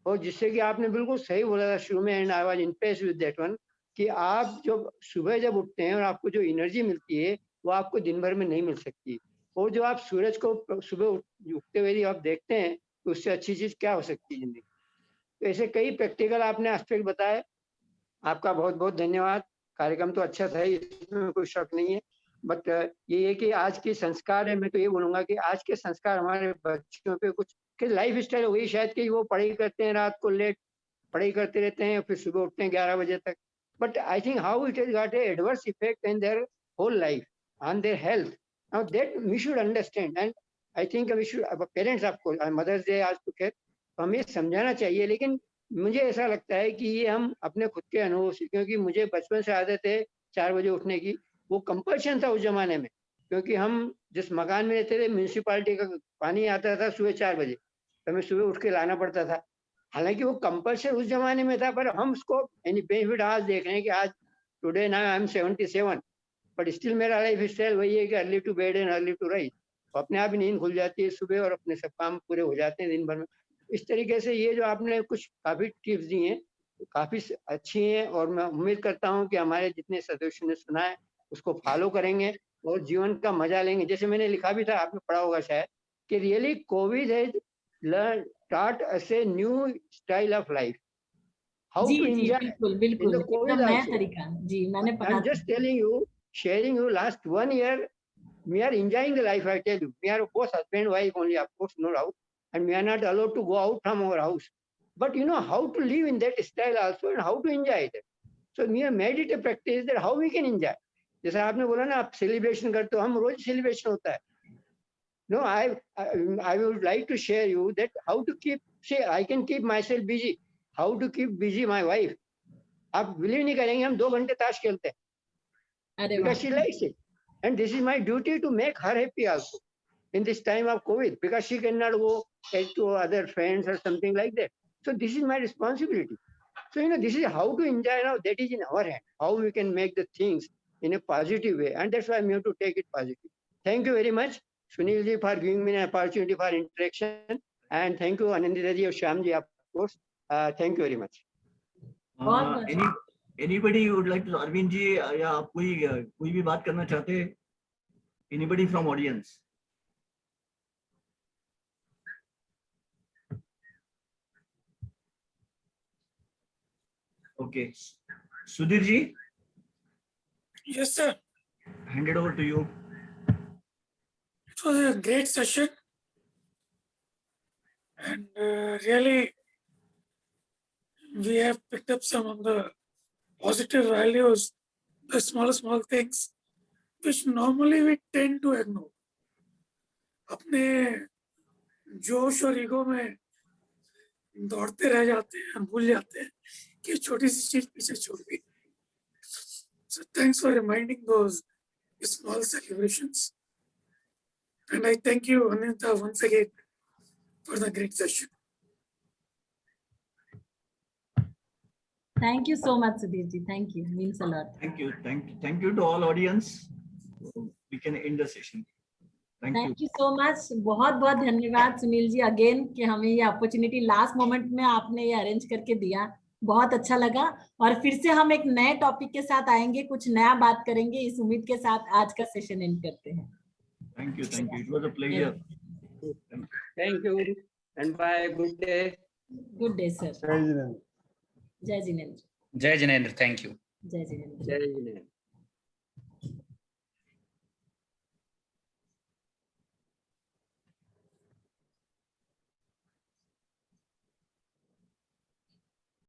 और जिससे कि आपने बिल्कुल सही बोला था शुरू में, and I was impressed with that one, कि आप जब सुबह जब उठते हैं और आपको जो एनर्जी मिलती है वो आपको दिन भर में नहीं मिल सकती, और जो आप सूरज को सुबह उठते हुए आप देखते हैं तो उससे अच्छी चीज क्या हो सकती है जिंदगी। तो ऐसे कई प्रैक्टिकल आपने एस्पेक्ट बताए, आपका बहुत बहुत धन्यवाद। कार्यक्रम तो अच्छा था, इसमें कोई शक नहीं है, बट ये है कि आज के संस्कार है, मैं तो ये बोलूंगा कि आज के संस्कार हमारे बच्चों पे कुछ कि लाइफ स्टाइल हो गई शायद कि वो पढ़ाई करते हैं, रात को लेट पढ़ाई करते रहते हैं, फिर सुबह उठते हैं 11 बजे तक, but I think how it has got a adverse effect in their whole life on their health. Now that we should understand, and I think we should, parents, आपको मदर्स डे आज तो खैर, तो हमें समझाना चाहिए। लेकिन मुझे ऐसा लगता है कि ये हम अपने खुद के अनुभव से, क्योंकि मुझे बचपन से आदत है 4 बजे उठने की, वो कंपल्शन था उस जमाने में, क्योंकि हम जिस मकान में रहते थे म्यूनिसिपालिटी का पानी आता था सुबह 4 बजे, तो हमें सुबह उठ के लाना पड़ता था। हालांकि वो कंपल्शन उस जमाने में था, पर हम उसको यानी बेनिफिट आज देख रहे हैं कि आज today now I am 77, but still मेरा लाइफ स्टाइल वही है कि early to bed and early to rise, अपने आप ही नींद खुल जाती है सुबह और अपने सब काम पूरे हो जाते हैं दिन भर में। इस तरीके से ये जो आपने कुछ काफी टिप्स दी हैं काफी अच्छी हैं, और मैं उम्मीद करता हूँ कि हमारे जितने सदस्यों ने सुना है उसको फॉलो करेंगे और जीवन का मजा लेंगे। जैसे मैंने लिखा भी था, आपने पढ़ा होगा शायद, कि really COVID has taught us a new style of life, how जी, to जी, enjoy बिल्कुल बिल्कुल, COVID एकदम नया also. तरीका। जी, मैंने पढ़ा I'm just telling you, sharing you last 1 year, we are enjoying the life, I tell you. We are both husband, wife only, of course, no doubt. And we are not allowed to go out from our house. But you know how to live in that style also and how to enjoy it. So we have made it a practice that how we can enjoy. जैसे आपने बोला ना आप celebration करते हो, हम रोज celebration होता है. No, I would like to share you that how to keep, say, I can keep myself busy. How to keep busy my wife. आप believe नहीं करेंगे हम 2 घंटे ताश खेलते हैं. अरे Because वाह, she likes it. And this is my duty to make her happy also in this time of COVID, because she cannot go to other friends or something like that. So this is my responsibility. So, you know, this is how to enjoy now. That is in our hand. How we can make the things in a positive way. And that's why I'm here to take it positive. Thank you very much, Sunil ji, for giving me an opportunity for interaction. And thank you, Anandita ji, or Shyam ji, of course. Thank you very much. Anybody would like to, Arvind ji, या आप कोई भी बात करना चाहते हैं? Anybody from audience? Okay, Sudhir ji. Yes, sir. Hand it over to you. It was a great session, and really we have picked up some of the positive values, the small things which normally we tend to ignore. अपने जोश और ego में दौड़ते रह जाते हैं, भूल जाते हैं कि छोटी सी चीज पीछे छूट गई. So thanks for reminding those small celebrations. And I thank you, Anita, once again for the great session. Thank you so much, Sudhir ji. Thank you. Means a lot. Thank you to all audience. We can end the session. Thank you so much. बहुत बहुत धन्यवाद Sunil ji again कि हमें ये opportunity last moment में आपने ये arrange करके दिया. बहुत अच्छा लगा और फिर से हम एक नए टॉपिक के साथ आएंगे, कुछ नया बात करेंगे. इस उम्मीद के साथ आज का सेशन एंड करते हैं. Thank you. It was a pleasure. Thank you and bye. Good day. Good day, sir. जय जिनेंद्र. जय जिनेंद्र. जय जिनेंद्र, थैंक यू. जय जिनेंद्र. Jai Hind.